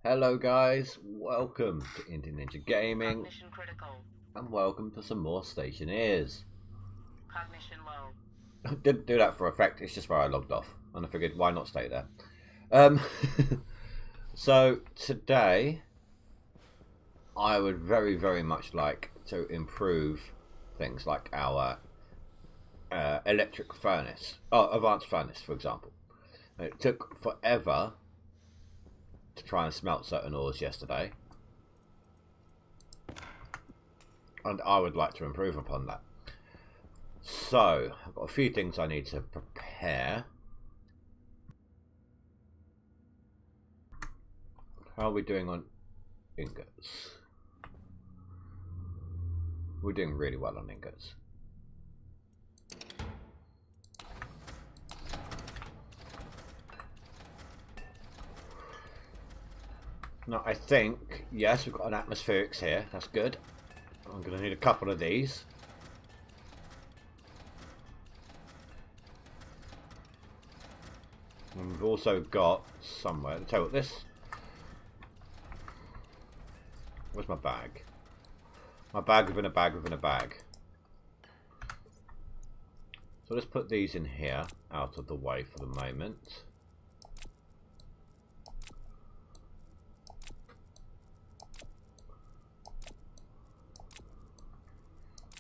Hello guys, welcome to Indie Ninja Gaming, Cognition critical. and welcome to some more Stationeers. Cognition low. I didn't do that for effect, it's just where I logged off, and I figured why not stay there. Um, so today, I would very much like to improve things like our electric furnace, advanced furnace for example. It took forever to try and smelt certain ores yesterday, and I would like to improve upon that. So I've got a few things I need to prepare. How are we doing on ingots? We're doing really well on ingots. Now I think, yes, we've got an atmospherics here, that's good. I'm going to need a couple of these. And we've also got somewhere, I'll tell you what, this, where's my bag? My bag within a bag within a bag. So let's put these in here, out of the way for the moment.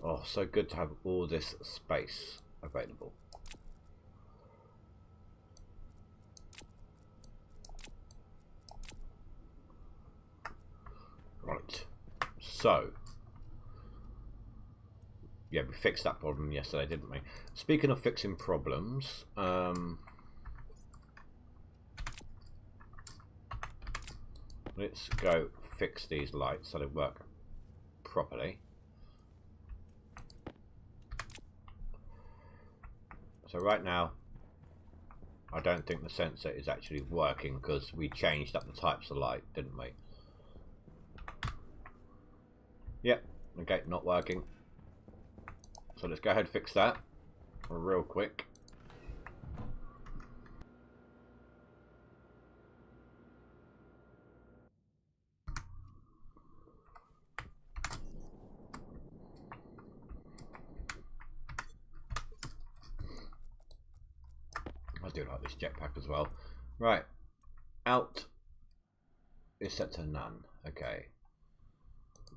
Oh, so good to have all this space available. Right, so yeah, we fixed that problem yesterday, didn't we? Speaking of fixing problems, let's go fix these lights so they work properly. So right now, I don't think the sensor is actually working because we changed up the types of light, didn't we? Yep, okay, not working. So let's go ahead and fix that real quick. I do like this jetpack as well. Right, out is set to none. Okay.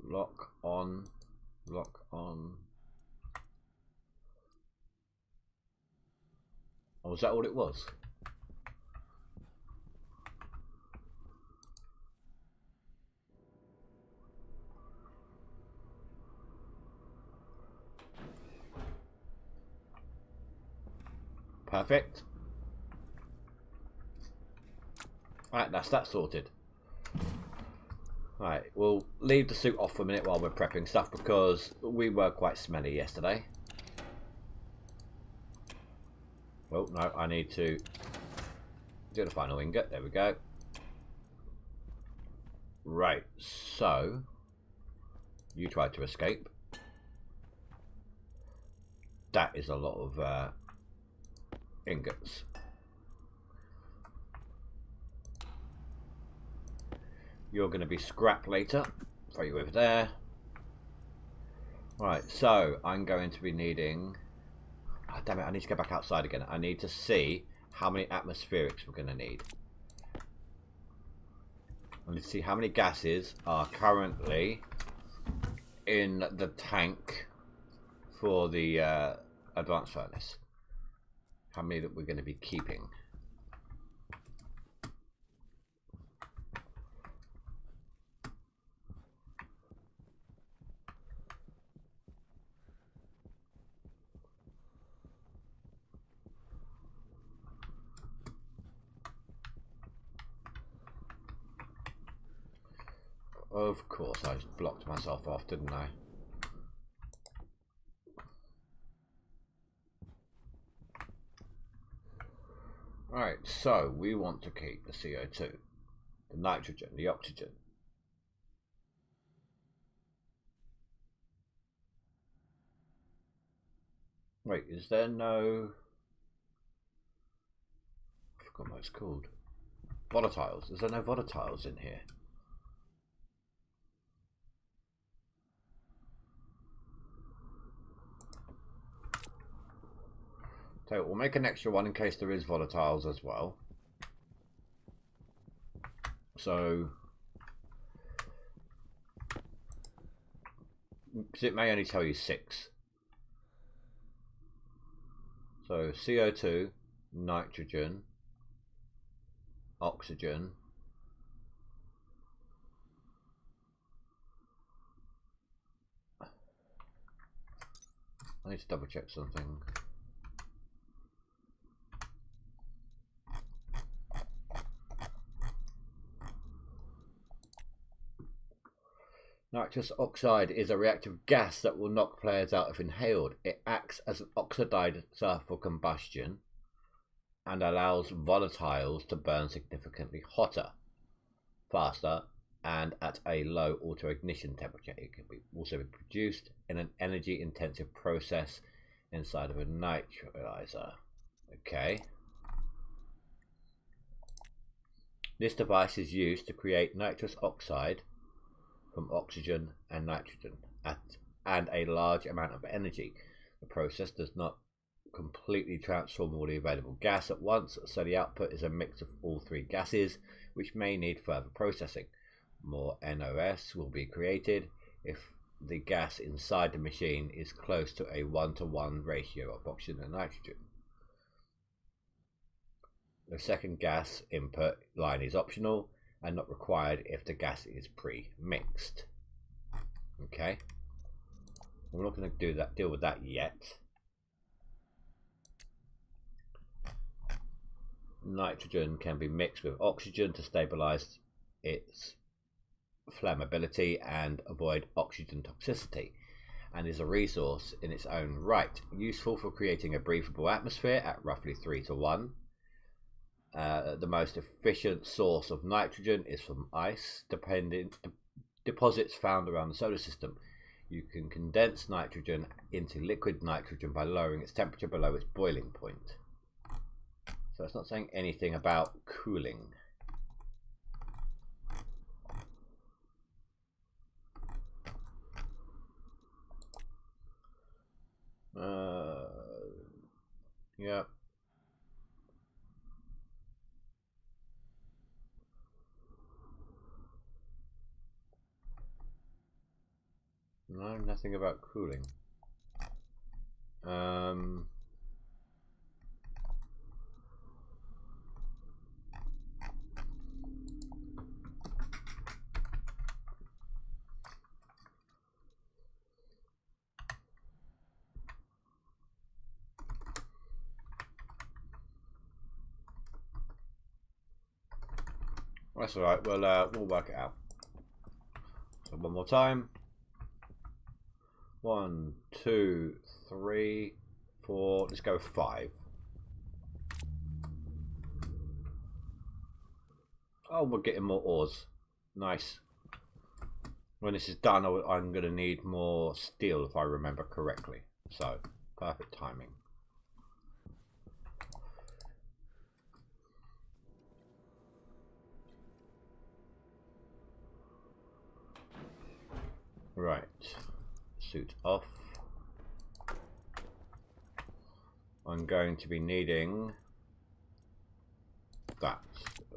Lock on, lock on. Oh, was that all it was? Perfect. Right, that's that sorted. Right, we'll leave the suit off for a minute while we're prepping stuff because we were quite smelly yesterday. Well, no, I need to do the final ingot. There we go. Right, so you tried to escape. That is a lot of ingots. You're going to be scrap later. Throw you over there. Right, so I'm going to be needing... Oh, damn it, I need to go back outside again. I need to see how many atmospherics we're going to need. I need to see how many gases are currently in the tank for the advanced furnace. How many that we're going to be keeping. Of course, I just blocked myself off, didn't I? Right, so we want to keep the CO2, the nitrogen, the oxygen. Wait, is there no... I forgot what it's called. Volatiles. Is there no volatiles in here? So we'll make an extra one in case there is volatiles as well. So it may only tell you 6. So CO2, nitrogen, oxygen, I need to double check something. Nitrous oxide is a reactive gas that will knock players out if inhaled. It acts as an oxidizer for combustion and allows volatiles to burn significantly hotter, faster, and at a low auto-ignition temperature. It can also be produced in an energy-intensive process inside of a nitrolyzer. Okay. This device is used to create nitrous oxide from oxygen and nitrogen and a large amount of energy. The process does not completely transform all the available gas at once, so the output is a mix of all 3 gases, which may need further processing. More NOS will be created if the gas inside the machine is close to a 1-to-1 ratio of oxygen and nitrogen. The second gas input line is optional and not required if the gas is pre-mixed. Okay, we're not going to deal with that yet. Nitrogen can be mixed with oxygen to stabilize its flammability and avoid oxygen toxicity, and is a resource in its own right, useful for creating a breathable atmosphere at roughly 3-to-1. The most efficient source of nitrogen is from ice deposits found around the solar system. You can condense nitrogen into liquid nitrogen by lowering its temperature below its boiling point. So it's not saying anything about cooling. Yeah. No, nothing about cooling. That's all right. We'll work it out. So one more time. 1, 2, 3, 4. Let's go 5. Oh, we're getting more ores. Nice. When this is done, I'm going to need more steel if I remember correctly. So, perfect timing. Right. Suit off. I'm going to be needing that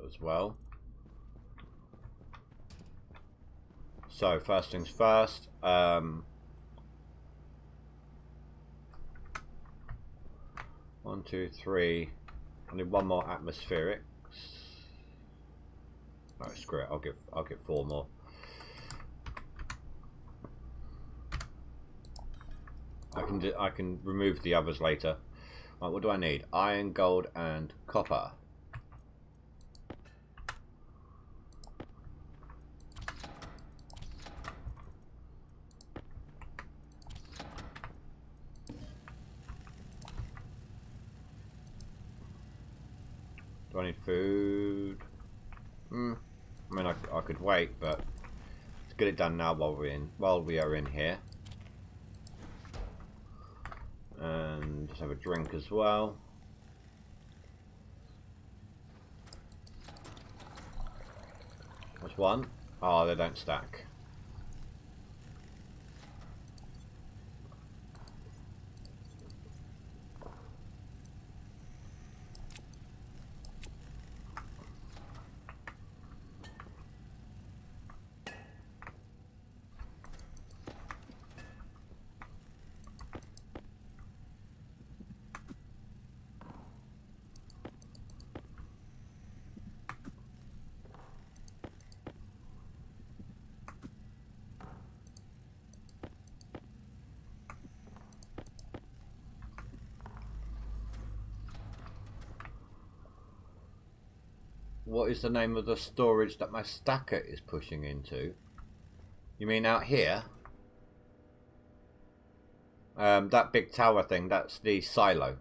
as well. So first things first, 1, 2, 3. I need 1 more atmospherics. No, screw it. I'll get 4 more. I can remove the others later. Right, what do I need? Iron, gold, and copper. Do I need food? I mean, I could wait, but let's get it done now while we are in here. And just have a drink as well. What's 1? Oh, they don't stack. what is the name of the storage that my stacker is pushing into? You mean out here? That big tower thing, that's the silo.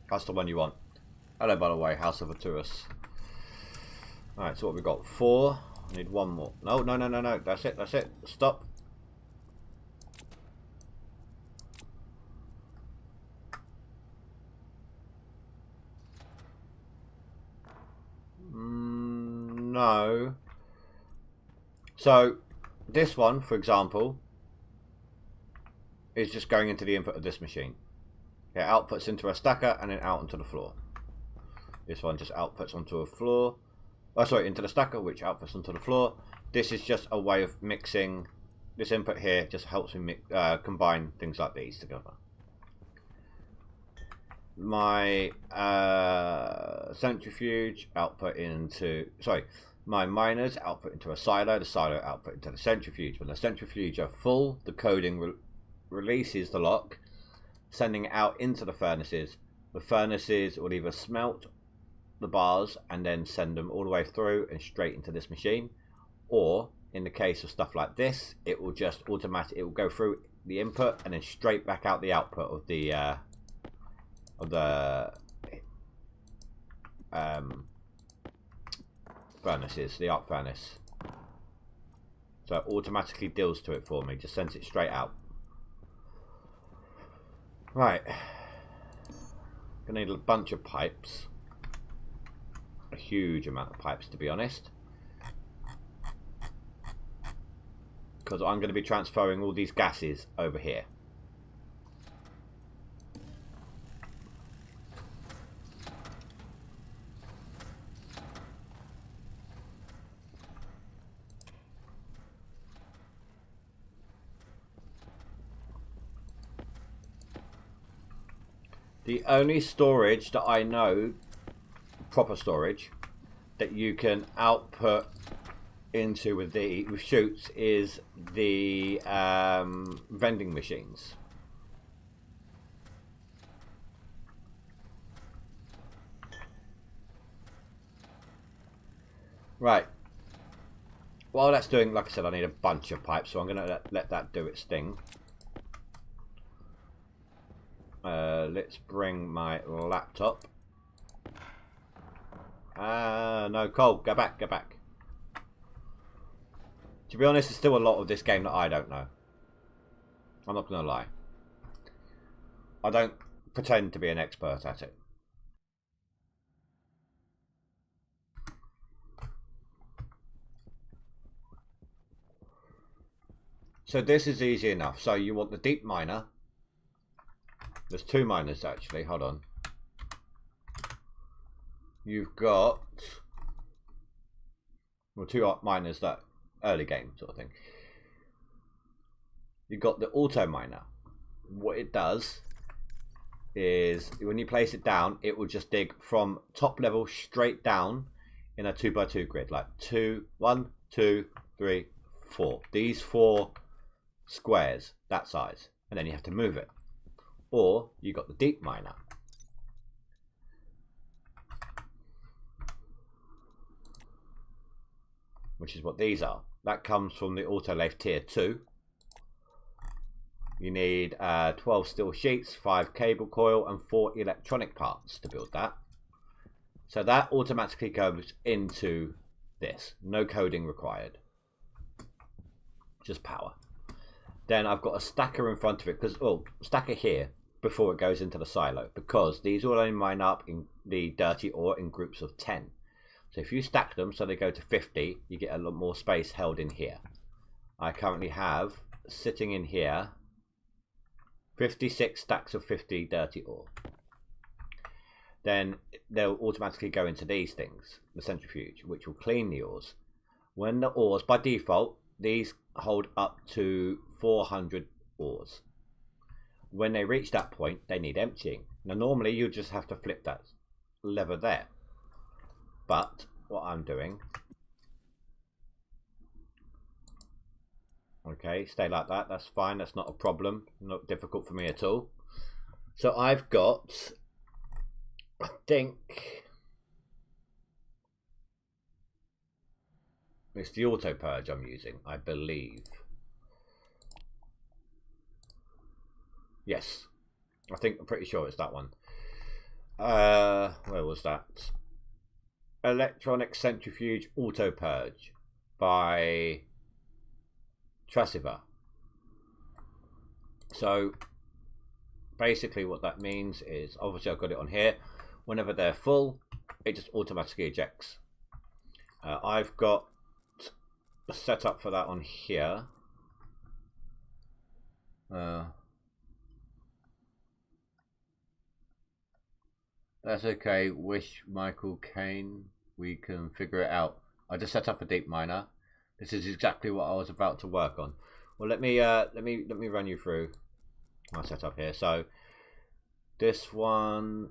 That's the one you want. Hello, by the way, House of a Tourist. Alright, so what we got? 4. I need one more. No, no, no, no, no. That's it, that's it. Stop. No. So, this one, for example, is just going into the input of this machine. It outputs into a stacker and then out onto the floor. This one just outputs onto a floor. Oh, sorry, into the stacker, which outputs onto the floor. This is just a way of mixing. This input here just helps me mix, combine things like these together. My centrifuge output into, sorry, my miners output into a silo, the silo output into the centrifuge. When the centrifuge are full, the coding releases the lock, sending it out into the furnaces. The furnaces will either smelt the bars and then send them all the way through and straight into this machine, or in the case of stuff like this, it will just automatically, it will go through the input and then straight back out the output of the furnaces, the arc furnace. So it automatically deals to it for me, just sends it straight out. Right, gonna need a bunch of pipes, a huge amount of pipes to be honest, because I'm going to be transferring all these gases over here. The only storage that I know, proper storage, that you can output into with chutes is the vending machines. Right. While that's doing, like I said, I need a bunch of pipes, so I'm going to let that do its thing. Let's bring my laptop. No, Cole, go back, go back. To be honest, there's still a lot of this game that I don't know. I'm not going to lie. I don't pretend to be an expert at it. So this is easy enough. So you want the deep miner. There's 2 miners actually, hold on. You've got, well, 2 miners that early game sort of thing. You've got the auto miner. What it does is when you place it down, it will just dig from top level straight down in a 2x2 grid, like 1, 2, 3, 4. These 4 squares, that size, and then you have to move it. Or you got the deep miner. Which is what these are. That comes from the autolathe tier 2. You need 12 steel sheets, 5 cable coil and 4 electronic parts to build that. So that automatically goes into this. No coding required. Just power. Then I've got a stacker in front of it, because, oh, stacker here before it goes into the silo, because these will only mine up in the dirty ore in groups of 10. So if you stack them so they go to 50, you get a lot more space held in here. I currently have, sitting in here, 56 stacks of 50 dirty ore. Then they'll automatically go into these things, the centrifuge, which will clean the ores. When the ores, by default, these hold up to 400 ores. When they reach that point, they need emptying. Now normally you just have to flip that lever there. But what I'm doing, Okay, stay like that. That's fine. That's not a problem. Not difficult for me at all. So I've got, I think, it's the auto purge I'm using, I believe. Yes, I'm pretty sure it's that one. Where was that? Electronic Centrifuge Auto Purge by Trasiva. So basically what that means is, obviously I've got it on here, whenever they're full it just automatically ejects. I've got the setup for that on here. That's okay, wish Michael Kane, we can figure it out. I just set up a deep miner. This is exactly what I was about to work on. Well, let me run you through my setup here. So this one,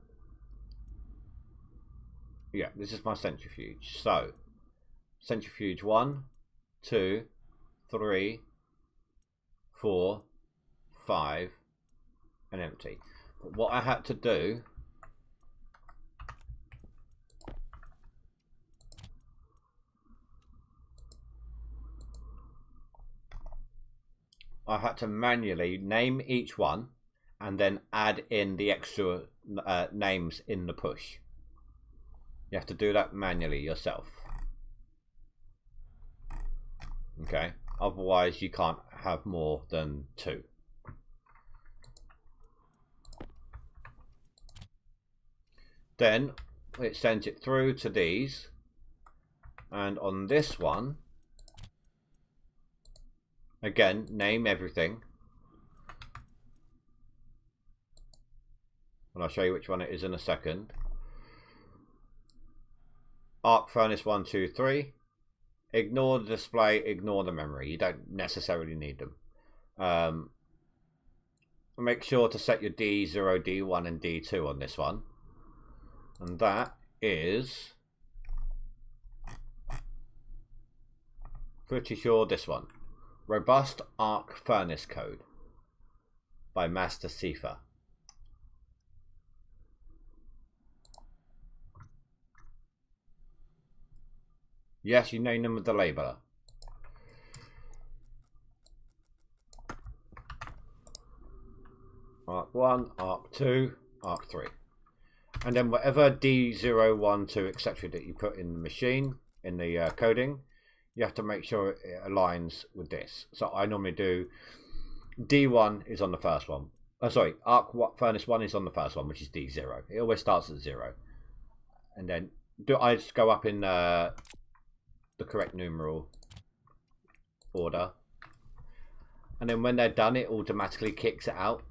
yeah, this is my centrifuge. So centrifuge 1, 2, 3, 4, 5, and empty. But what I had to do, I had to manually name each one and then add in the extra names in the push. You have to do that manually yourself. Okay, otherwise you can't have more than 2. Then it sends it through to these, and on this one, again, name everything, and I'll show you which one it is in a second. Arc furnace 1, 2, 3. Ignore the display, ignore the memory. You don't necessarily need them. Make sure to set your D0, D1 and D2 on this one. And that is, pretty sure, this one. Robust Arc Furnace Code by Master Sifa. Yes, you name them with the labeler. Arc 1, Arc 2, Arc 3. And then whatever D0, 1, 2, etc. that you put in the machine, in the coding, you have to make sure it aligns with this. So I normally do D1 is on the first one. Oh, sorry, Arc Furnace 1 is on the first one, which is D0. It always starts at 0. And then I just go up in the correct numeral order. And then when they're done, it automatically kicks it out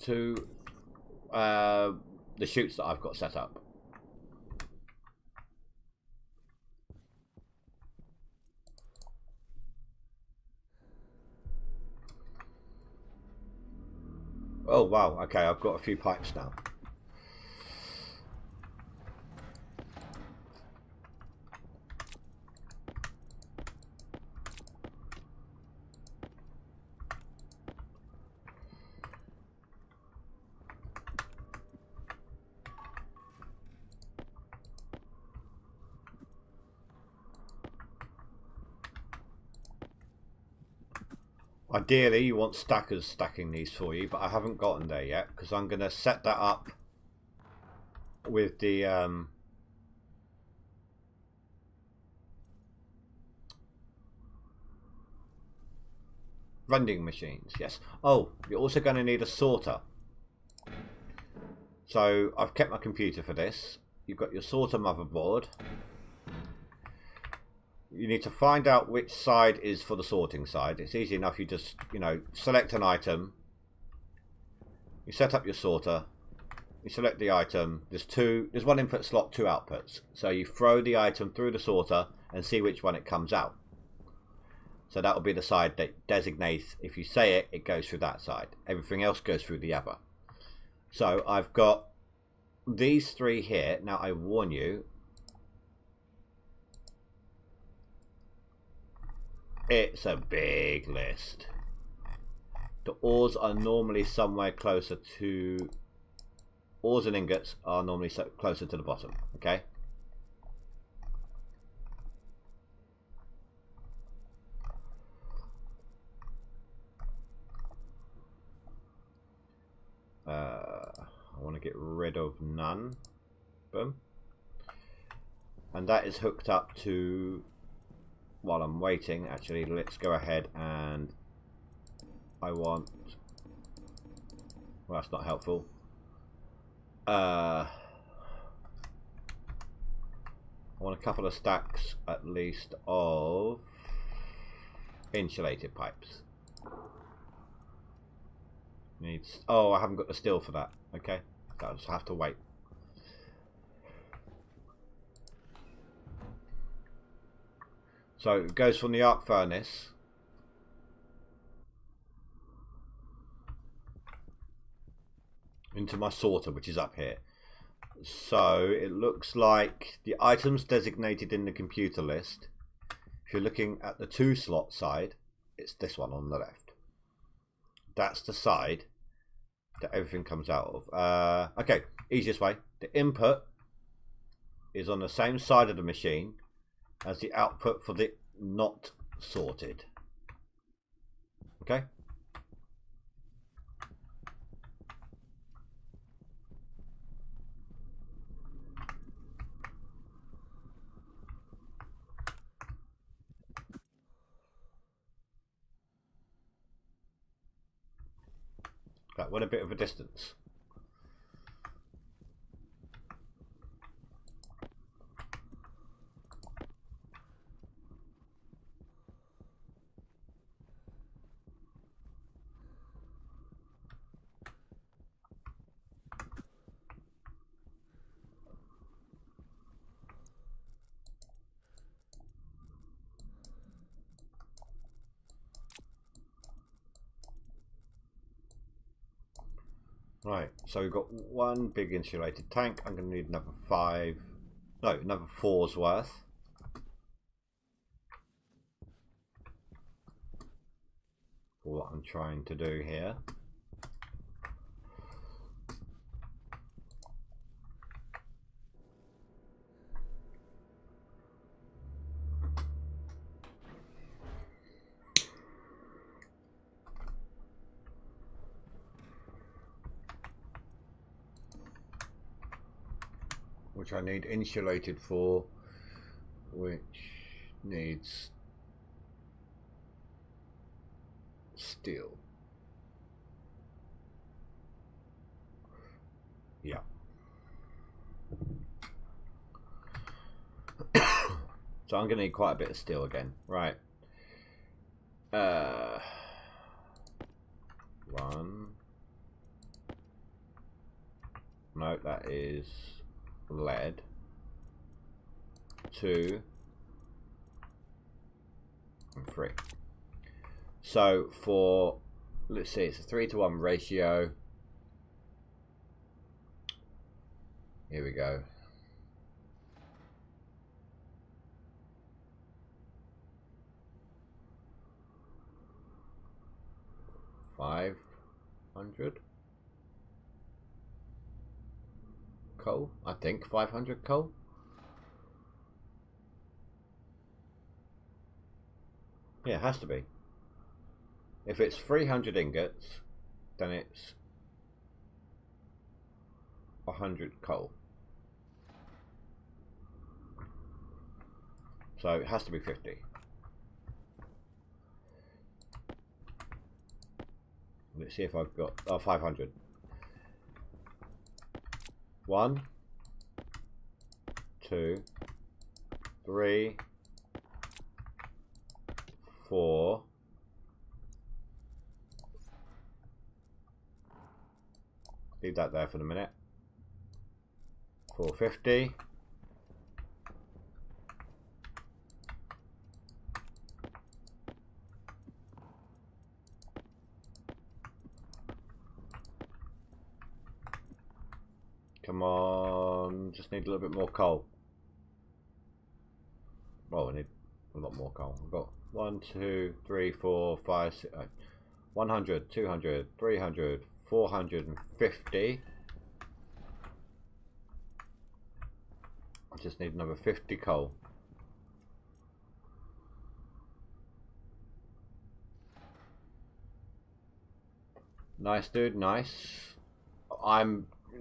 to the chutes that I've got set up. Oh wow, okay, I've got a few pipes now. Ideally, you want stackers stacking these for you, but I haven't gotten there yet because I'm going to set that up with the vending machines. Yes. Oh, you're also going to need a sorter. So I've kept my computer for this. You've got your sorter motherboard. You need to find out which side is for the sorting side. It's easy enough. You just, select an item. You set up your sorter. You select the item. There's one input slot, 2 outputs. So you throw the item through the sorter and see which one it comes out. So that will be the side that designates, if you say it, it goes through that side. Everything else goes through the other. So I've got these 3 here. Now I warn you, It's a big list. The ores are normally somewhere closer to... Ores and ingots are normally closer to the bottom, okay? I want to get rid of none. Boom. And that is hooked up to... While I'm waiting, actually, let's go ahead and... I want... Well, that's not helpful. I want a couple of stacks, at least, of insulated pipes. Needs... Oh, I haven't got the steel for that. Okay, I'll just have to wait. So it goes from the arc furnace into my sorter, which is up here. So it looks like the items designated in the computer list, if you're looking at the 2 slot side, it's this one on the left. That's the side that everything comes out of. Okay, easiest way. The input is on the same side of the machine as the output for the not sorted. Okay? That went a bit of a distance. Right, so we've got one big insulated tank. I'm going to need another 5, no, another 4's worth. For what I'm trying to do here. Which I need insulated for, which needs steel. Yeah. So I'm going to need quite a bit of steel again. Right. 1. No, that is lead. 2 and 3. So for, let's see, it's a 3-to-1 ratio. Here we go. 500 coal, I think 500 coal. Yeah, it has to be. If it's 300 ingots, then it's 100 coal. So it has to be 50. Let's see if I've got 500. 1, 2, 3, 4. Leave that there for the minute. 450. Come on, just need a little bit more coal. Well, we need a lot more coal. I've got 1, 2, 3, 4, 5, 6, 100, 200, 300, 450. I just need another 50 coal. Nice, dude, nice.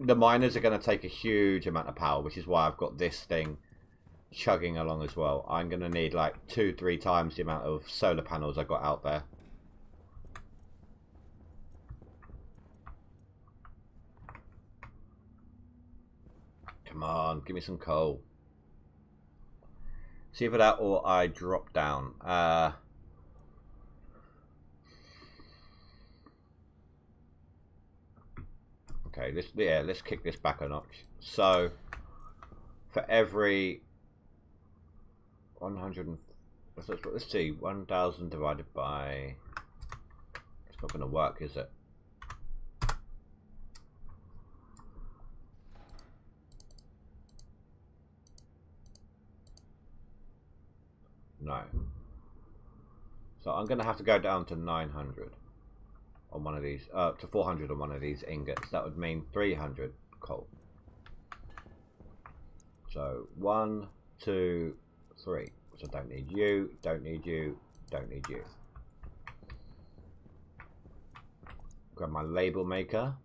The miners are going to take a huge amount of power, which is why I've got this thing chugging along as well. I'm going to need like 2-3 times the amount of solar panels I got out there. Come on, give me some coal. See either that or I drop down. Okay, let's kick this back a notch. So for every 100, let's see, 1,000 divided by, it's not going to work, is it? No. So I'm going to have to go down to 900 on one of these, to 400 on one of these ingots. That would mean 300 coal. So 1, 2, 3. So don't need you, don't need you, don't need you. Grab my label maker.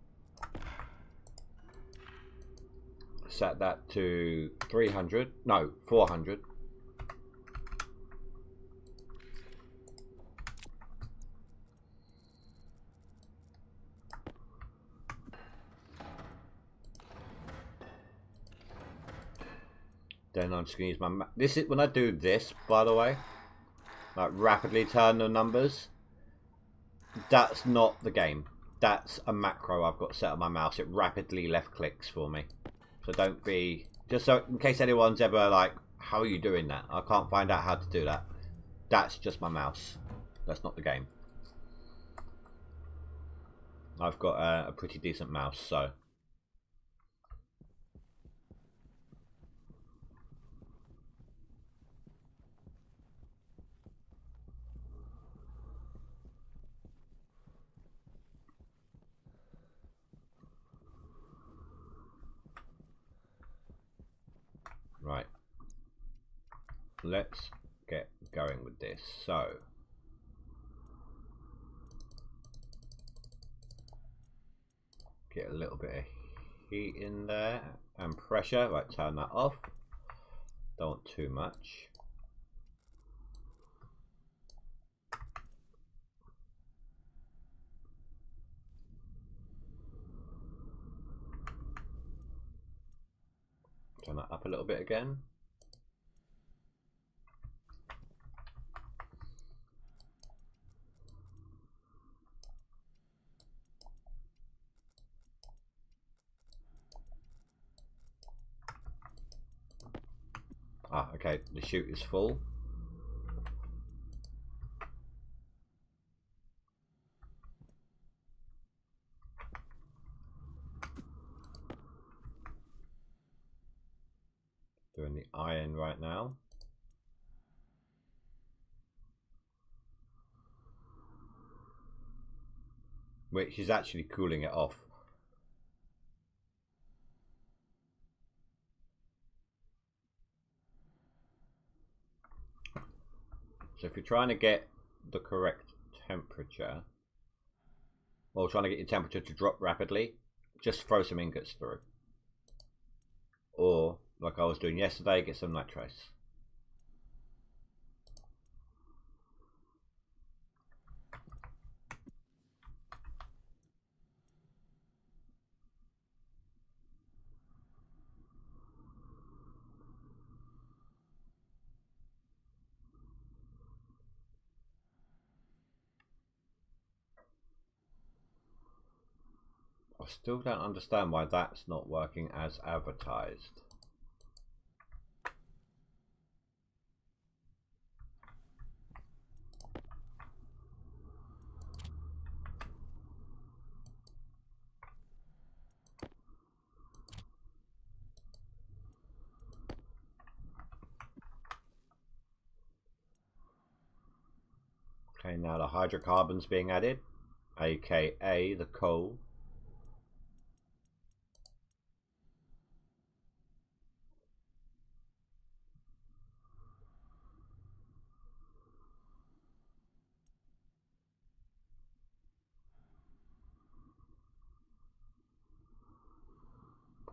Set that to 300. No, 400. Then I'm just going to use my... This is when I do this, by the way. Like, rapidly turn the numbers. That's not the game. That's a macro I've got set on my mouse. It rapidly left clicks for me. So don't be... Just so, in case anyone's ever like, how are you doing that? I can't find out how to do that. That's just my mouse. That's not the game. I've got a pretty decent mouse, so... Right. Let's get going with this. So... Get a little bit of heat in there and pressure. Right, turn that off. Don't want too much. Turn that up a little bit again. Ah, okay, the chute is full. Doing the iron right now. Which is actually cooling it off. So if you're trying to get the correct temperature, or trying to get your temperature to drop rapidly, just throw some ingots through. Or, like I was doing yesterday, get some nitrates. I still don't understand why that's not working as advertised. Okay, now the hydrocarbons being added, aka the coal.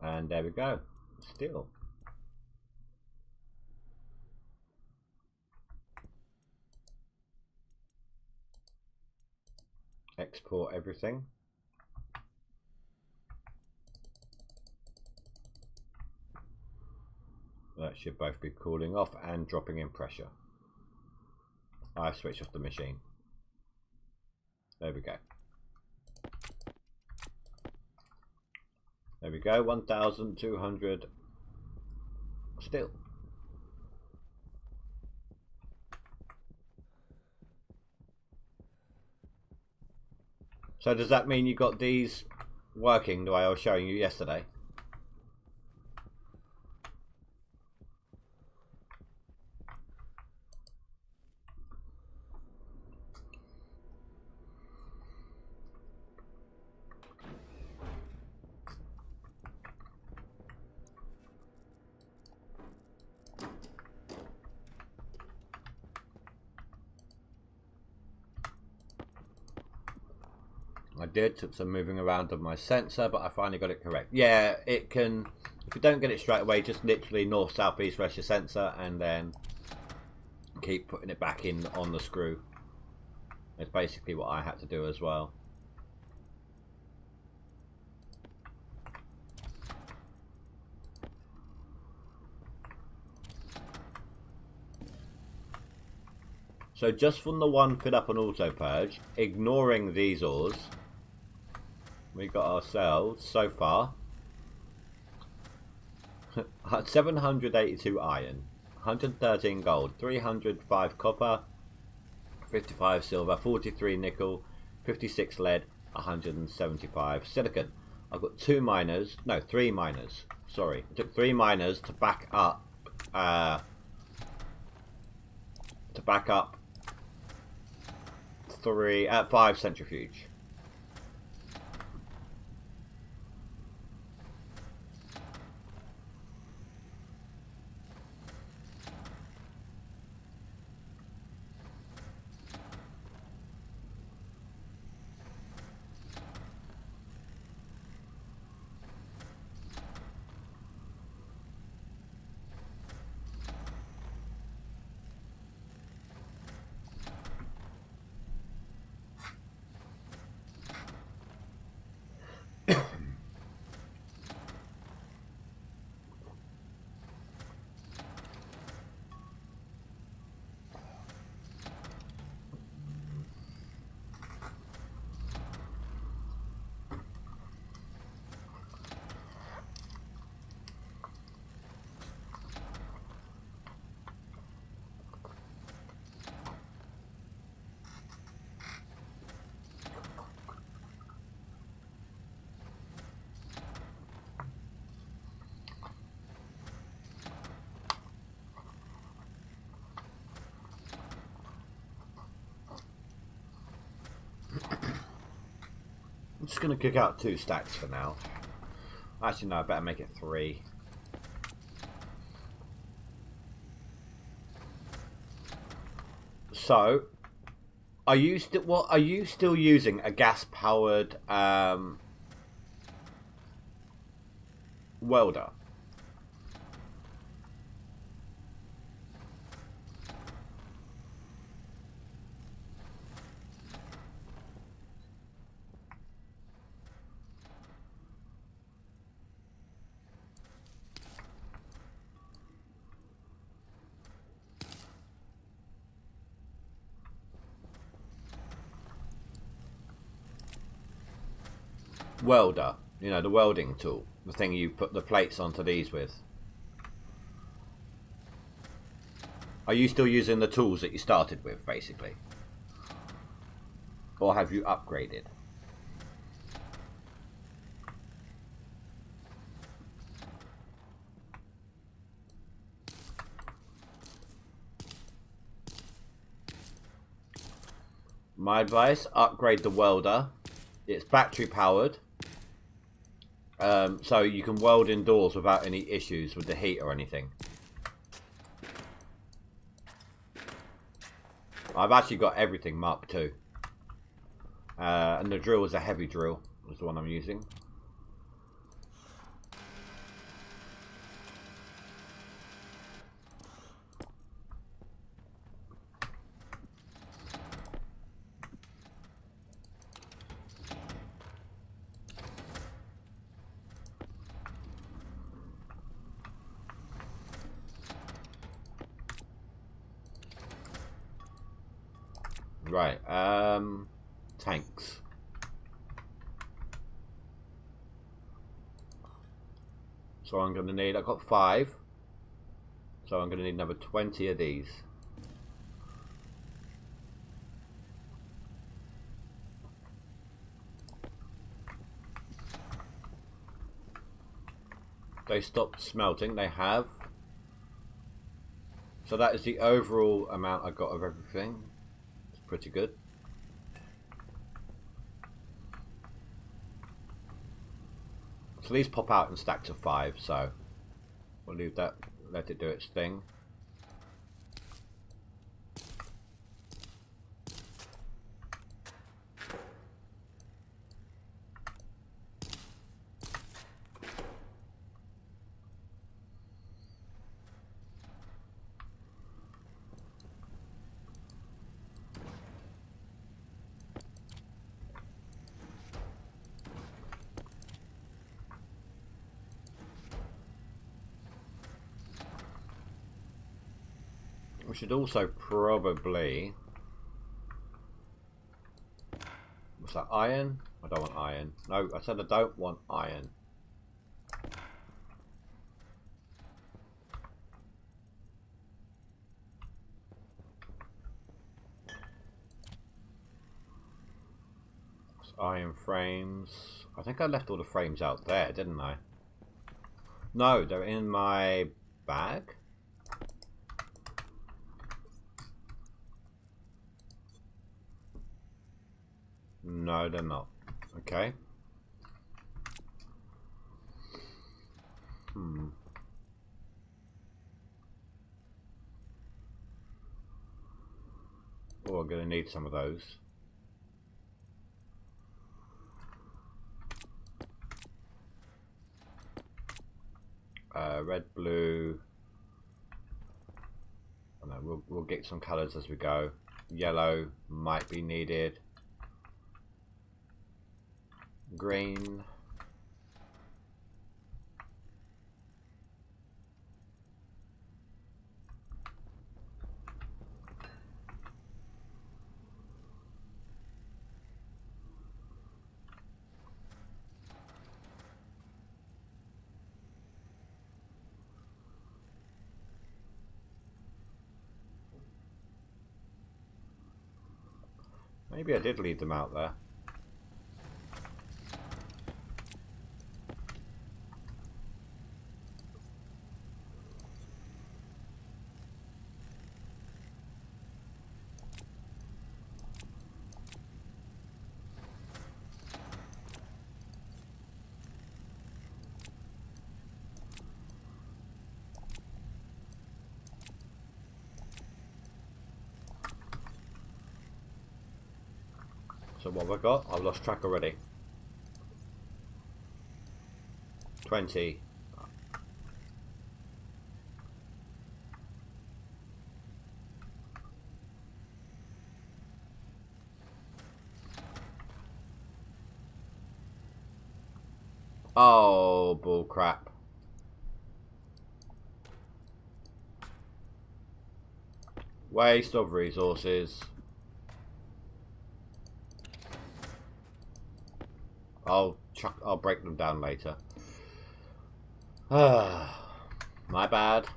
And there we go, steel. Export everything. That should both be cooling off and dropping in pressure. I switched off the machine. There we go. There we go, 1,200 steel. So does that mean you got these working the way I was showing you yesterday? I did, took some moving around of my sensor, but I finally got it correct. Yeah, it can, if you don't get it straight away, just literally north, south, east, rest your sensor, and then keep putting it back in on the screw. It's basically what I had to do as well. So just from the one fit up on auto purge, ignoring these ores, we got ourselves so far 782 iron, 113 gold, 305 copper, 55 silver, 43 nickel, 56 lead, 175 silicon. I've got 3 miners, sorry. It took 3 miners to back up 5 centrifuge. I'm just going to kick out 2 stacks for now. Actually, no, I better make it 3. So, are you still using a gas powered welder? Welder, you know, the welding tool, the thing you put the plates onto these with. Are you still using the tools that you started with, basically? Or have you upgraded? My advice, upgrade the welder. It's battery powered. So you can weld indoors without any issues with the heat or anything. I've actually got everything Mark II. And the drill is a heavy drill. Is the one I'm using. Right, tanks. So I'm going to need, I've got 5. So I'm going to need another 20 of these. They stopped smelting, they have. So that is the overall amount I got of everything. It's pretty good. So these pop out in stacks of 5, so we'll leave that, let it do its thing. We should also probably... What's that, iron? I don't want iron. No, I said I don't want iron. It's iron frames. I think I left all the frames out there, didn't I? No, they're in my bag. No, they're not. Okay. Oh, I'm going to need some of those. Red, blue. Oh, no, we'll get some colours as we go. Yellow might be needed. Green. Maybe I did leave them out there. So what have I got? I've lost track already. 20. Oh, bull crap. Waste of resources. I'll break them down later. My bad.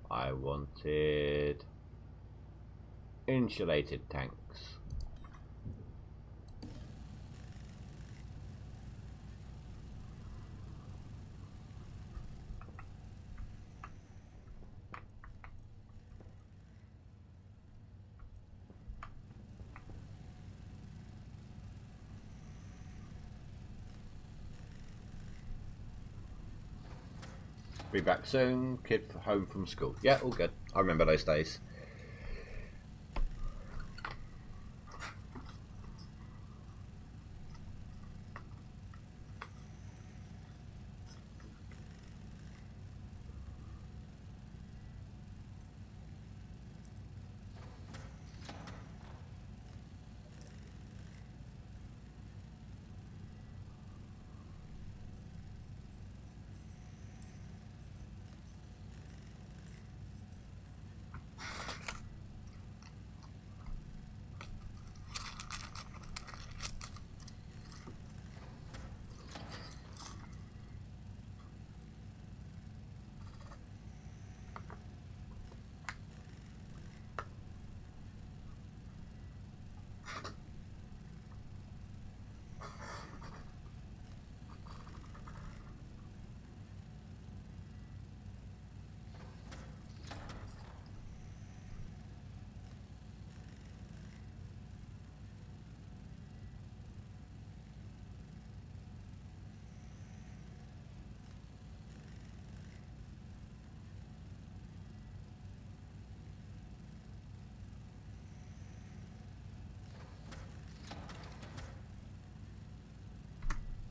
I wanted insulated tanks. Be back soon. Kid home from school. Yeah, all good. I remember those days.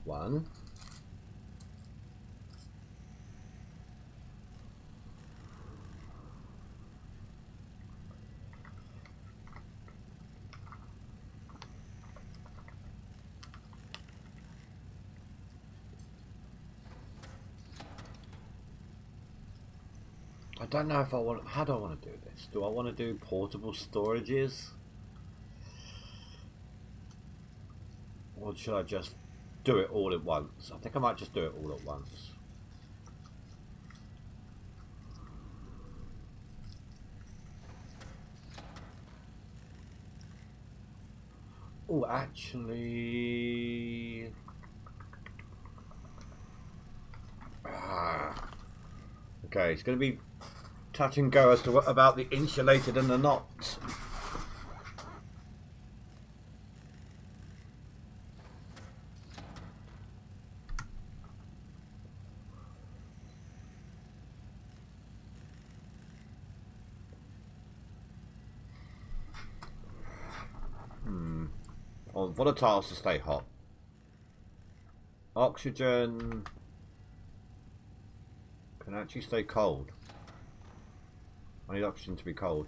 One. I don't know if I want. How do I want to do this? Do I want to do portable storages? Or should I just do it all at once? I think I might just do it all at once. Oh, actually... Okay, it's going to be touch and go as to what about the insulated and the not. On volatiles to stay hot. Oxygen can actually stay cold. I need oxygen to be cold.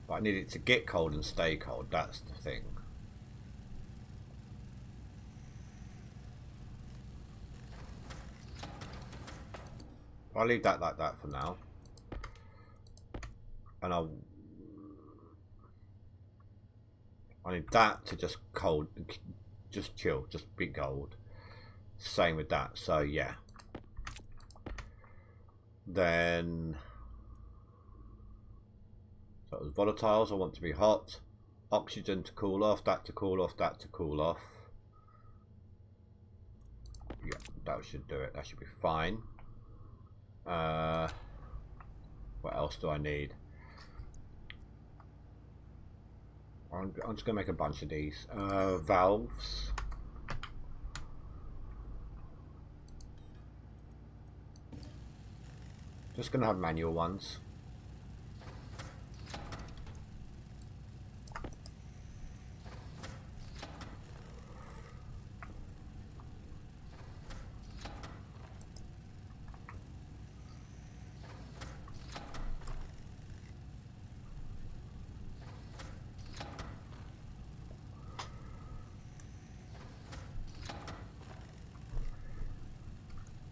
But I need it to get cold and stay cold. That's the thing. I'll leave that like that for now. And I need that to just cold, just chill, just be cold. Same with that. So yeah. Then so it was volatiles. I want to be hot. Oxygen to cool off. That to cool off. That to cool off. Yeah, that should do it. That should be fine. What else do I need? I'm just gonna make a bunch of these valves. Just gonna have manual ones.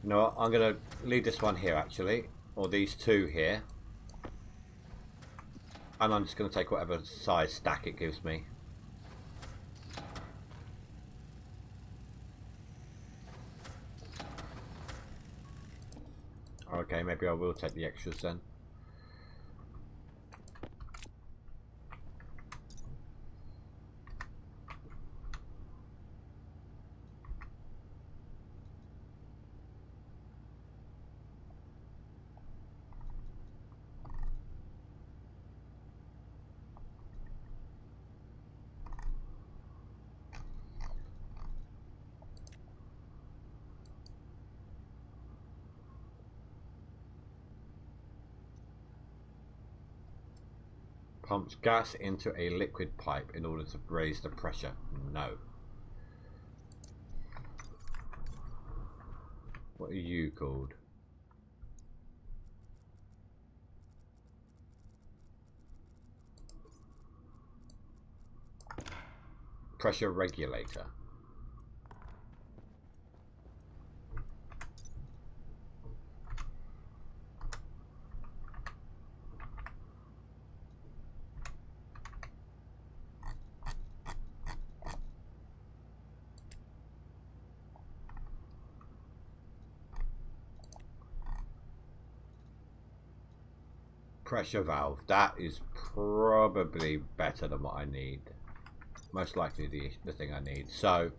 You know what? I'm going to leave this one here actually, or these two here. And I'm just going to take whatever size stack it gives me. Okay, maybe I will take the extras then. Pumps gas into a liquid pipe in order to raise the pressure. No. What are you called? Pressure regulator. Pressure valve. That is probably better than what I need. Most likely the thing I need. So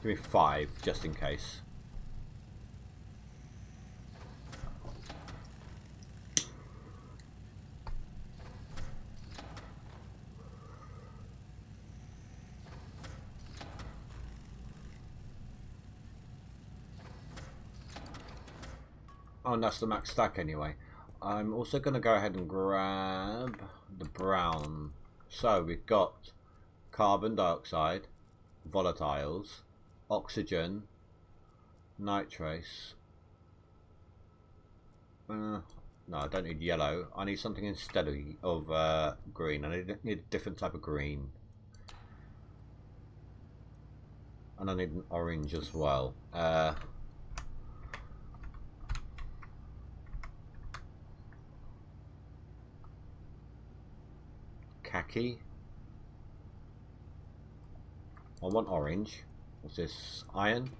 give me 5 just in case. Oh, and that's the max stack anyway. I'm also going to go ahead and grab the brown. So we've got carbon dioxide, volatiles, oxygen, nitrates. No, I don't need yellow. I need something instead of green. I need a different type of green. And I need an orange as well. Khaki. I want orange. What's this? Iron.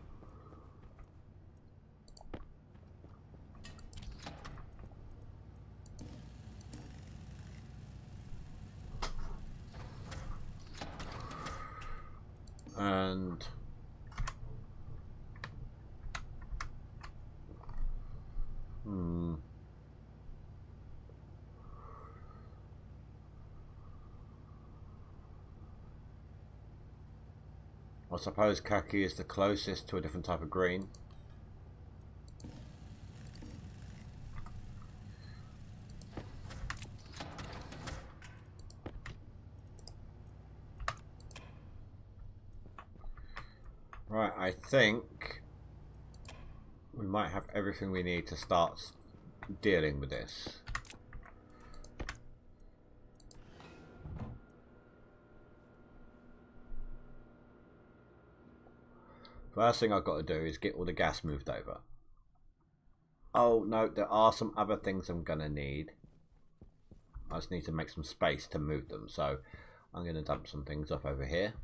And I suppose khaki is the closest to a different type of green. Right, I think we might have everything we need to start dealing with this. First thing I've got to do is get all the gas moved over. Oh no, there are some other things I'm gonna need. I just need to make some space to move them, so I'm gonna dump some things off over here.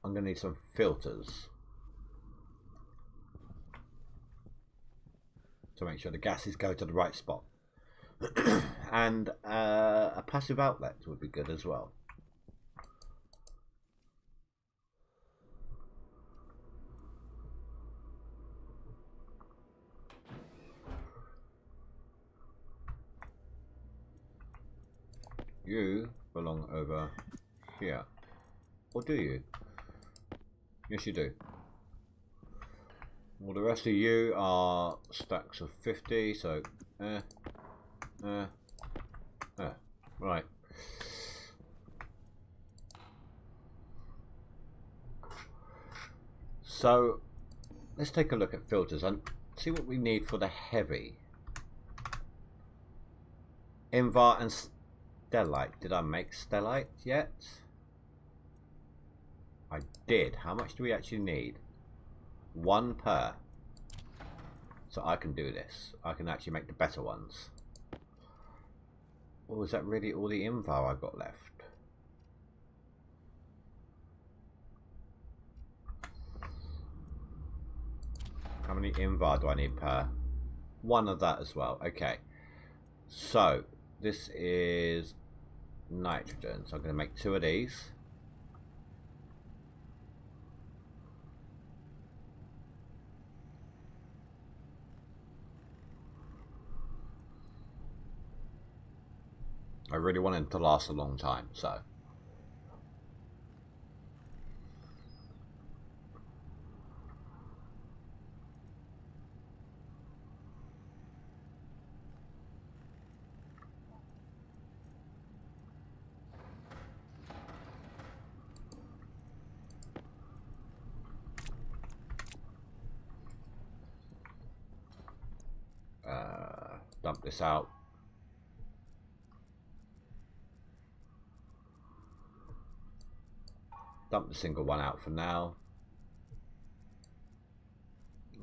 I'm gonna need some filters to make sure the gases go to the right spot. And a passive outlet would be good as well. You belong over here. Or do you? Yes, you do. Well, the rest of you are stacks of 50, so right. So let's take a look at filters and see what we need for the heavy. Invar and stellite. Did I make stellite yet? I did. How much do we actually need? 1 per. So I can do this. I can actually make the better ones. Or is that really all the Invar I've got left? How many Invar do I need per? 1 of that as well. Okay. So this is nitrogen. So I'm going to make 2 of these. I really want him to last a long time, so. Dump this out. Dump the single one out for now.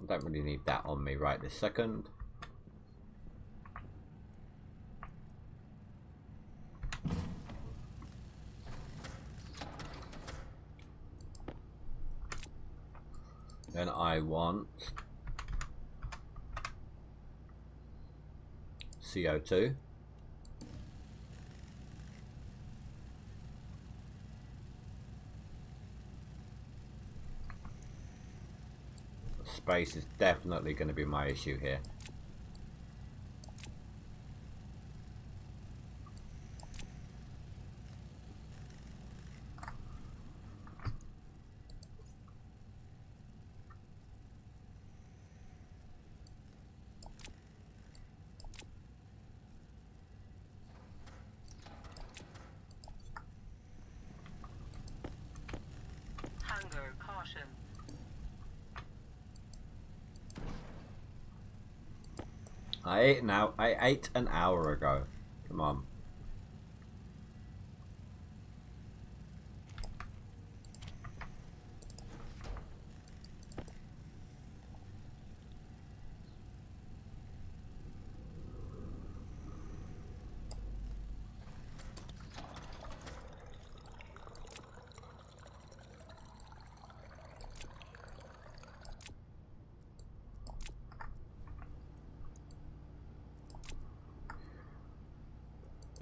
I don't really need that on me right this second. Then I want CO2. Space is definitely going to be my issue here. Hunger, caution. I ate an hour ago. Come on.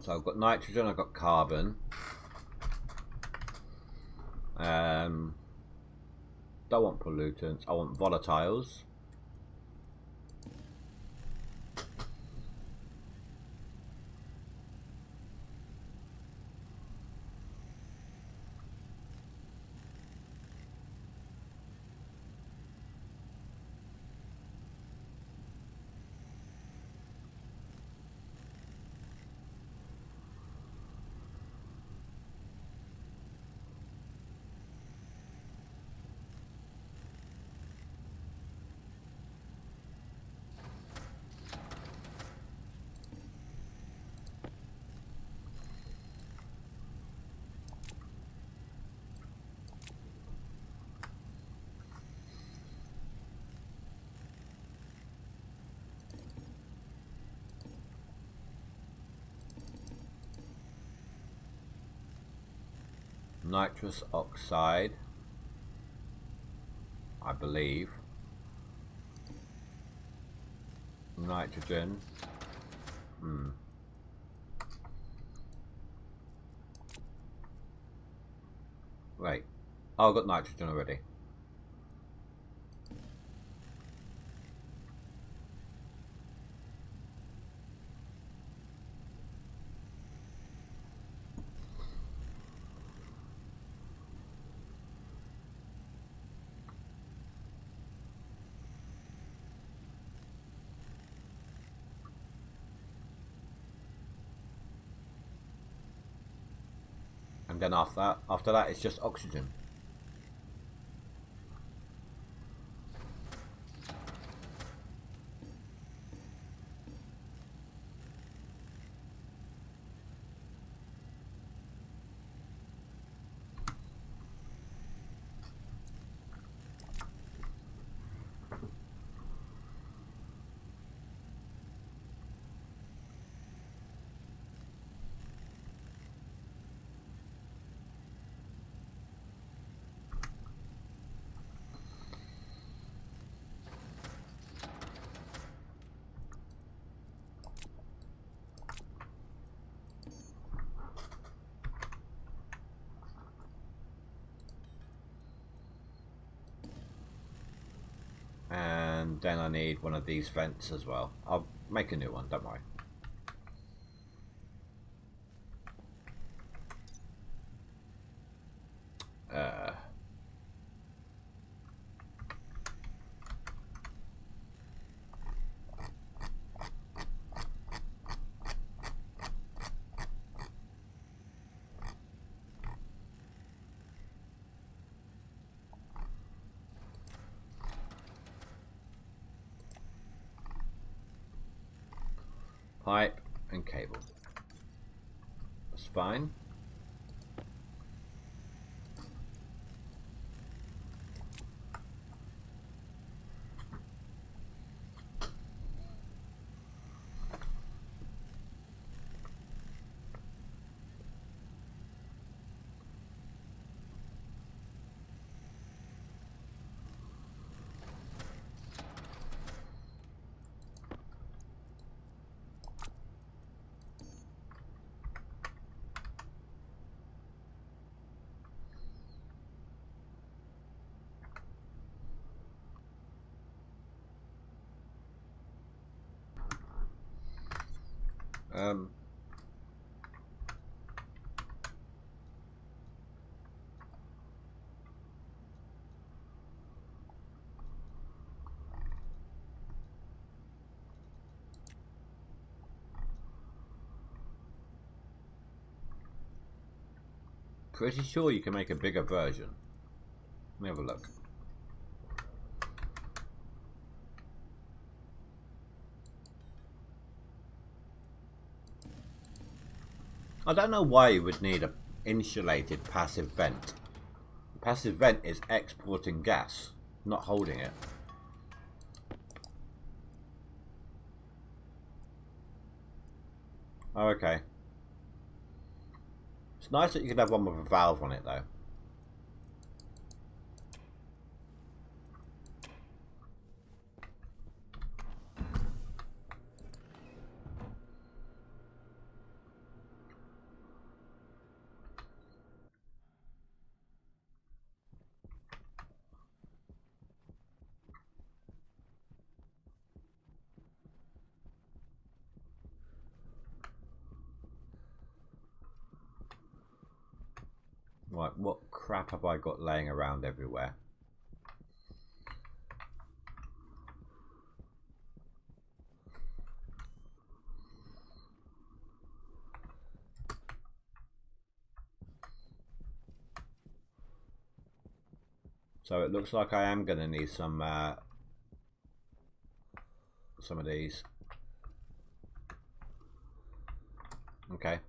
So I've got nitrogen, I've got carbon. Don't want pollutants, I want volatiles. Nitrous oxide, I believe. Nitrogen. Wait. Oh, I've got nitrogen already. And then after that it's just oxygen. And then I need one of these vents as well. I'll make a new one, don't worry. Uh, pipe and cable. That's fine. Um, Pretty sure you can make a bigger version. Let me have a look. I don't know why you would need a insulated passive vent. The passive vent is exporting gas, not holding it. Oh, okay. It's nice that you can have one with a valve on it, though. Right, what crap have I got laying around everywhere? So it looks like I am going to need some of these. Okay.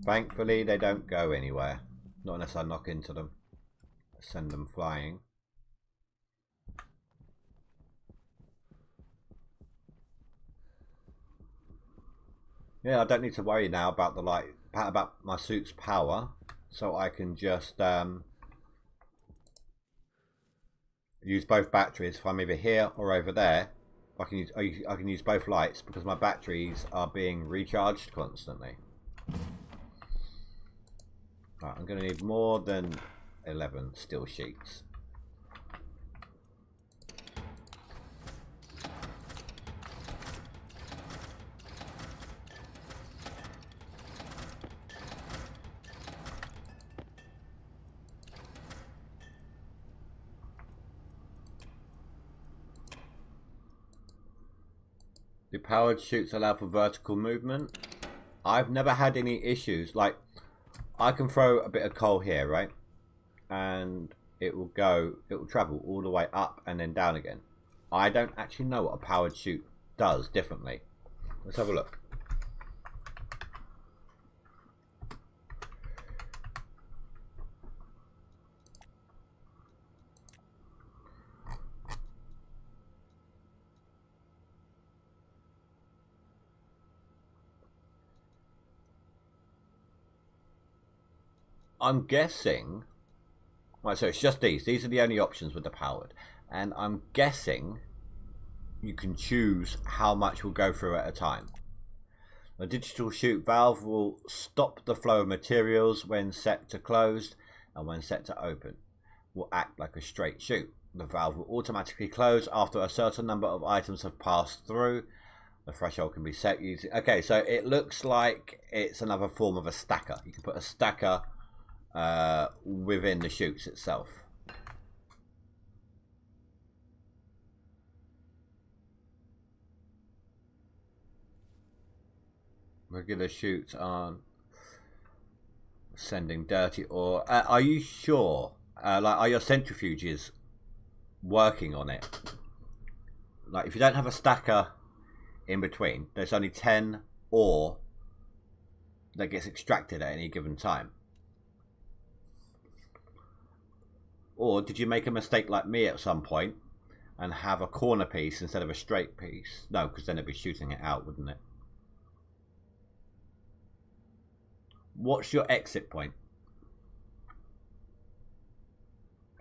Thankfully, they don't go anywhere. Not unless I knock into them. Send them flying. Yeah, I don't need to worry now about the about my suit's power, so I can just use both batteries. If I'm either here or over there, I can use both lights because my batteries are being recharged constantly. Right, I'm going to need more than 11 steel sheets. Do powered chutes allow for vertical movement? I've never had any issues. Like, I can throw a bit of coal here, right? And it will travel all the way up and then down again. I don't actually know what a powered chute does differently. Let's have a look. I'm guessing Right, so it's just these. These are the only options with the powered. And I'm guessing you can choose how much will go through at a time. The digital chute valve will stop the flow of materials when set to closed, and when set to open will act like a straight chute. The valve will automatically close after a certain number of items have passed through. The threshold can be set using... Okay, so it looks like it's another form of a stacker. You can put a stacker within the chutes itself. Regular chutes aren't sending dirty ore. Are you sure? Like, are your centrifuges working on it? Like, if you don't have a stacker in between, there's only 10 ore that gets extracted at any given time. Or did you make a mistake like me at some point and have a corner piece instead of a straight piece? No, because then it'd be shooting it out, wouldn't it? What's your exit point?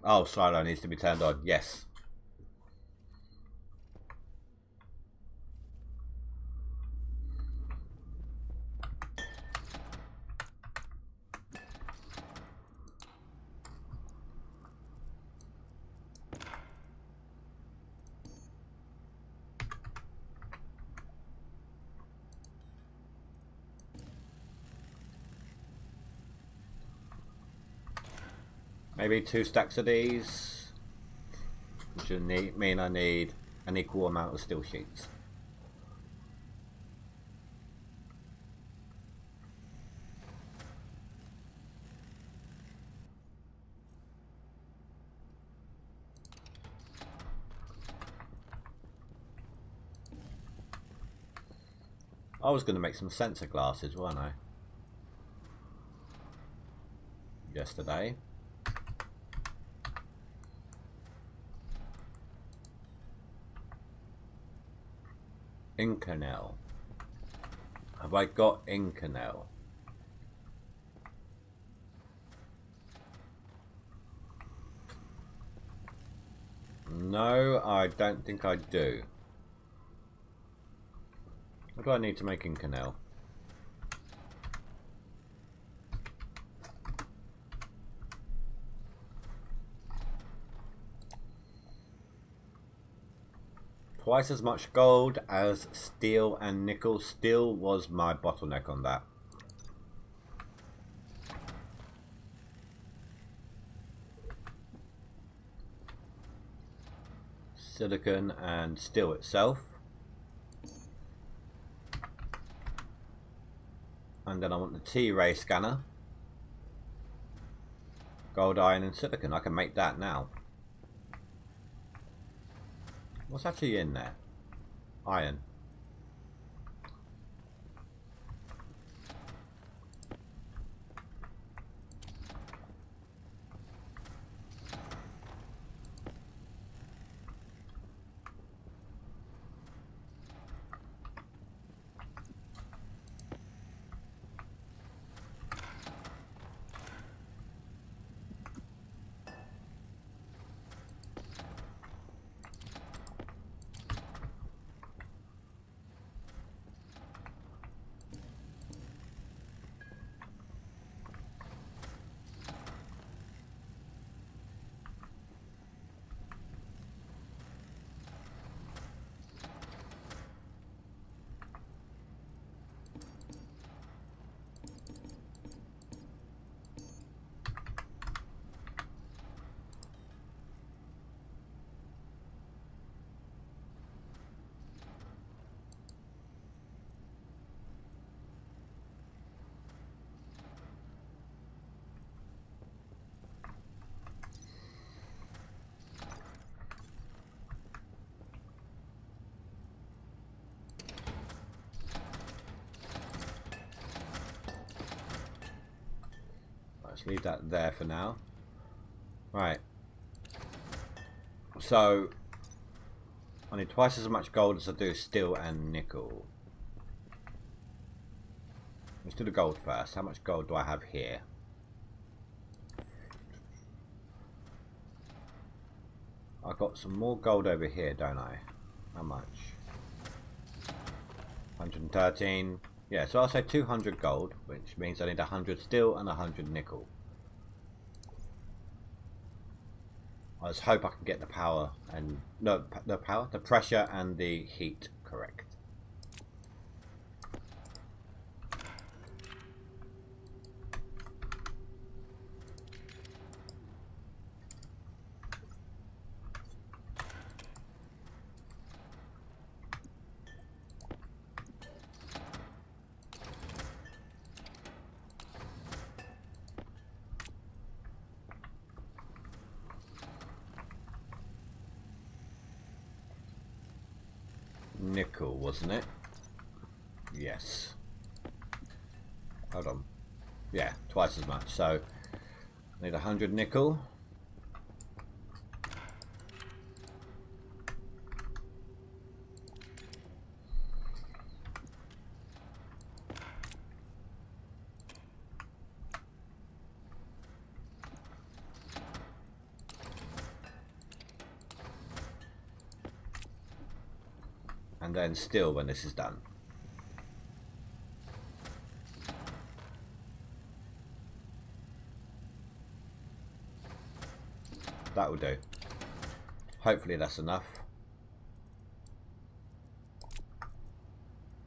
Oh, silo needs to be turned on. Yes. Maybe 2 stacks of these, which will mean I need an equal amount of steel sheets. I was going to make some sensor glasses, weren't I? Yesterday. Inconel. Have I got Inconel? No, I don't think I do. What do I need to make Inconel? Twice as much gold as steel and nickel. Steel was my bottleneck on that. Silicon and steel itself. And then I want the T-ray scanner. Gold, iron and silicon. I can make that now. What's actually in there? Iron. Let's leave that there for now. Right. So I need twice as much gold as I do steel and nickel. Let's do the gold first. How much gold do I have here? I got some more gold over here, don't I? How much? 113. Yeah, so I'll say 200 gold, which means I need 100 steel and 100 nickel. I just hope I can get the power and the pressure and the heat correct. Nickel, wasn't it? Yes. Hold on. Yeah, twice as much. So, need 100 nickel. And then steel when this is done. That will do. Hopefully that's enough.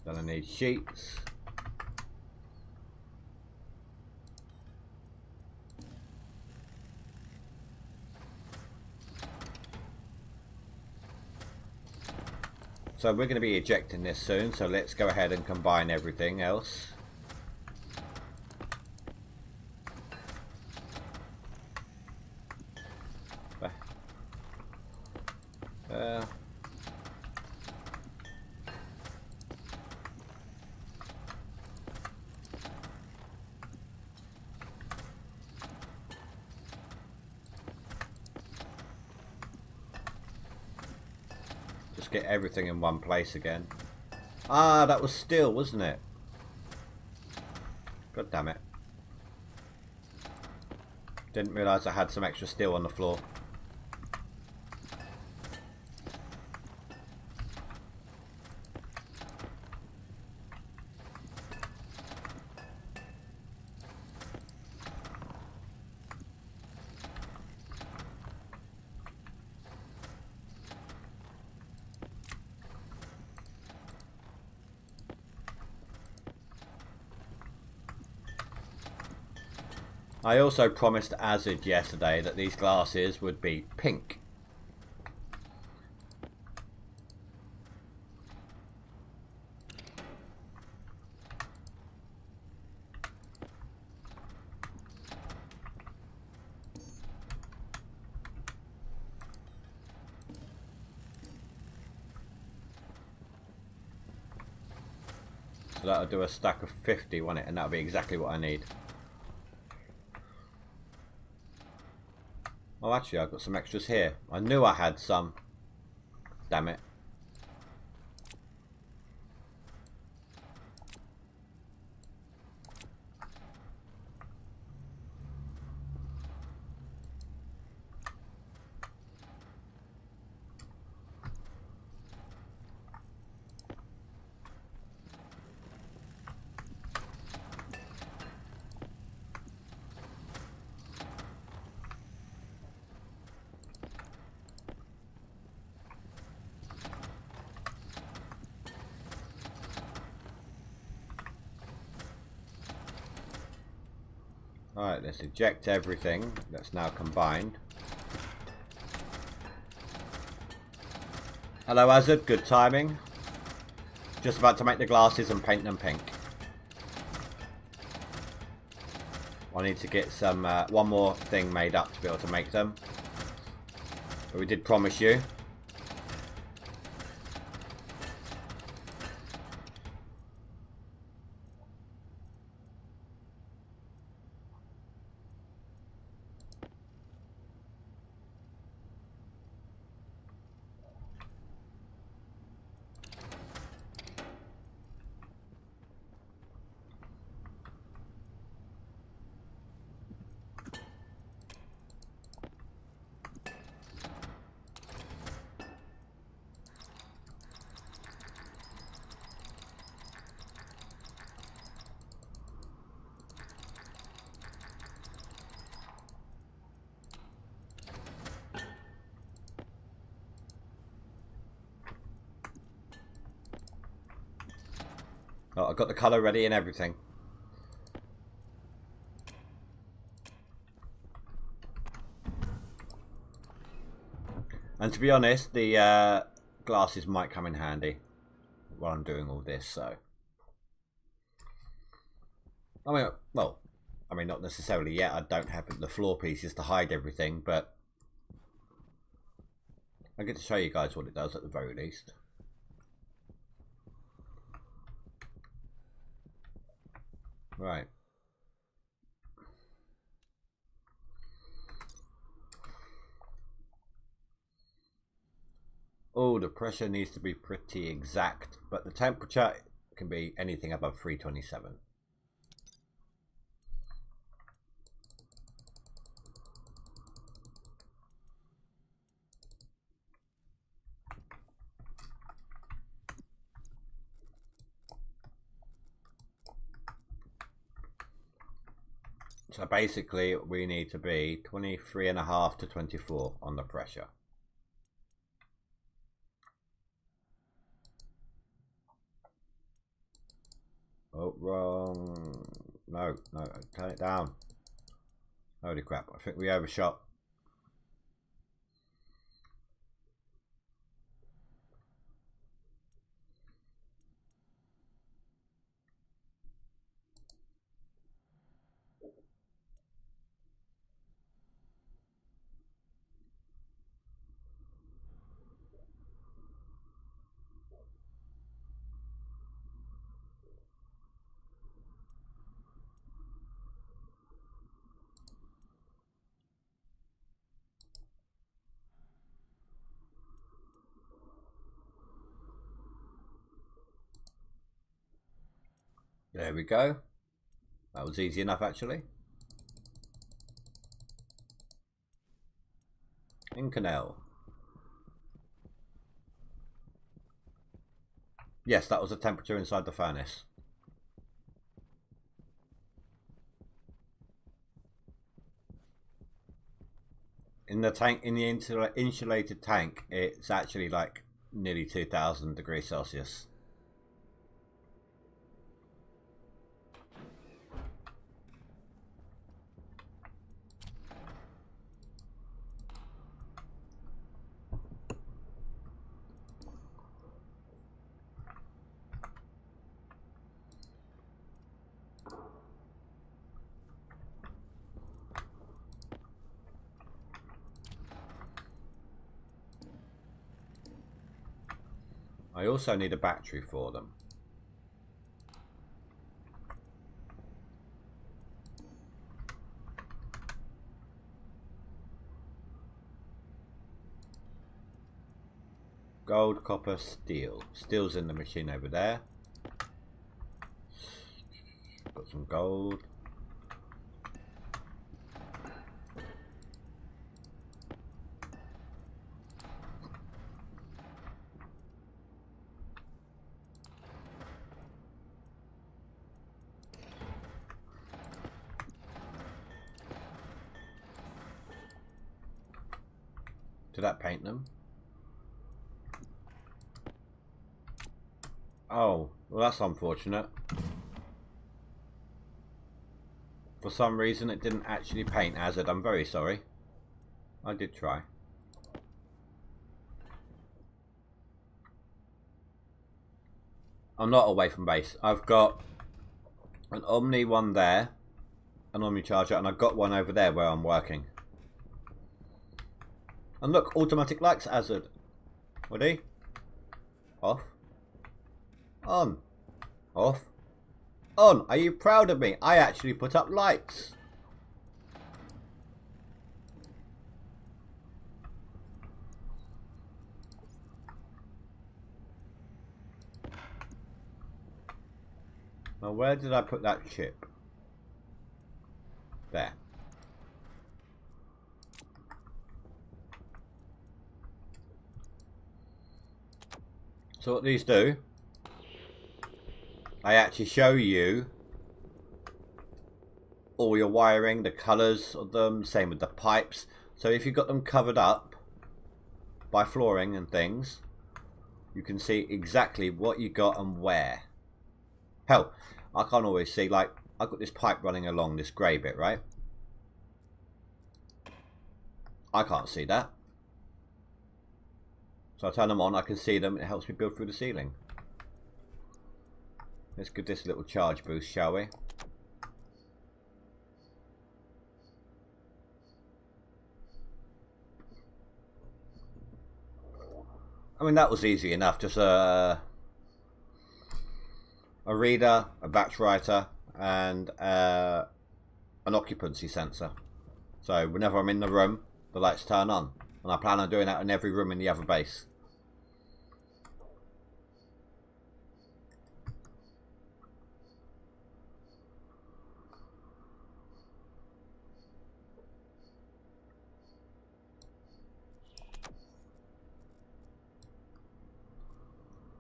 Then I need sheets. So we're going to be ejecting this soon, so let's go ahead and combine everything else. Just get everything in one place again. Ah, that was steel, wasn't it? God damn it. Didn't realise I had some extra steel on the floor. I also promised Azid yesterday that these glasses would be pink. So that'll do a stack of 50, won't it? And that'll be exactly what I need. Oh, actually, I've got some extras here. I knew I had some. Damn it. Alright, let's eject everything that's now combined. Hello Azad, good timing. Just about to make the glasses and paint them pink. I need to get some one more thing made up to be able to make them. But we did promise you. Oh, I got the colour ready and everything. And to be honest, the glasses might come in handy while I'm doing all this, so. I mean, well, I mean, not necessarily yet. I don't have the floor pieces to hide everything, but I get to show you guys what it does at the very least. Right. Oh, the pressure needs to be pretty exact, but the temperature can be anything above 327. So basically we need to be 23.5 to 24 on the pressure. Oh, wrong. No, turn it down. Holy crap, I think we overshot. There we go. That was easy enough actually. Inconel. Yes, that was the temperature inside the furnace. In the tank, in the insulated tank, it's actually like nearly 2000 degrees Celsius. I also need a battery for them. Gold, copper, steel. Steel's in the machine over there. Got some gold. Did that paint them? Oh, well that's unfortunate. For some reason it didn't actually paint Hazard. I'm very sorry. I did try. I'm not away from base. I've got an Omni one there, an Omni charger, and I've got one over there where I'm working. And look, automatic lights Hazard. Ready? Off. On. Off. On. Are you proud of me? I actually put up lights. Now where did I put that chip? There. So what these do, I actually show you all your wiring, the colours of them, same with the pipes. So if you've got them covered up by flooring and things, you can see exactly what you got and where. Hell, I can't always see, like, I've got this pipe running along this grey bit, right? I can't see that. So I turn them on, I can see them, it helps me build through the ceiling. Let's give this a little charge boost, shall we? I mean, that was easy enough. Just a reader, a batch writer, and an occupancy sensor. So whenever I'm in the room, the lights turn on. And I plan on doing that in every room in the other base.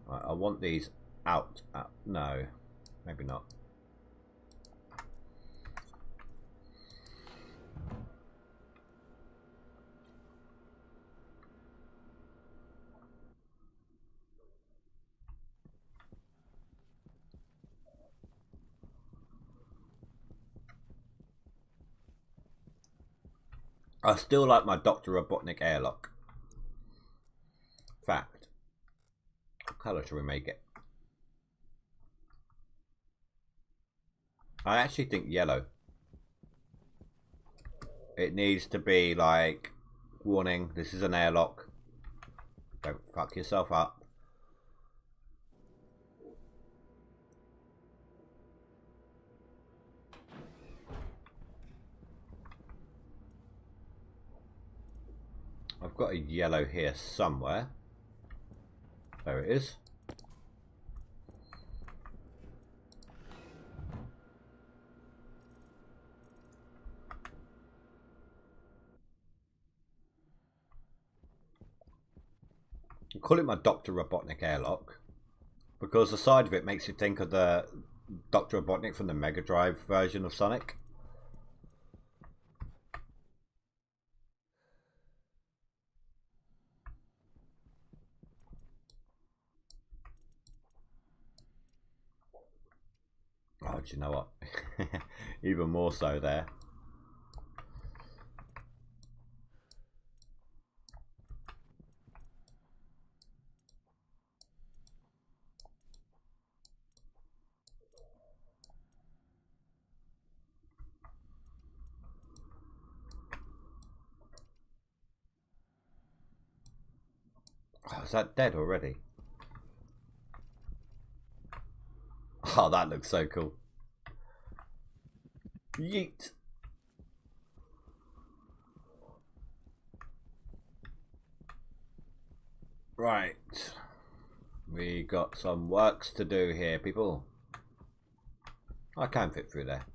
Right, I want these out. No, maybe not. I still like my Dr. Robotnik airlock. Fact. What colour should we make it? I actually think yellow. It needs to be like, warning, this is an airlock. Don't fuck yourself up. I've got a yellow here somewhere. There it is. I call it my Dr. Robotnik airlock because the side of it makes you think of the Dr. Robotnik from the Mega Drive version of Sonic. Oh, do you know what? Even more so there. Oh, is that dead already? Oh, that looks so cool. Yeet. Right. We got some works to do here, people. I can fit through there.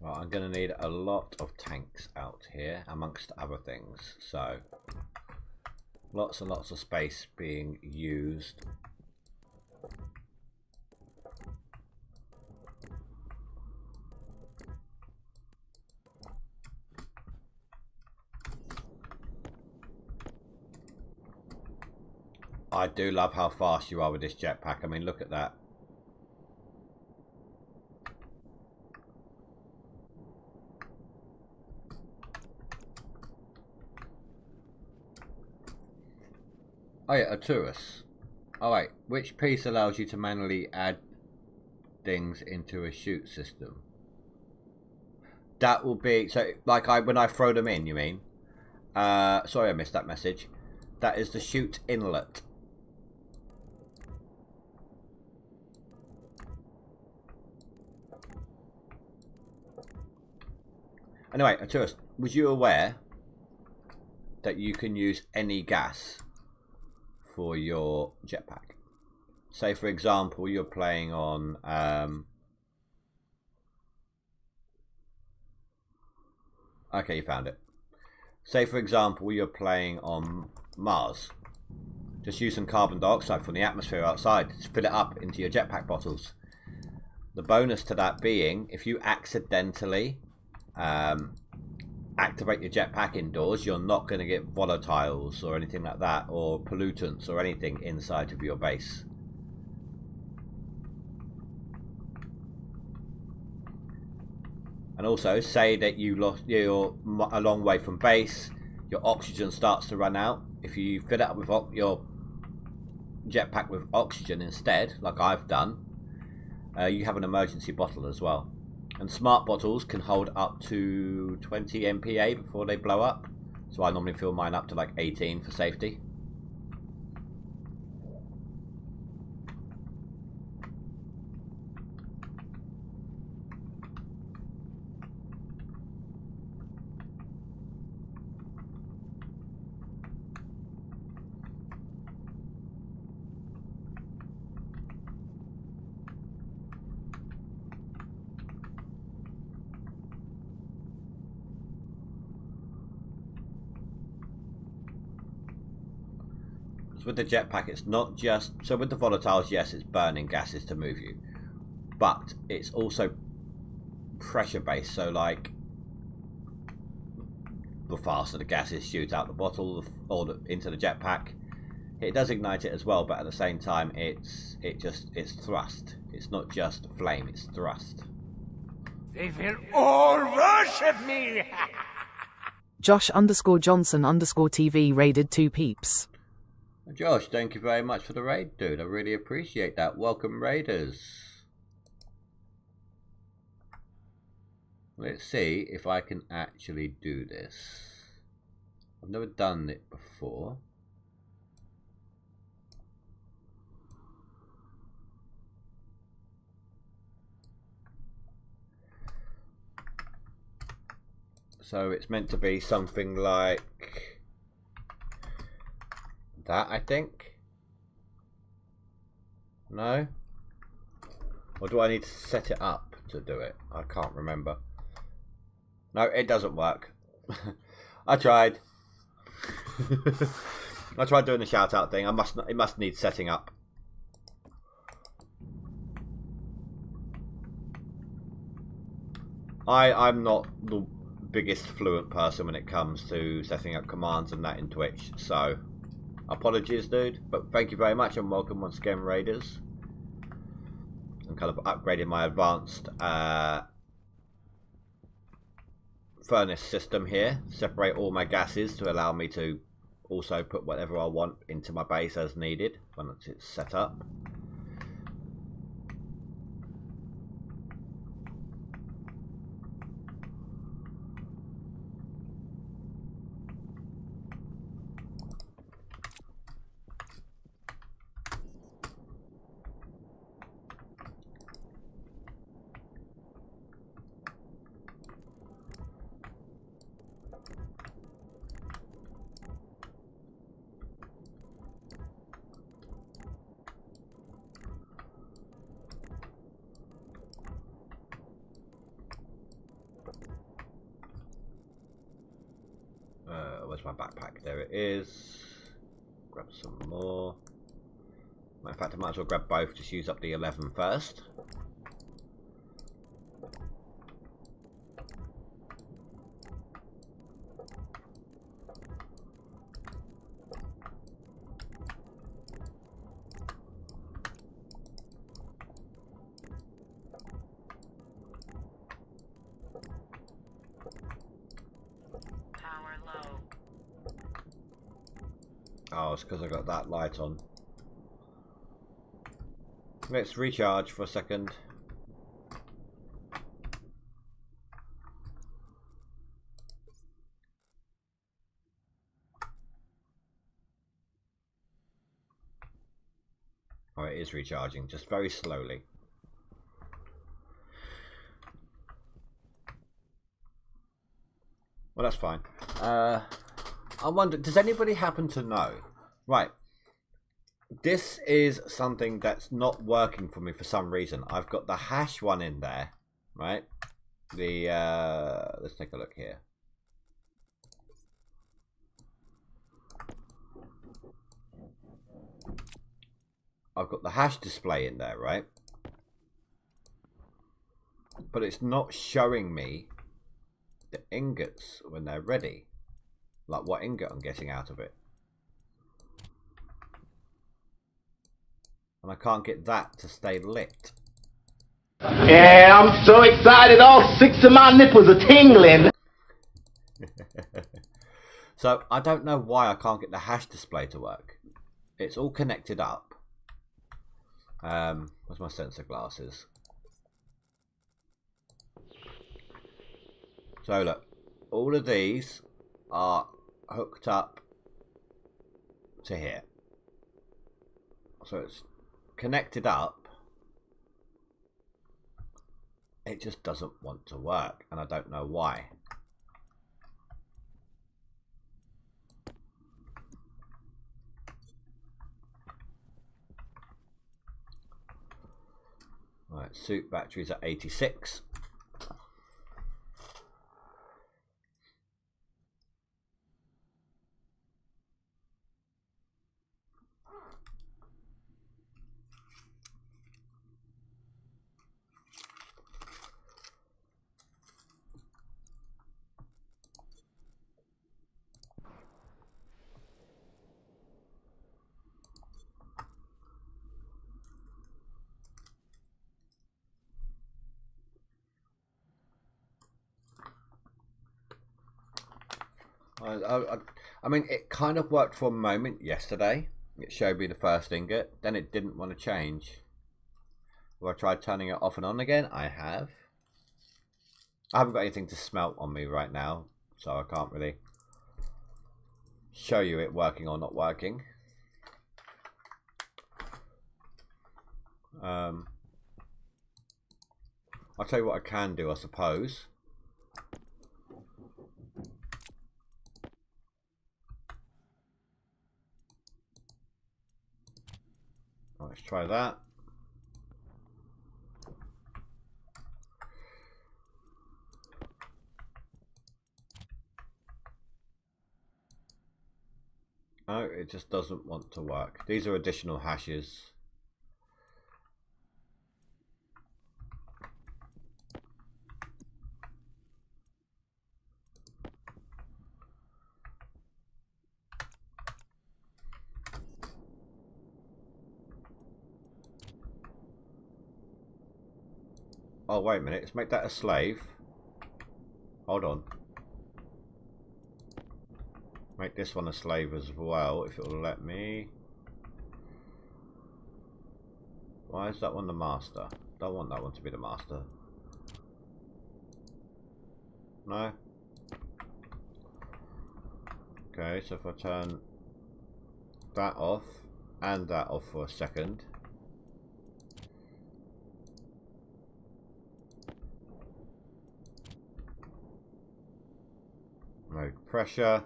Right, I'm going to need a lot of tanks out here, amongst other things. So, lots and lots of space being used. I do love how fast you are with this jetpack. I mean, look at that. Oh yeah, a tourist. Alright, which piece allows you to manually add things into a chute system? That will be, so like when I throw them in, you mean? Sorry I missed that message. That is the chute inlet. Anyway, a tourist, was you aware that you can use any gas for your jetpack? Say for example you're playing on okay, you found it. Say for example you're playing on Mars. Just use some carbon dioxide from the atmosphere outside to fill it up into your jetpack bottles. The bonus to that being, if you accidentally activate your jetpack indoors, you're not going to get volatiles or anything like that, or pollutants or anything inside of your base. And also, say that you're a long way from base, your oxygen starts to run out. If you fill it up with your jetpack with oxygen instead, like I've done, you have an emergency bottle as well. And smart bottles can hold up to 20 MPa before they blow up. So I normally fill mine up to like 18 for safety. With the jetpack, it's not just so with the volatiles. Yes, it's burning gases to move you, but it's also pressure based. So like the faster the gases shoot out the bottle or into the jetpack, it does ignite it as well. But at the same time, it's thrust. It's not just flame; it's thrust. They will all worship me. Josh_Johnson_TV raided 2 peeps. Josh, thank you very much for the raid, dude. I really appreciate that. Welcome, raiders. Let's see if I can actually do this. I've never done it before. So it's meant to be something like that, I think. No? Or do I need to set it up to do it? I can't remember. No, it doesn't work. I tried. I tried doing the shout out thing. It must need setting up. I'm not the biggest fluent person when it comes to setting up commands and that in Twitch, so apologies, dude, but thank you very much and welcome once again, raiders. I'm kind of upgrading my advanced furnace system here, separate all my gases to allow me to also put whatever I want into my base as needed once it's set up. Where's my backpack? There it is. Grab some more. In fact, I might as well grab both. Just use up the 11 first. Oh, it's because I got that light on. Let's recharge for a second. Oh, it is recharging, just very slowly. Well, that's fine. I wonder, does anybody happen to know? Right. This is something that's not working for me for some reason. I've got the hash one in there, right? The let's take a look here. I've got the hash display in there, right? But it's not showing me the ingots when they're ready. Like what ingot I'm getting out of it. And I can't get that to stay lit. Yeah, I'm so excited, all 6 of my nipples are tingling. So I don't know why I can't get the hash display to work. It's all connected up. Where's my sensor glasses? So look, all of these are hooked up to here. So it's connected up. It just doesn't want to work, and I don't know why. Right, suit batteries at 86. I mean, it kind of worked for a moment yesterday. It showed me the first ingot, then it didn't want to change. Well, I tried turning it off and on again. I have. I haven't got anything to smelt on me right now, so I can't really show you it working or not working. I'll tell you what I can do, I suppose. Let's try that. No, it just doesn't want to work. These are additional hashes. Oh, wait a minute. Let's make that a slave. Hold on. Make this one a slave as well, if it'll let me. Why is that one the master? Don't want that one to be the master. No? Okay, so if I turn that off and that off for a second. Mode pressure.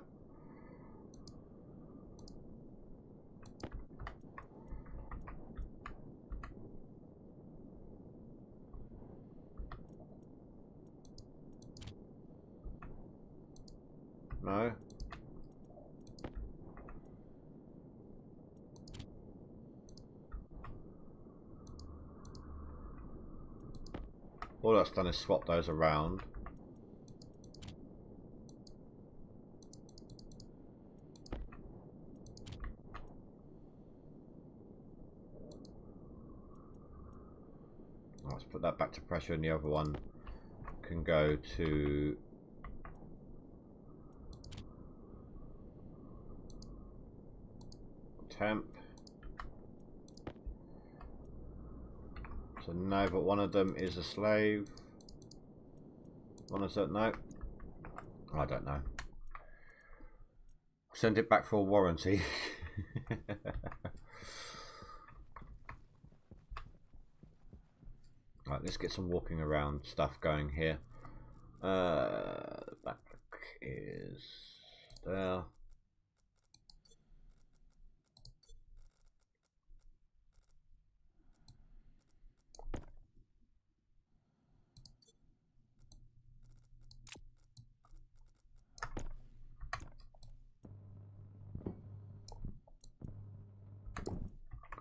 No. All that's done is swap those around. Let's put that back to pressure, and the other one can go to temp. So no, but one of them is a slave. One is that? No, I don't know. Send it back for a warranty. Right, let's get some walking around stuff going here. Back is there.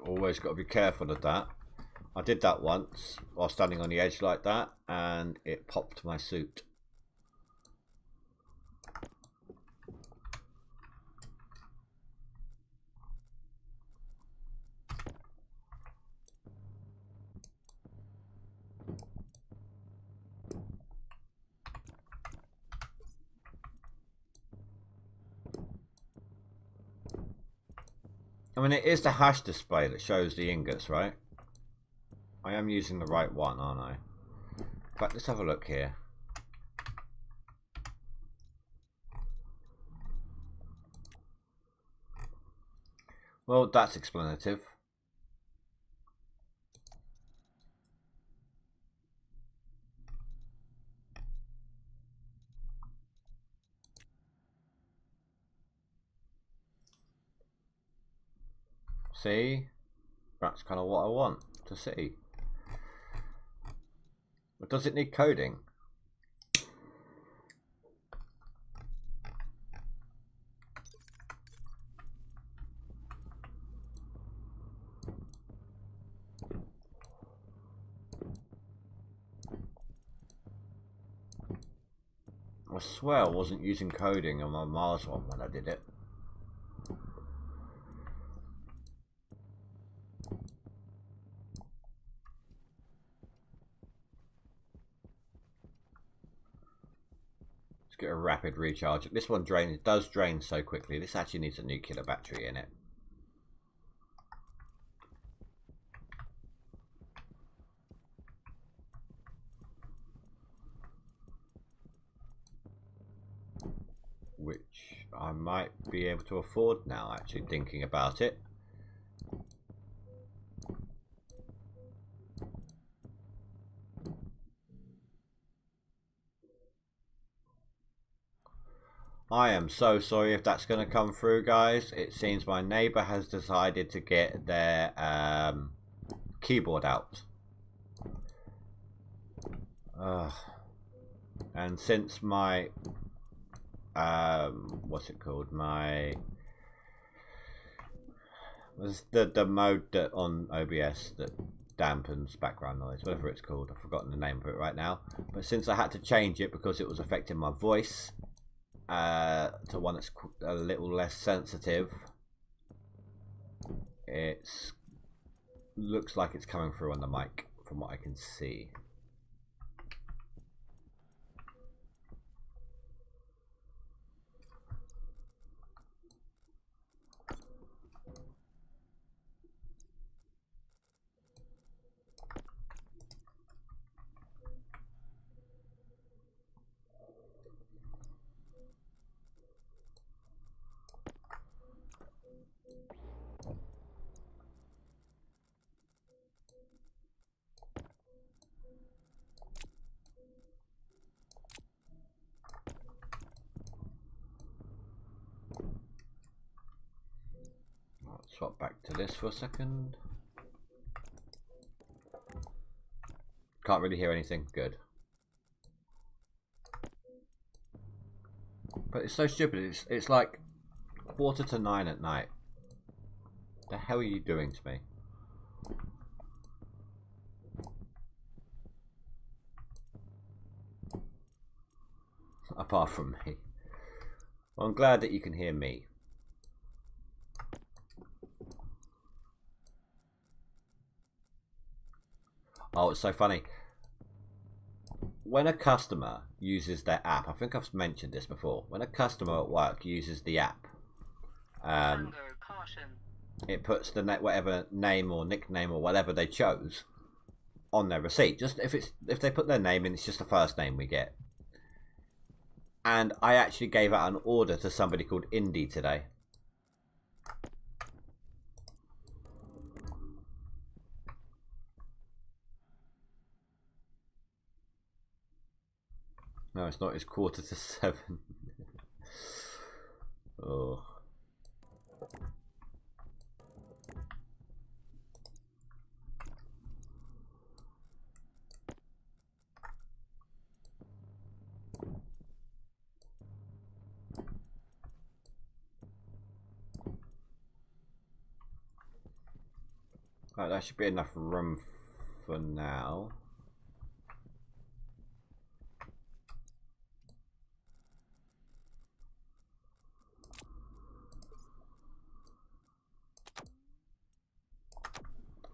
Always got to be careful of that. I did that once while standing on the edge like that, and it popped my suit. I mean, it is the hash display that shows the ingots, right? I am using the right one, aren't I? In fact, let's have a look here. Well, that's explanative. See? That's kind of what I want to see. But does it need coding? I swear I wasn't using coding on my Mars one when I did it. Let's get a rapid recharge. This one does drain so quickly. This actually needs a nuclear battery in it. Which I might be able to afford now, actually thinking about it. I am so sorry if that's going to come through, guys. It seems my neighbour has decided to get their keyboard out. And since my what's it called, my was the mode that on OBS that dampens background noise, whatever it's called, I've forgotten the name of it right now, but since I had to change it because it was affecting my voice to one that's a little less sensitive, it looks like it's coming through on the mic from what I can see. Swap back to this for a second. Can't really hear anything. Good. But it's so stupid. It's like 9:15 at night. The hell are you doing to me? Apart from me. Well, I'm glad that you can hear me. Oh, it's so funny. When a customer uses their app, I think I've mentioned this before. When a customer at work uses the app, Hunger caution. it puts the whatever name or nickname or whatever they chose on their receipt. Just if they put their name in, it's just the first name we get. And I actually gave out an order to somebody called Indy today. No, it's not. It's 7:15. Oh. Right, that should be enough room for now.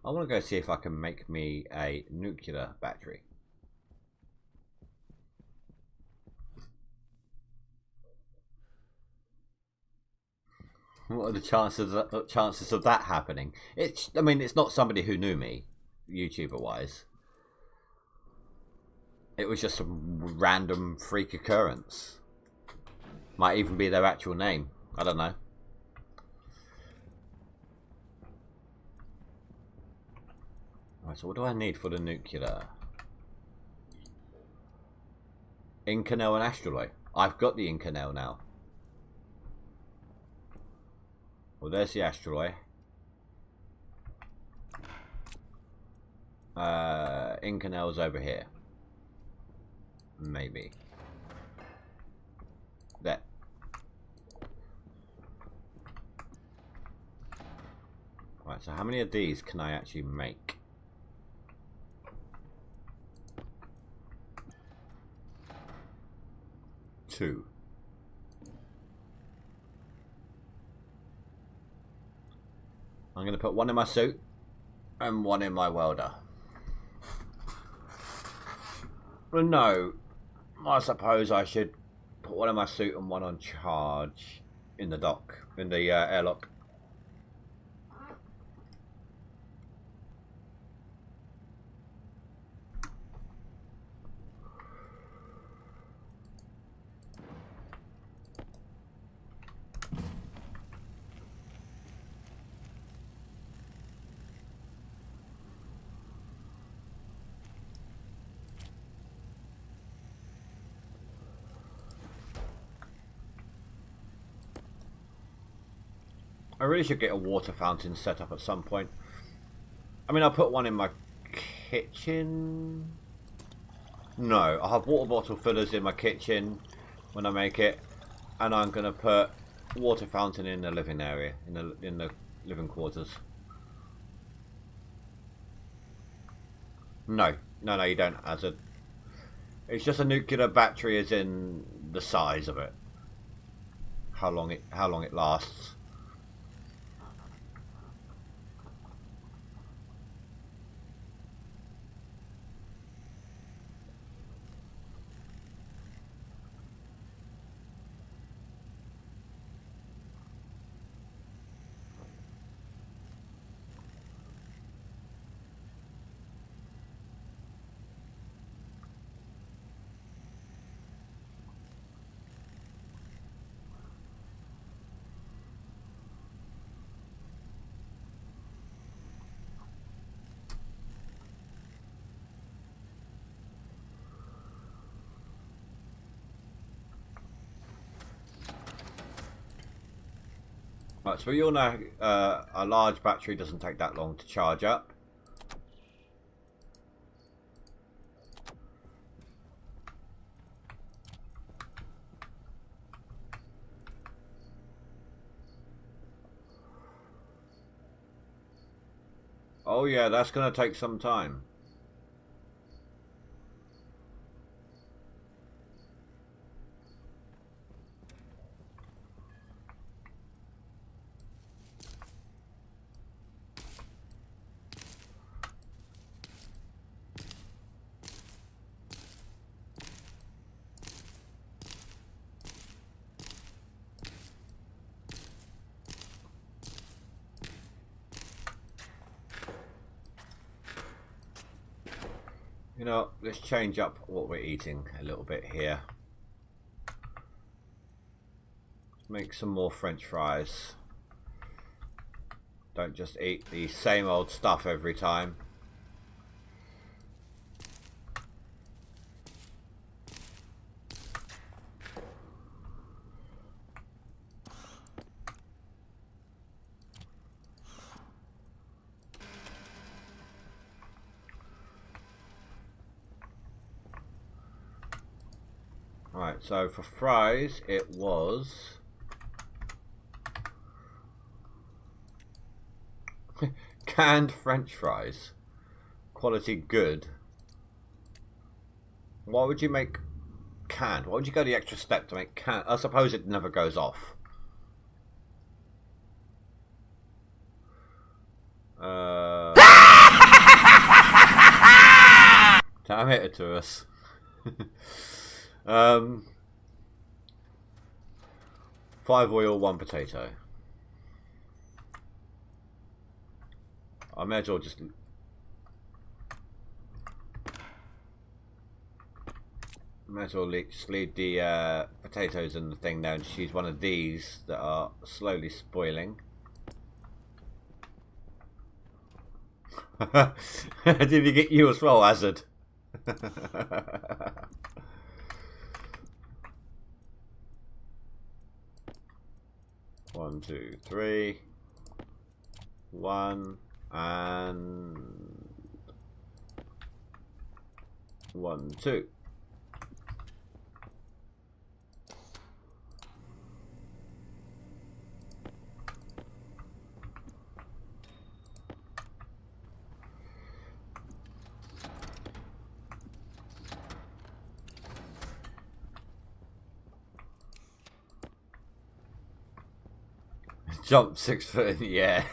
I want to go see if I can make me a nuclear battery. What are the chances of that happening? I mean, it's not somebody who knew me, YouTuber wise. It was just some random freak occurrence. Might even be their actual name. I don't know. Right, so what do I need for the nuclear? Inconel and astroloy. I've got the Inconel now. Well, there's the astroloy. Inconel's over here. Maybe. There. Right, so how many of these can I actually make? Two. I'm going to put one in my suit and one in my welder. Well, no, I suppose I should put one in my suit and one on charge in the dock, in the airlock. I really should get a water fountain set up at some point. I mean, I'll put one in my kitchen. No, I'll have water bottle fillers in my kitchen when I make it, and I'm going to put water fountain in the living area, in the living quarters. No, you don't. It's just a nuclear battery, as in the size of it, how long it lasts. Right, so we all know a large battery doesn't take that long to charge up. Oh yeah, that's going to take some time. You know, let's change up what we're eating a little bit here. Let's make some more French fries. Don't just eat the same old stuff every time. Right, so for fries it was Canned French fries. Quality good. Why would you make canned? Why would you go the extra step to make canned? I suppose it never goes off. Damn it to us. 5 oil, 1 potato. I may as well just leave the potatoes and the thing there and just use one of these that are slowly spoiling. Did he get you as well, Hazard? 1, 2, 3. 1 and 1, 2. Jump 6 foot in the air.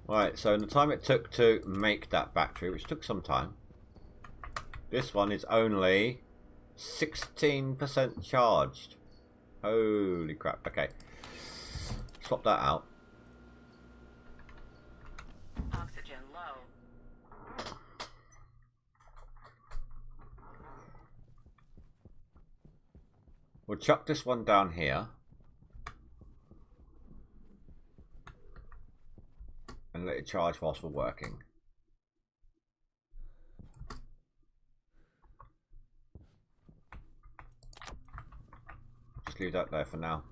Right, so in the time it took to make that battery, which took some time, this one is only 16% charged. Holy crap. Okay. Swap that out. Oxygen low. We'll chuck this one down here. And let it charge whilst we're working. Just leave that there for now.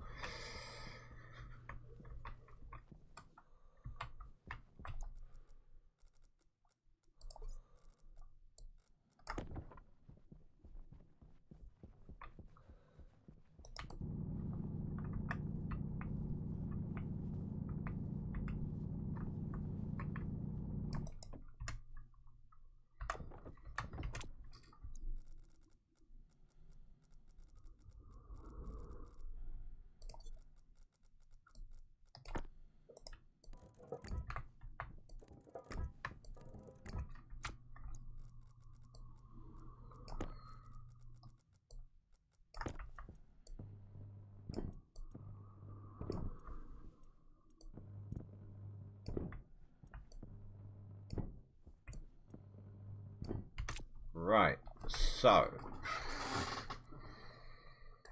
Right, so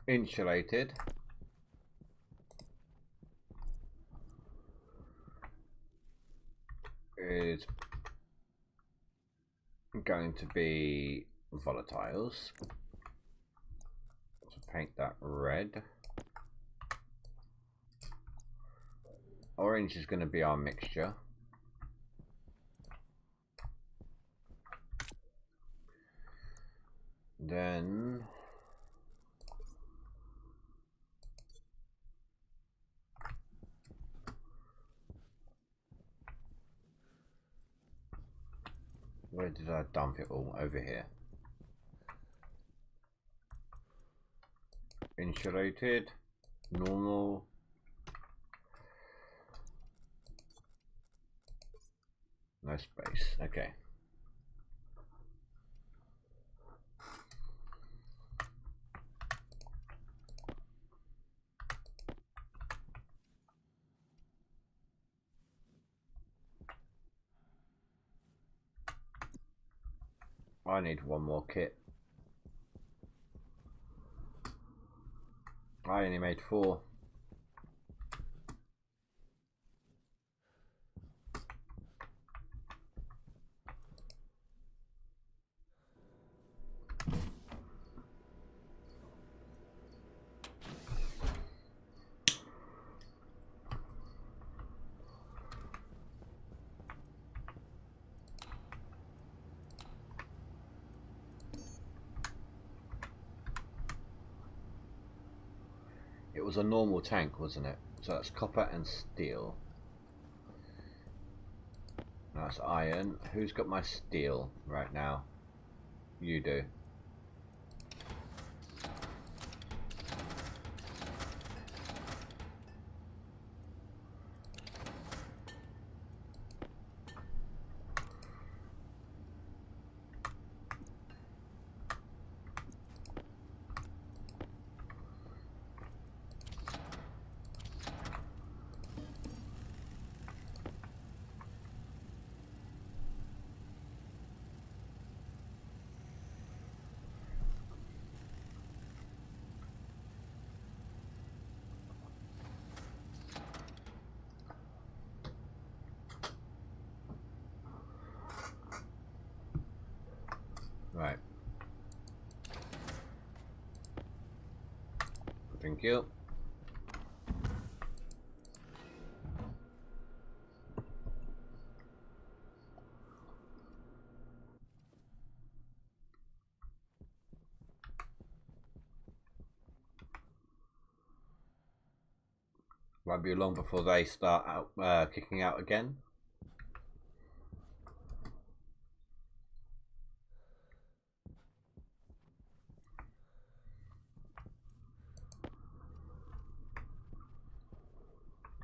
insulated is going to be volatiles. So paint that red. Orange is going to be our mixture. Then where did I dump it all? Over here. Insulated, normal. No space. Okay. I need one more kit. I only made 4. was a normal tank, wasn't it? So that's copper and steel. That's iron. Who's got my steel right now? You do. Right. Thank you. Won't be long before they start out kicking out again.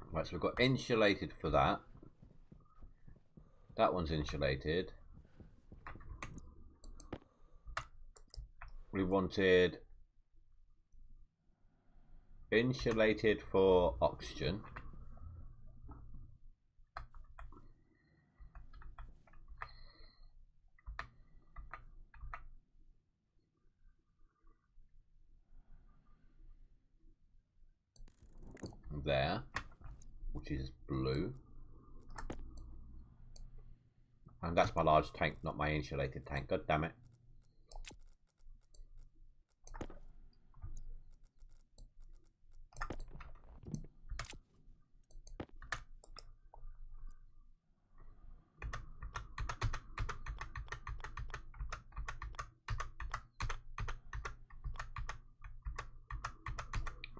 Right, so we've got insulated for that. That one's insulated. We wanted insulated for oxygen. There, which is blue. And that's my large tank, not my insulated tank. God damn it.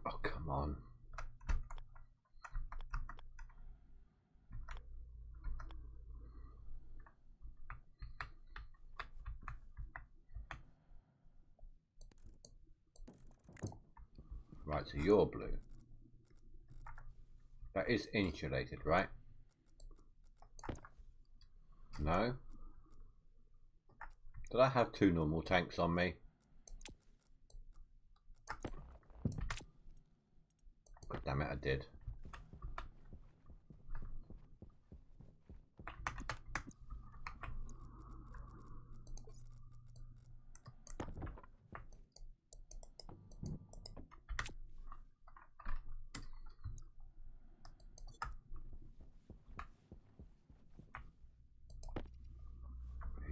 Oh, come on. Right, so you're blue. That is insulated, right? No? Did I have two normal tanks on me? God damn it, I did.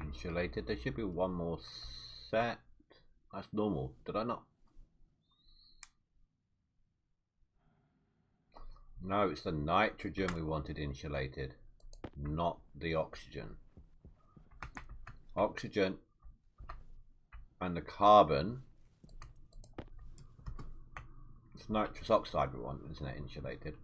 Insulated. There should be one more set. That's normal. Did I not? No, it's the nitrogen we wanted insulated, not the oxygen. Oxygen and the carbon. It's nitrous oxide we want, isn't it? Insulated.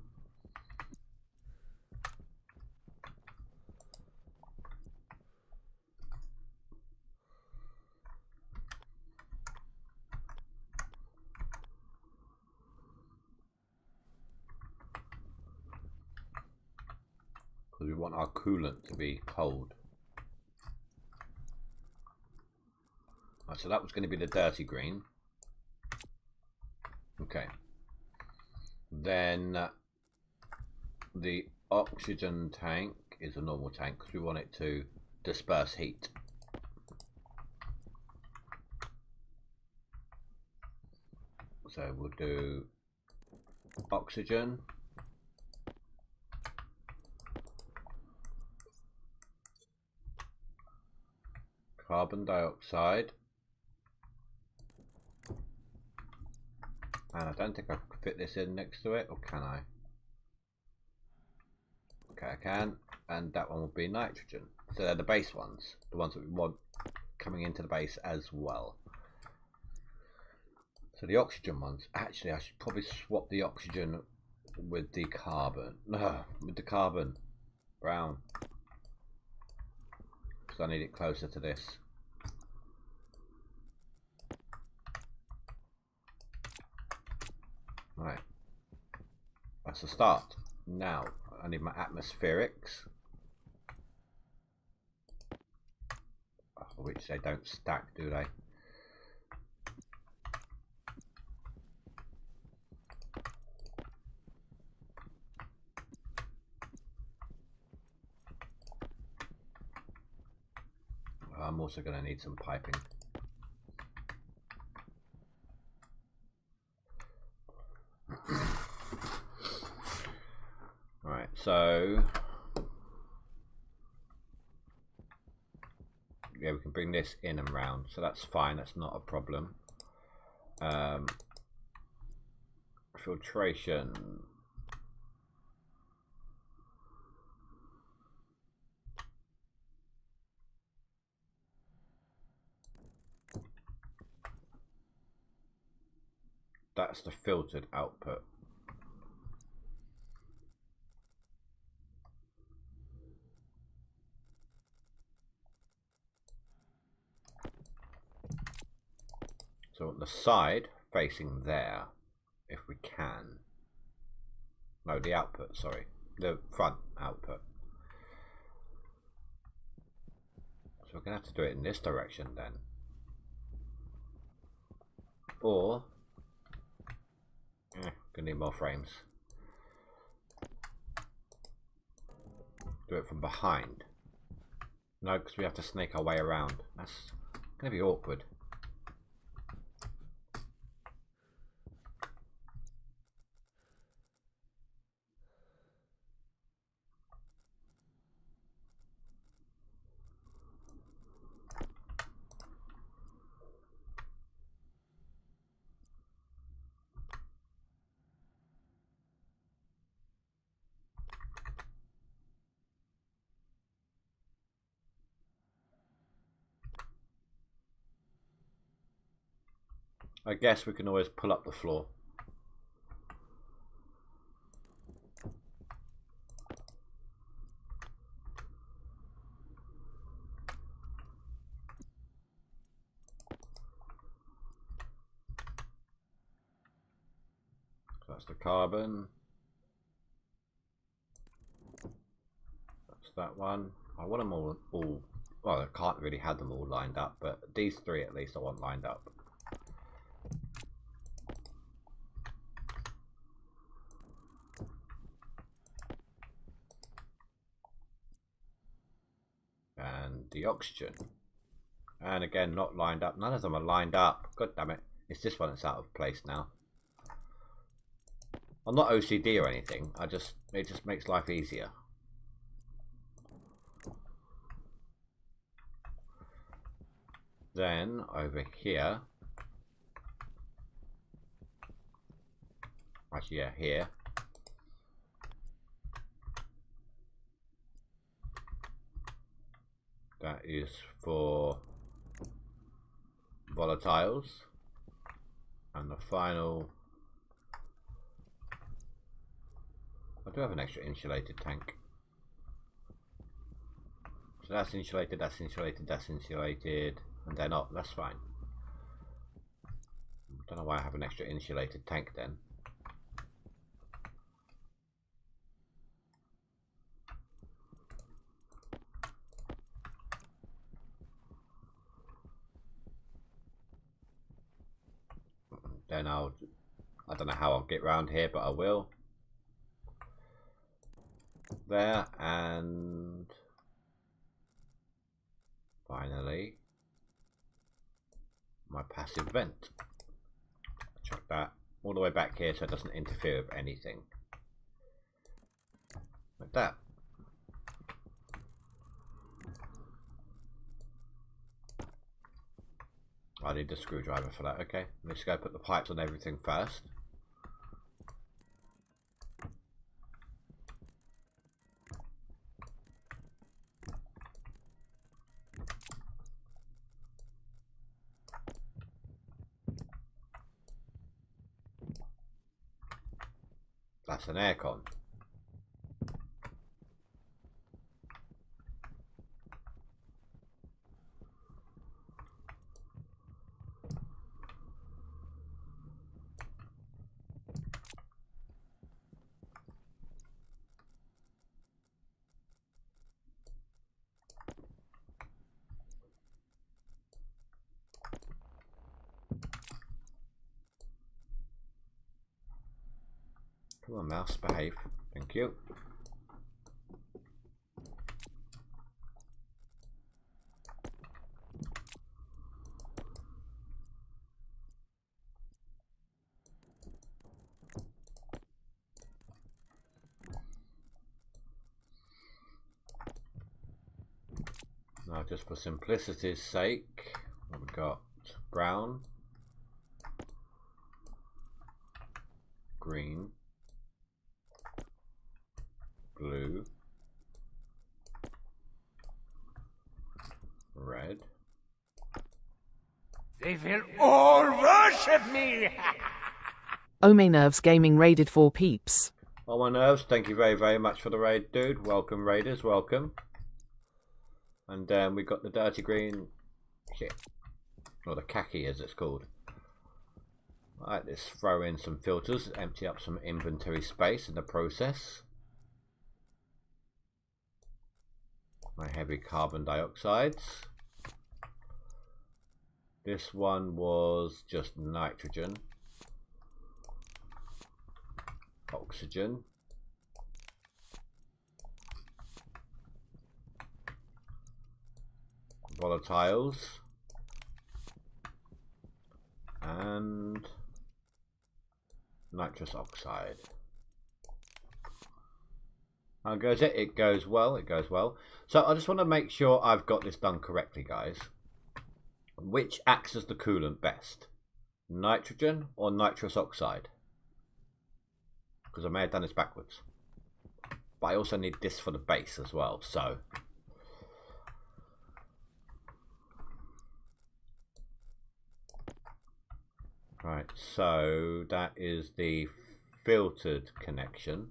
Because we want our coolant to be cold. Right, so that was going to be the dirty green. Okay. Then the oxygen tank is a normal tank because we want it to disperse heat. So we'll do oxygen. Carbon dioxide. And I don't think I can fit this in next to it, or can I? Okay, I can. And that one will be nitrogen. So they're the base ones, the ones that we want coming into the base as well. So the oxygen ones, actually I should probably swap the oxygen with the carbon. No, with the carbon brown. Because I need it closer to this. Right. That's a start. Now, I need my atmospherics. Which they don't stack, do they? I'm also going to need some piping. Right, so yeah, we can bring this in and round, so that's fine, that's not a problem. Filtration. That's the filtered output. So on the side facing there, if we can. No, the output, sorry. The front output. So we're going to have to do it in this direction then. Or, gonna need more frames. Do it from behind. No, because we have to snake our way around. That's going to be awkward. I guess we can always pull up the floor. So that's the carbon. That's that one. I want them all, well, I can't really have them all lined up, but these three at least I want lined up. And the oxygen. And again, not lined up. None of them are lined up. God damn it. It's this one that's out of place now. I'm not OCD or anything. It just makes life easier. Then over here. Actually, yeah, here. That is for volatiles. And the final, I do have an extra insulated tank. So that's insulated, that's insulated, that's insulated, and they're not, that's fine. I don't know why I have an extra insulated tank then. Then I don't know how I'll get round here, but I will. There, and finally my passive vent. Chuck that all the way back here so it doesn't interfere with anything. Like that. I need the screwdriver for that. Okay, let's go put the pipes on everything first. That's an aircon. Come on, mouse, behave. Thank you. Now, just for simplicity's sake, we've got brown, green, blue, red. They will all worship me! Oh my nerves gaming raided 4 peeps. Oh my nerves, thank you very, very much for the raid, dude. Welcome, raiders, welcome. And we got the dirty green shit. Or the khaki as it's called. Alright, let's throw in some filters, empty up some inventory space in the process. My heavy carbon dioxides. This one was just nitrogen, oxygen, volatiles, and nitrous oxide. How goes it? It goes well, it goes well. So I just want to make sure I've got this done correctly, guys. Which acts as the coolant best? Nitrogen or nitrous oxide? Because I may have done this backwards. But I also need this for the base as well, so. Right, so that is the filtered connection.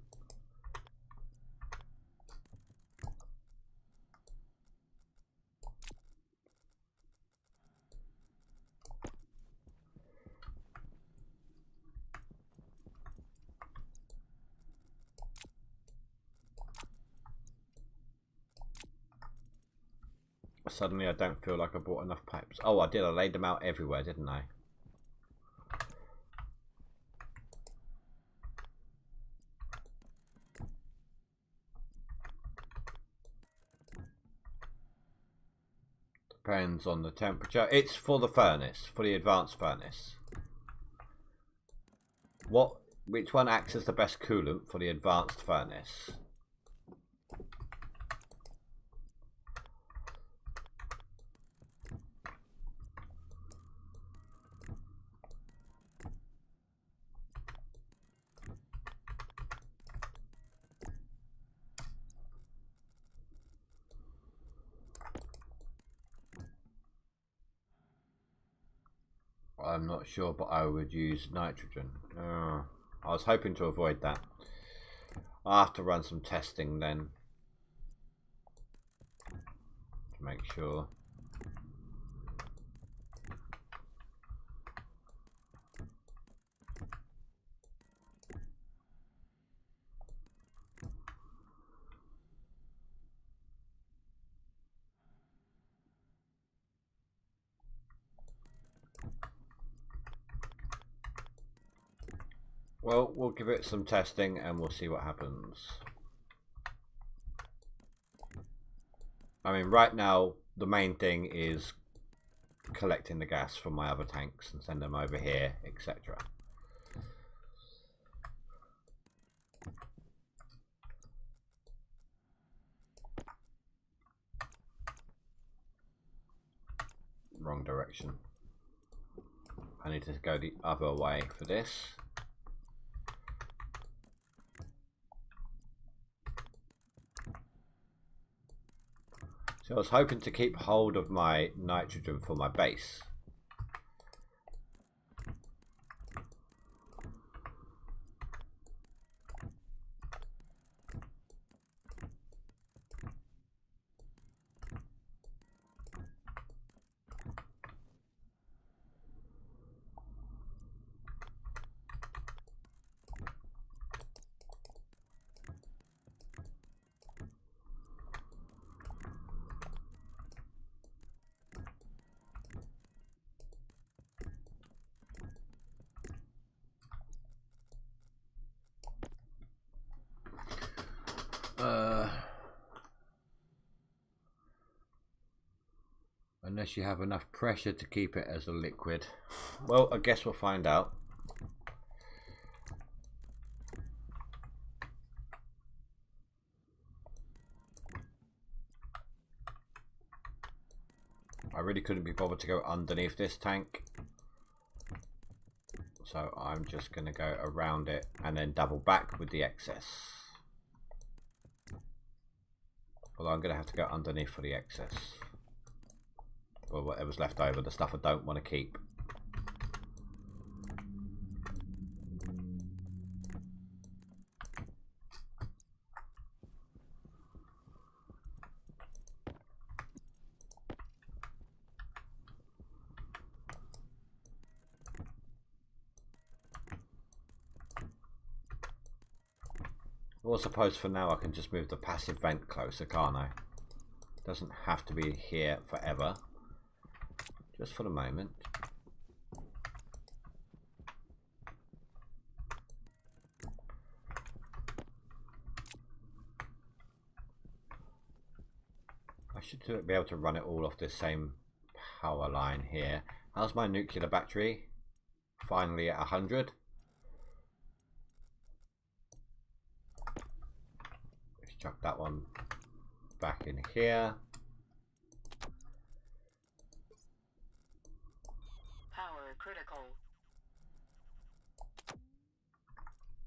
Suddenly I don't feel like I bought enough pipes. Oh, I did. I laid them out everywhere, didn't I? Depends on the temperature. It's for the furnace, for the advanced furnace. Which one acts as the best coolant for the advanced furnace? I'm not sure, but I would use nitrogen. I was hoping to avoid that. I'll have to run some testing then to make sure. Well, we'll give it some testing and we'll see what happens. I mean, right now, the main thing is collecting the gas from my other tanks and send them over here, etc. Wrong direction. I need to go the other way for this. So I was hoping to keep hold of my nitrogen for my base. Unless you have enough pressure to keep it as a liquid. Well, I guess we'll find out. I really couldn't be bothered to go underneath this tank. So I'm just going to go around it and then double back with the excess. Although I'm going to have to go underneath for the excess. Or whatever's left over, the stuff I don't want to keep. Well, I suppose for now I can just move the passive vent closer, can't I? Doesn't have to be here forever. Just for the moment. I should be able to run it all off this same power line here. How's my nuclear battery? Finally at 100. Let's chuck that one back in here. Power critical.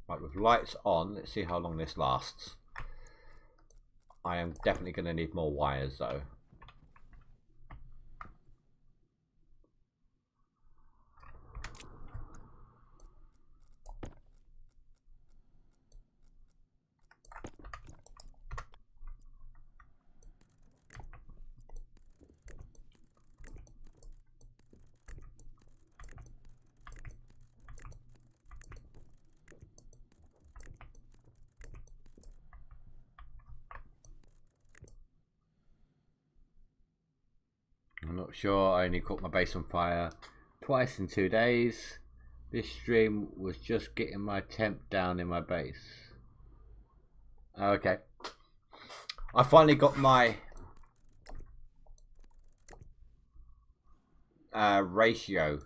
Right, with lights on, let's see how long this lasts. I am definitely going to need more wires though. I'm not sure. I only caught my base on fire twice in 2 days. This stream was just getting my temp down in my base. Okay. I finally got my ratio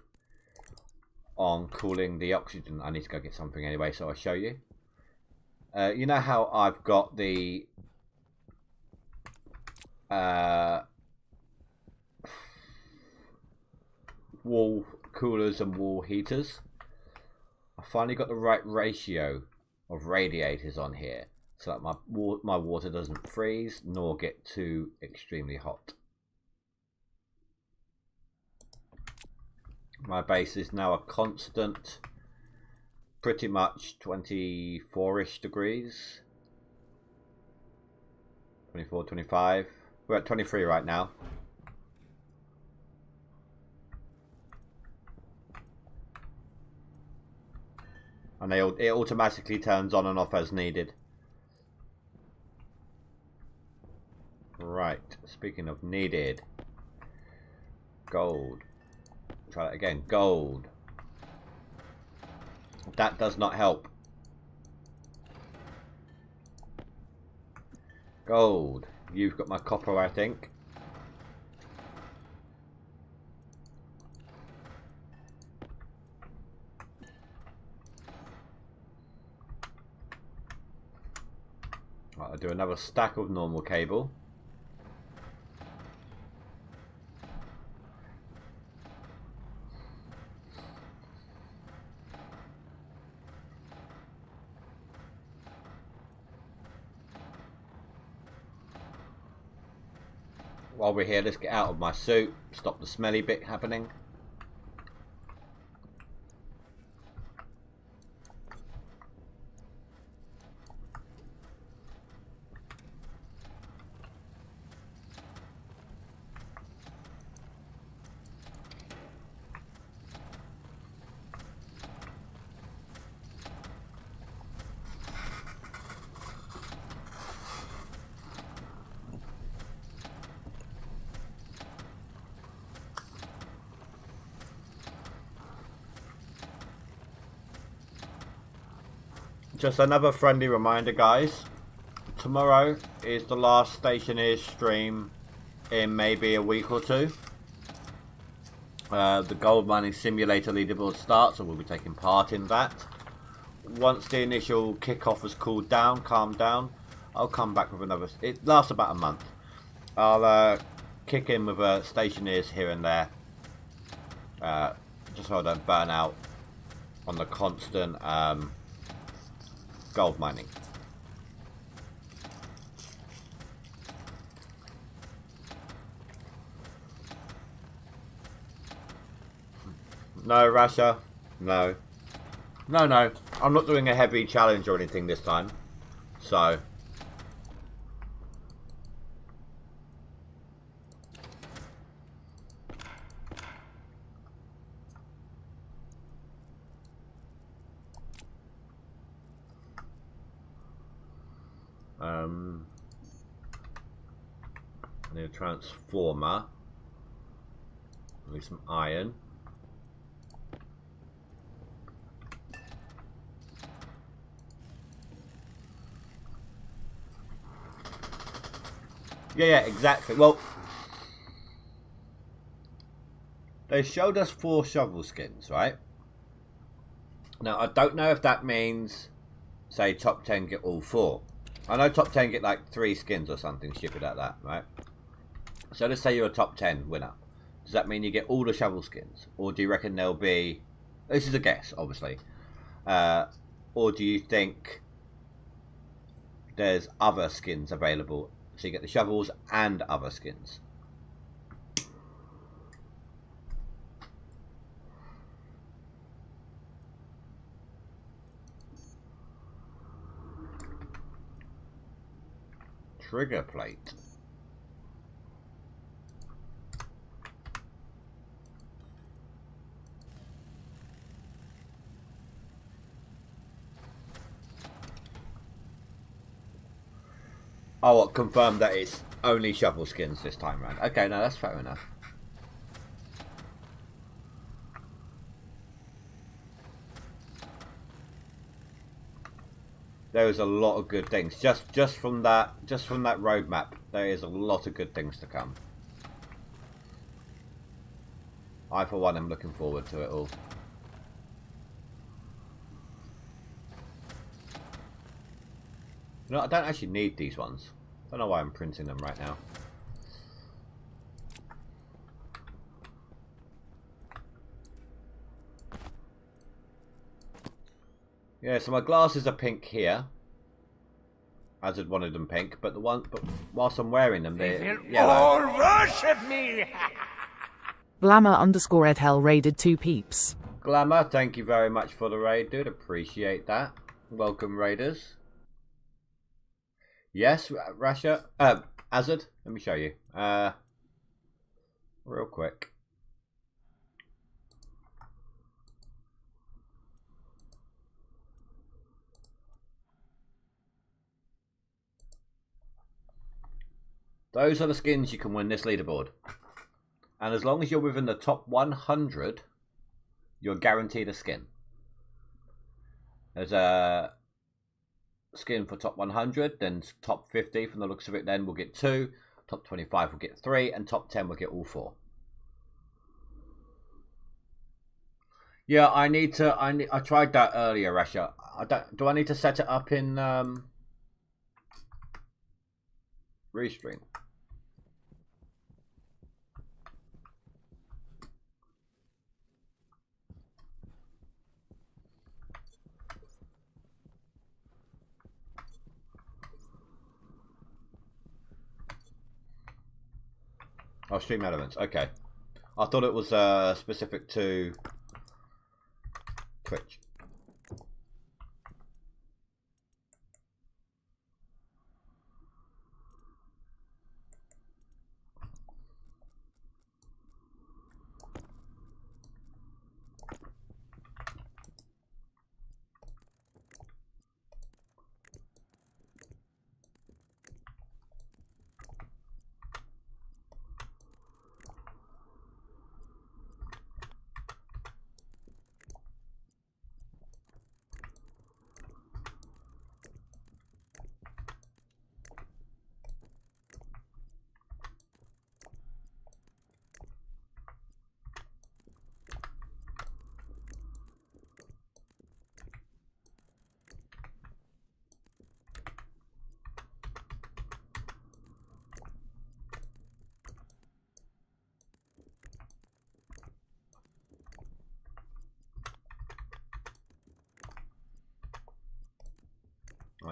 on cooling the oxygen. I need to go get something anyway, so I'll show you. You know how I've got the wall coolers and wall heaters? I finally got the right ratio of radiators on here so that my water doesn't freeze nor get too extremely hot. My base is now a constant pretty much 24-ish degrees. 24, 25. We're at 23 right now. And it automatically turns on and off as needed. Right, speaking of needed. Gold. Try that again. Gold. That does not help. Gold. You've got my copper, I think. Right, I'll do another stack of normal cable. While we're here, let's get out of my suit, stop the smelly bit happening. Just another friendly reminder, guys. Tomorrow is the last Stationeers stream in maybe a week or two. The gold mining simulator leaderboard starts, and we'll be taking part in that. Once the initial kickoff has cooled down, calmed down, I'll come back with another. It lasts about a month. I'll kick in with stationeers here and there, just so I don't burn out on the constant gold mining. No, Russia. No. No. I'm not doing a heavy challenge or anything this time. So. I need a transformer. I need some iron. Yeah, exactly. Well, they showed us 4 shovel skins, right? Now, I don't know if that means, say, top 10 get all 4. I know top 10 get like 3 skins or something stupid like that, right? So let's say you're a top 10 winner. Does that mean you get all the shovel skins? Or do you reckon there'll be... This is a guess, obviously. Or do you think there's other skins available? So you get the shovels and other skins. Trigger plate. Oh, confirm that it's only shovel skins this time round. Okay, no, that's fair enough. There is a lot of good things. Just from that roadmap, there is a lot of good things to come. I, for one, am looking forward to it all. You know, I don't actually need these ones. I don't know why I'm printing them right now. Yeah, so my glasses are pink here. As I'd wanted them pink, but whilst I'm wearing them, they're yellow. All worship me! Glamour_Edhell raided 2 peeps. Glamour, thank you very much for the raid, dude. Appreciate that. Welcome, raiders. Yes, Rasha. Azad, let me show you. Real quick. Those are the skins you can win this leaderboard. And as long as you're within the top 100, you're guaranteed a skin. There's a skin for top 100, then top 50 from the looks of it then will get 2, top 25 will get 3, and top 10 will get all 4. Yeah, I tried that earlier, Rasha. Do I need to set it up in Restream? Oh, stream elements. Okay. I thought it was specific to Twitch.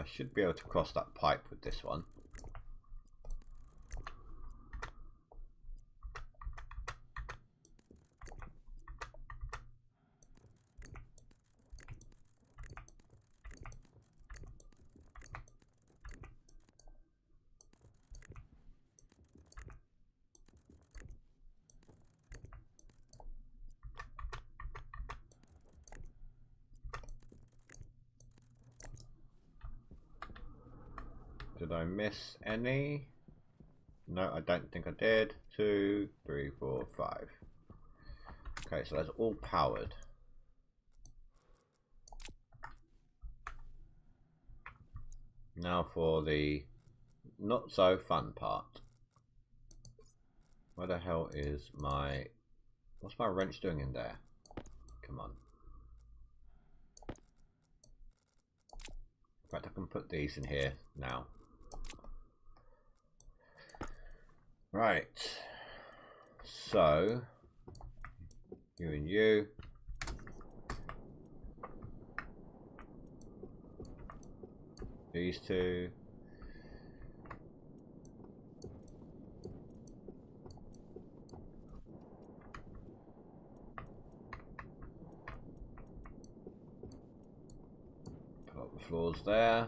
should be able to cross that pipe with this one. Did I miss any? No, I don't think I did. 2, 3, 4, 5. Okay, so that's all powered. Now for the not so fun part. Where the hell is my... What's my wrench doing in there? Come on. In fact, I can put these in here now. Right. So, you and you. These two. Put up the floors there.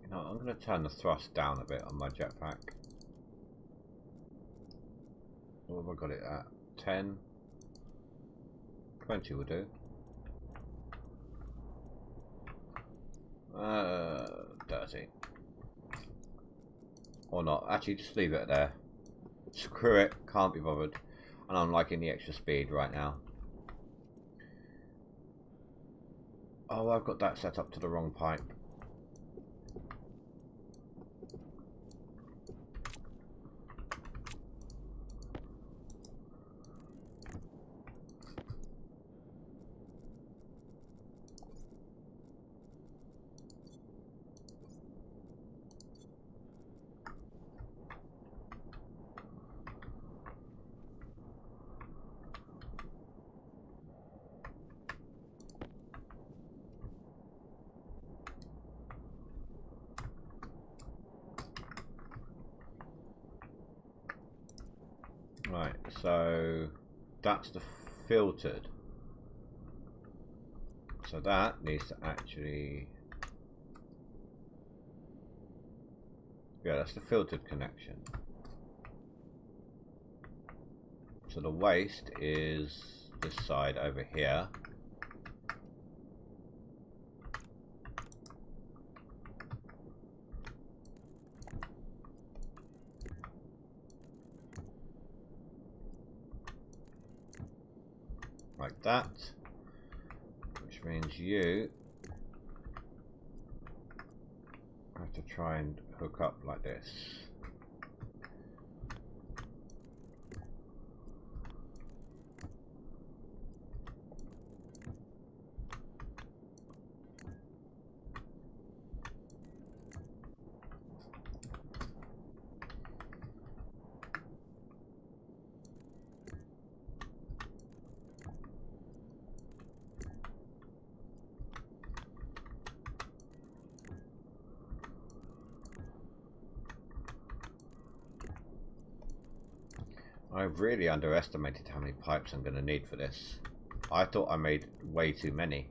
You know, I'm going to turn the thrust down a bit on my jetpack. What have I got it at? 10? 20 will do. 30. Or not. Actually, just leave it there. Screw it. Can't be bothered. And I'm liking the extra speed right now. Oh, I've got that set up to the wrong pipe. Right, so that's the filtered. So that needs to actually... Yeah, that's the filtered connection. So the waste is this side over here. Like that, which means you have to try and hook up like this. I've really underestimated how many pipes I'm going to need for this. I thought I made way too many.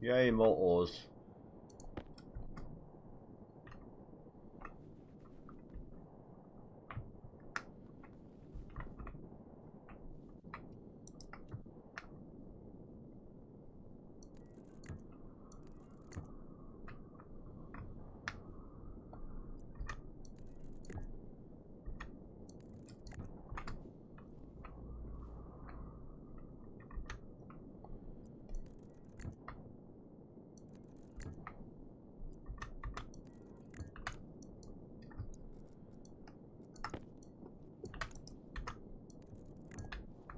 Yay, more ores.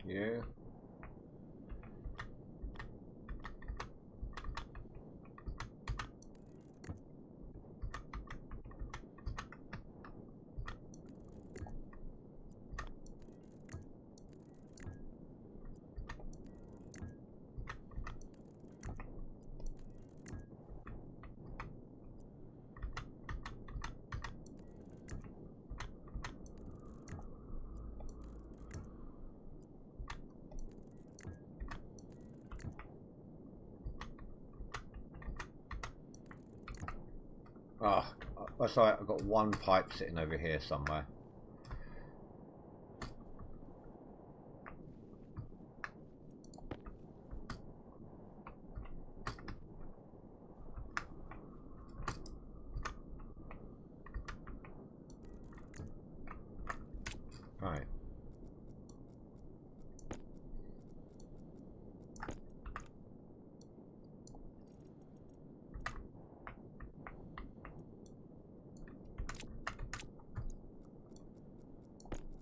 You. Oh, that's right. I've got one pipe sitting over here somewhere. Right.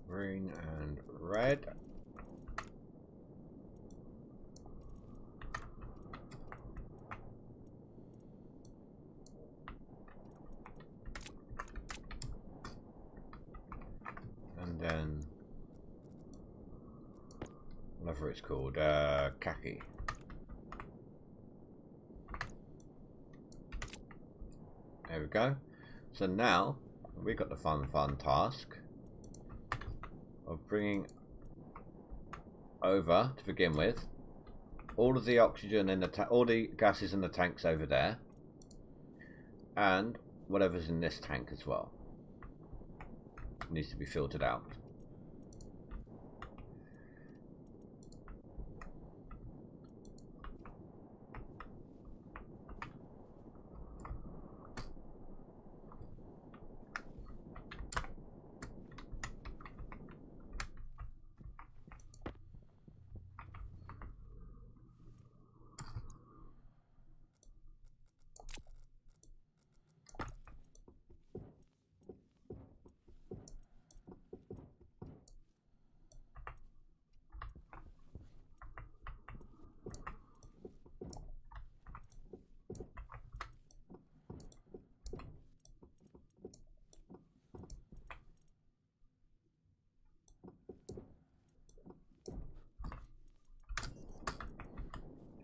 Green and red. And then whatever it's called, khaki. There we go. So now we've got the fun task of bringing over, to begin with, all of the oxygen in the all the gases in the tanks over there, and whatever's in this tank as well. It needs to be filtered out.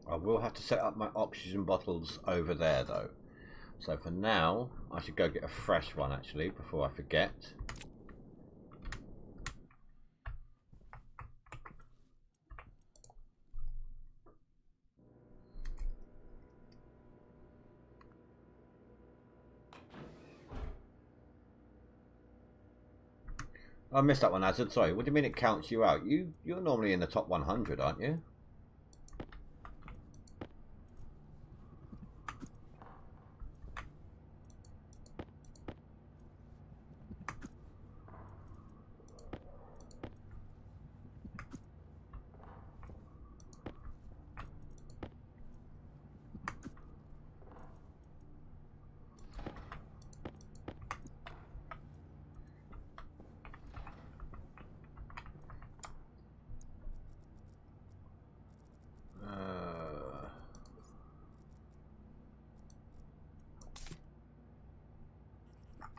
I will have to set up my oxygen bottles over there though. So for now, I should go get a fresh one actually before I forget. I missed that one, Azad. Sorry, what do you mean it counts you out? You're normally in the top 100, aren't you?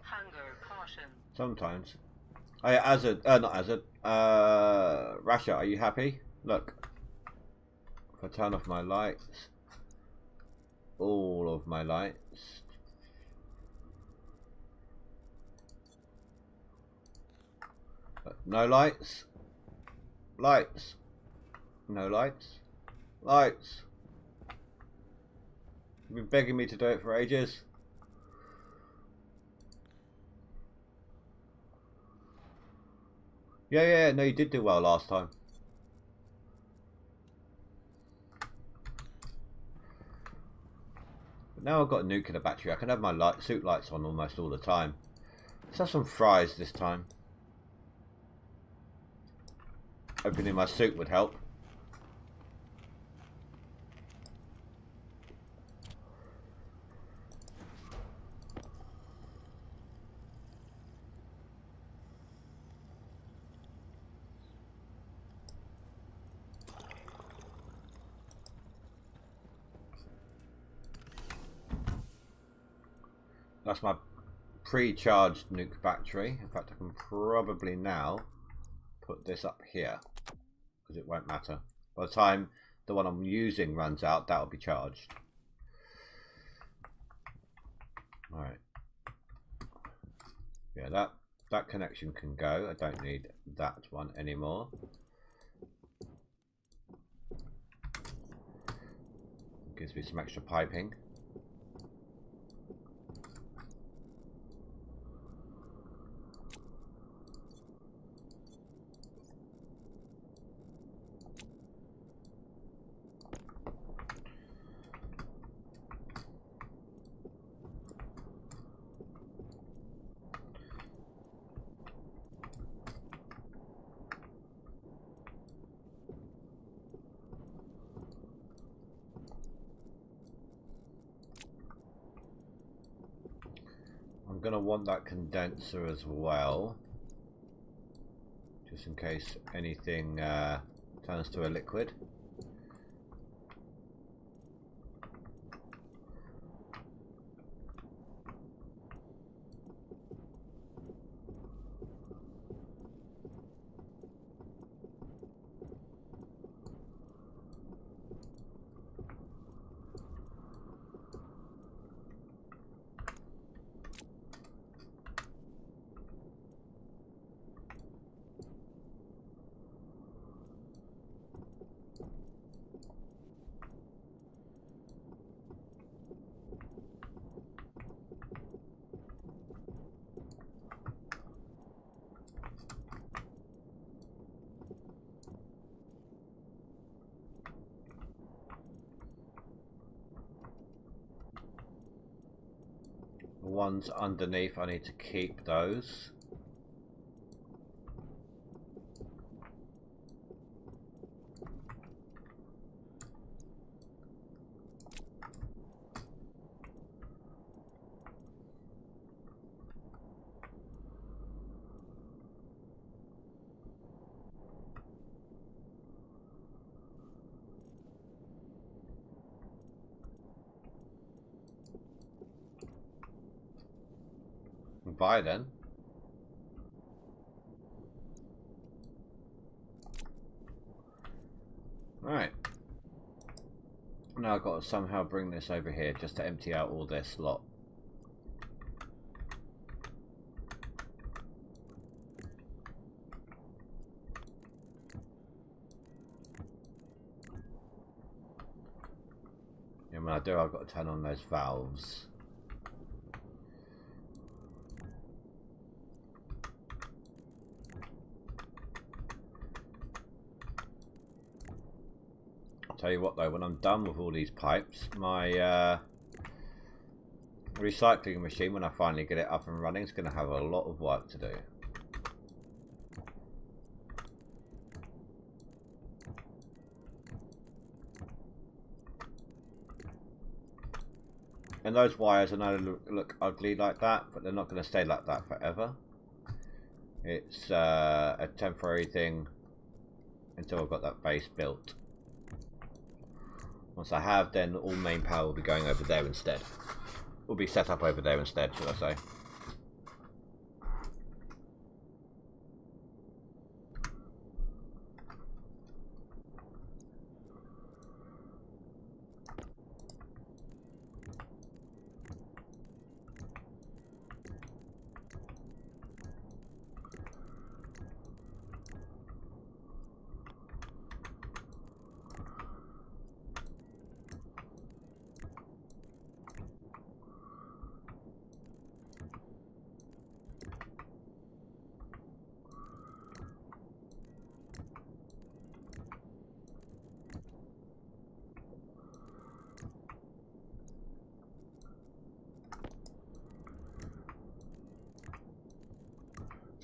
Hunger caution. Sometimes. Oh yeah, Azad, not Azad. Rasha, are you happy? Look. If I turn off my lights, all of my lights. No lights. Lights. No lights. Lights. You've been begging me to do it for ages. Yeah, no, you did do well last time. But now I've got a nuclear battery, I can have my suit lights on almost all the time. Let's have some fries this time. Opening my suit would help. That's my pre-charged nuke battery. In fact, I can probably now put this up here because it won't matter. By the time the one I'm using runs out, that'll be charged. Alright. Yeah, that connection can go. I don't need that one anymore. Gives me some extra piping. I'm going to want that condenser as well, just in case anything turns to a liquid. The ones underneath, I need to keep those. Bye then. Right. Now I've got to somehow bring this over here just to empty out all their slot. And when I do, I've got to turn on those valves. Tell you what though, when I'm done with all these pipes, my recycling machine, when I finally get it up and running, is going to have a lot of work to do. And those wires, I know look ugly like that, but they're not going to stay like that forever. It's a temporary thing until I've got that base built. Once I have, then all main power will be going over there instead. Will be set up over there instead, should I say.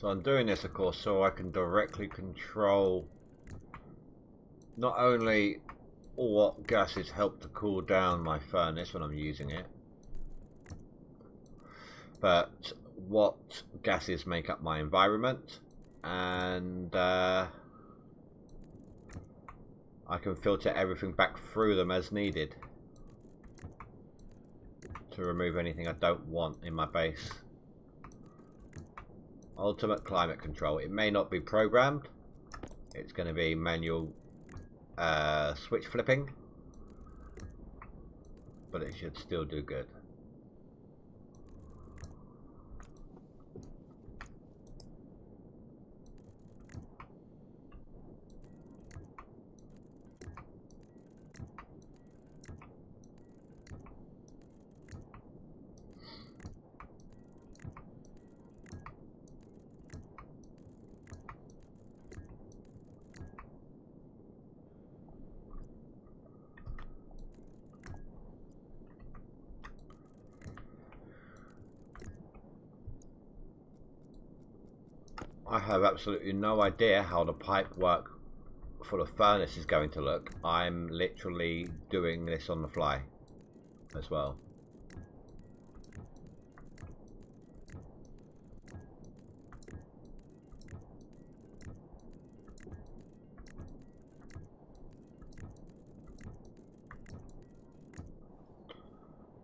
So I'm doing this, of course, so I can directly control not only what gases help to cool down my furnace when I'm using it, but what gases make up my environment, and I can filter everything back through them as needed to remove anything I don't want in my base. Ultimate climate control. It may not be programmed. It's going to be manual switch flipping, but it should still do good. I have absolutely no idea how the pipe work for the furnace is going to look. I'm literally doing this on the fly as well.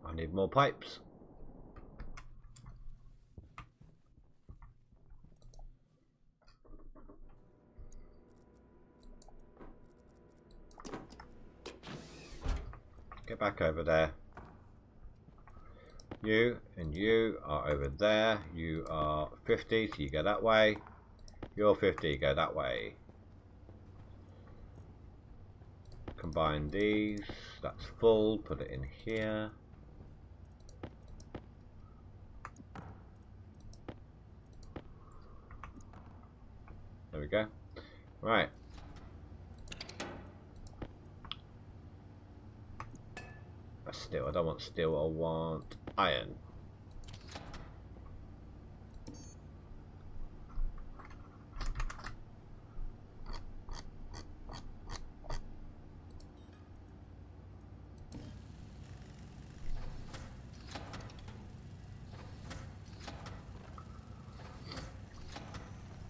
I need more pipes. Get back over there. You and you are over there. You are 50, so you go that way. You're 50, you go that way. Combine these. That's full. Put it in here. There we go. Right. Steel. I don't want steel. I want iron.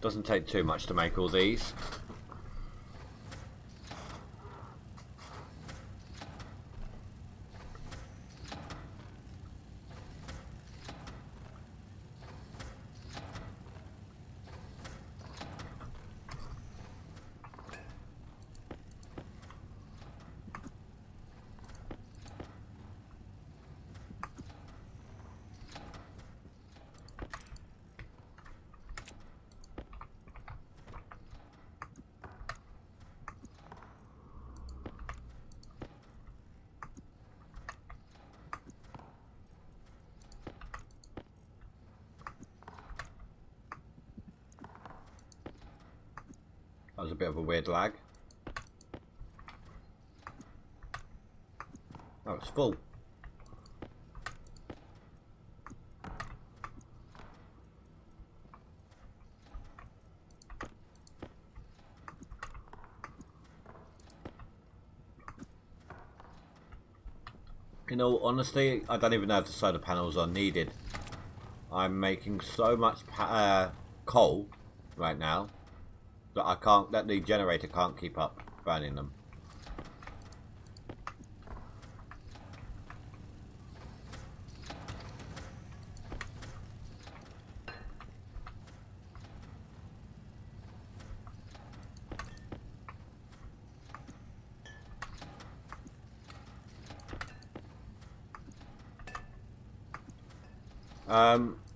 Doesn't take too much to make all these. That was a bit of a weird lag. Oh, it's full. In all honesty, I don't even know if the solar panels are needed. I'm making so much coal right now that I can't, that the generator can't keep up burning them.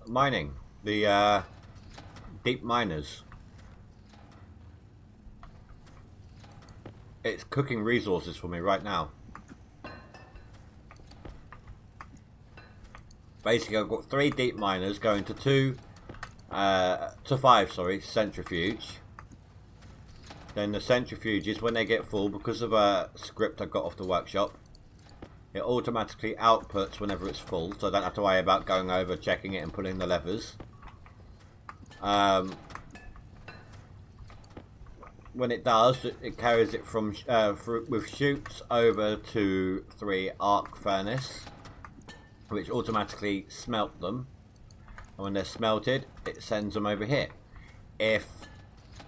Mining, the deep miners. It's cooking resources for me right now. Basically, I've got 3 deep miners going to 5, sorry, centrifuge. Then the centrifuges, when they get full, because of a script I got off the workshop, it automatically outputs whenever it's full, so I don't have to worry about going over, checking it and pulling the levers. When it does, it carries it from with chutes over to 3 arc furnace, which automatically smelt them, and when they're smelted, it sends them over here. If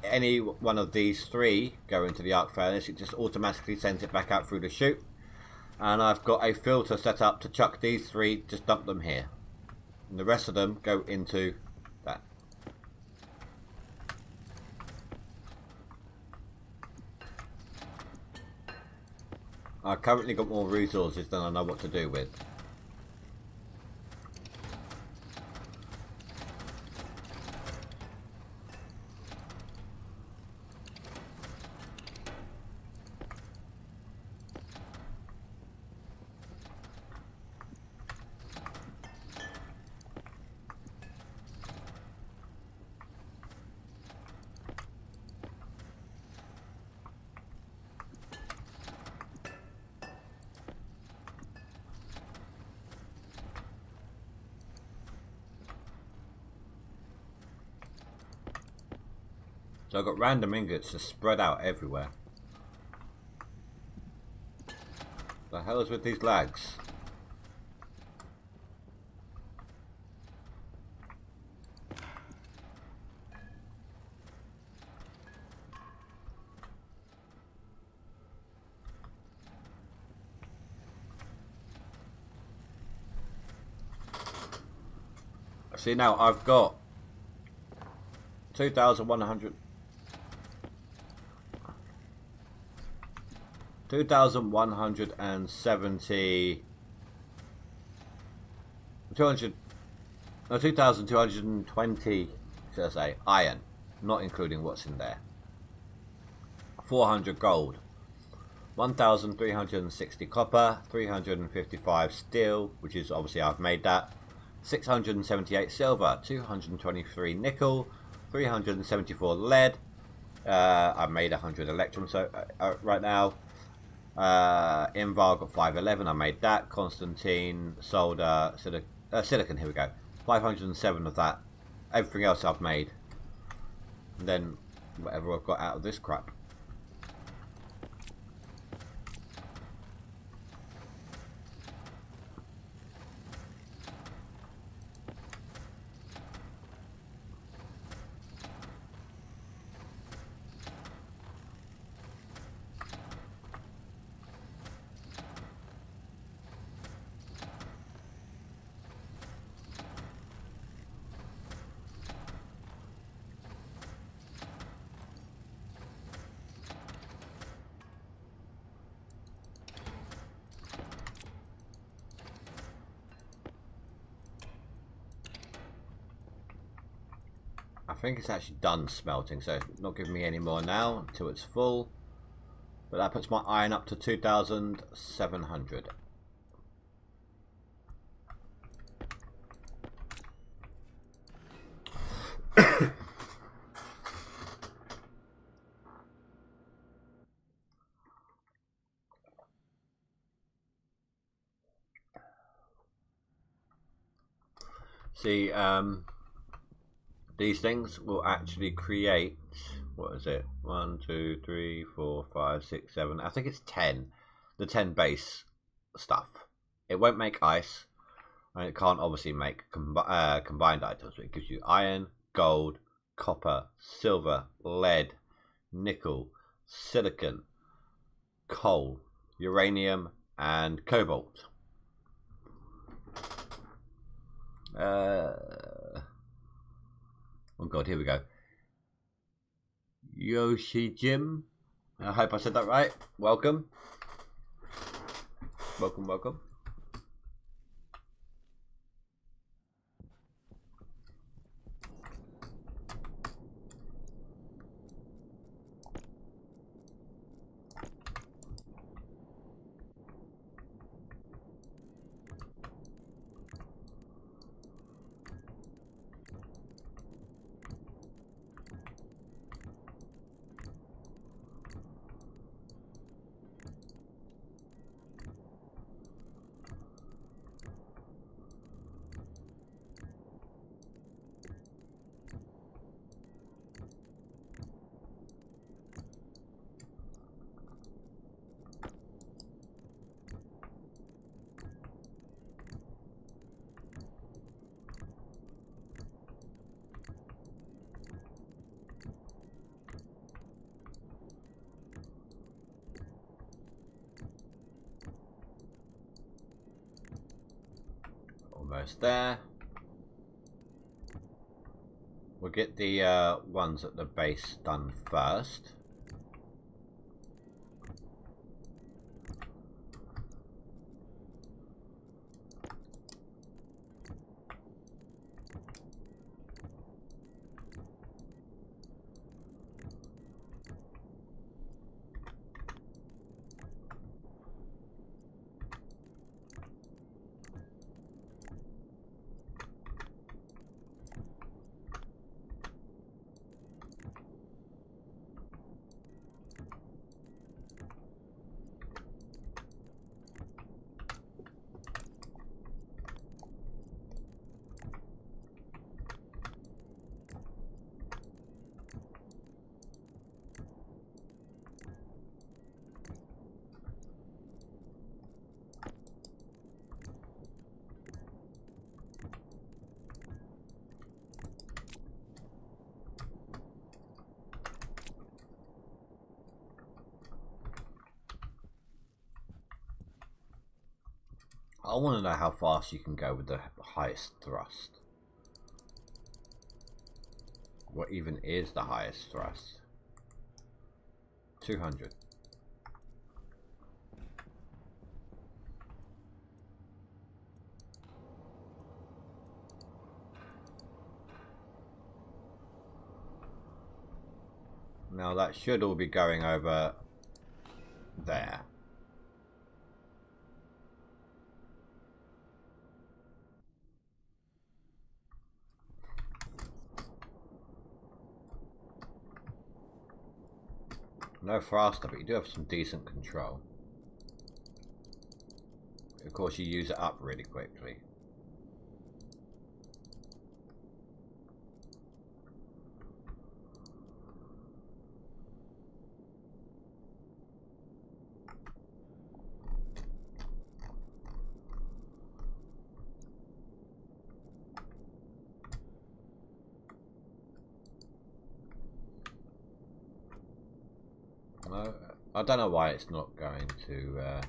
any one of these 3 go into the arc furnace, it just automatically sends it back out through the chute. And I've got a filter set up to chuck these 3, just dump them here. And the rest of them go into that. I've currently got more resources than I know what to do with. So I've got random ingots just spread out everywhere. The hell is with these lags? See, now I've got 2,100. 2,170, 2,220, should I say, iron, not including what's in there. 400 gold, 1,360 copper, 355 steel, which is obviously I've made that, 678 silver, 223 nickel, 374 lead. I've made 100 electrum so right now. Invar got 511, I made that. Constantine, solder, silicon, here we go. 507 of that. Everything else I've made. And then whatever I've got out of this crap. I think it's actually done smelting, so it's not giving me any more now until it's full. But that puts my iron up to 2,700. See, these things will actually create, what is it, 1 2 3 4 5 6 7, I think it's 10, the 10 base stuff. It won't make ice, and it can't obviously make combined items, but it gives you iron, gold, copper, silver, lead, nickel, silicon, coal, uranium, and cobalt. Oh god, here we go. Yoshi Jim. I hope I said that right. Welcome. Welcome, welcome. Where's there? We'll get the ones at the base done first. I want to know how fast you can go with the highest thrust. What even is the highest thrust? 200. Now that should all be going over there. No faster, but you do have some decent control. Of course, you use it up really quickly. I don't know why it's not going to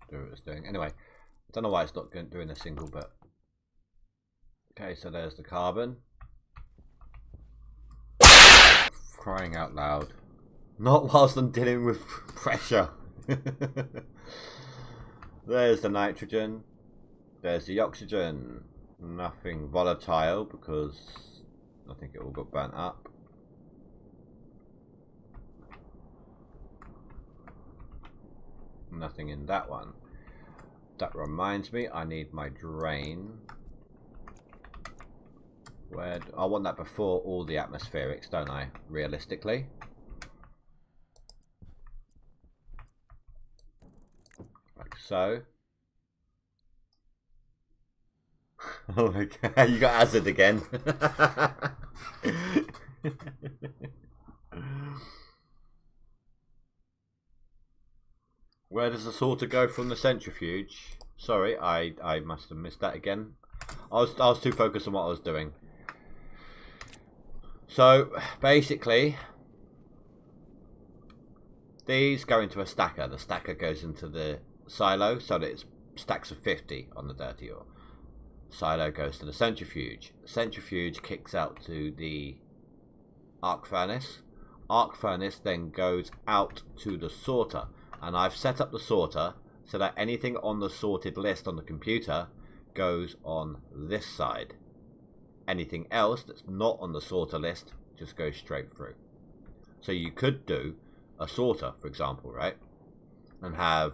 do what it's doing. Anyway, I don't know why it's not doing a single bit. Okay, so there's the carbon. Crying out loud. Not whilst I'm dealing with pressure. There's the nitrogen. There's the oxygen. Nothing volatile because I think it all got burnt up. Nothing in that one. That reminds me, I need my drain. Where I want that before all the atmospherics, don't I? Realistically. Like so. Oh my god, you got acid again. Where does the sorter go from the centrifuge? Sorry, I must have missed that again. I was too focused on what I was doing. So basically, these go into a stacker. The stacker goes into the silo so that it's stacks of 50 on the dirty ore. Silo goes to the centrifuge. Centrifuge kicks out to the arc furnace. Arc furnace then goes out to the sorter. And I've set up the sorter so that anything on the sorted list on the computer goes on this side. Anything else that's not on the sorter list just goes straight through. So you could do a sorter, for example, right? And have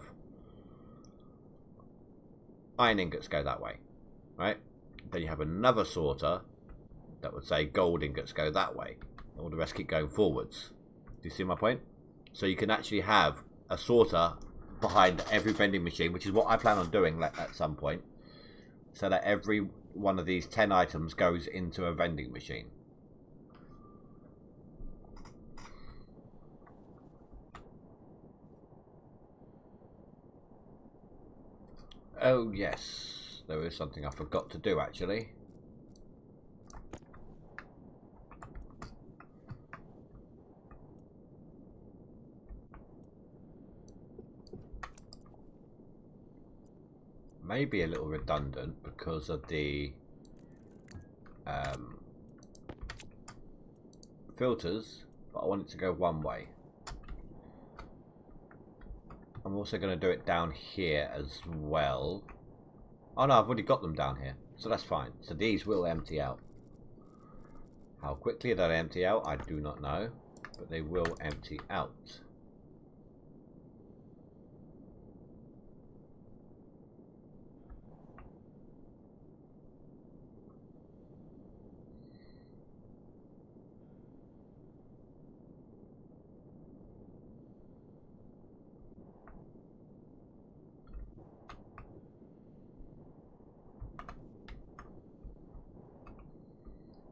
iron ingots go that way, right? Then you have another sorter that would say gold ingots go that way. All the rest keep going forwards. Do you see my point? So you can actually have a sorter behind every vending machine, which is what I plan on doing at some point, so that every one of these 10 items goes into a vending machine. Oh yes, there is something I forgot to do actually. may be a little redundant because of the filters, but I want it to go one way. I'm also going to do it down here as well. Oh no, I've already got them down here, so that's fine. So these will empty out. How quickly they'll empty out, I do not know, but they will empty out.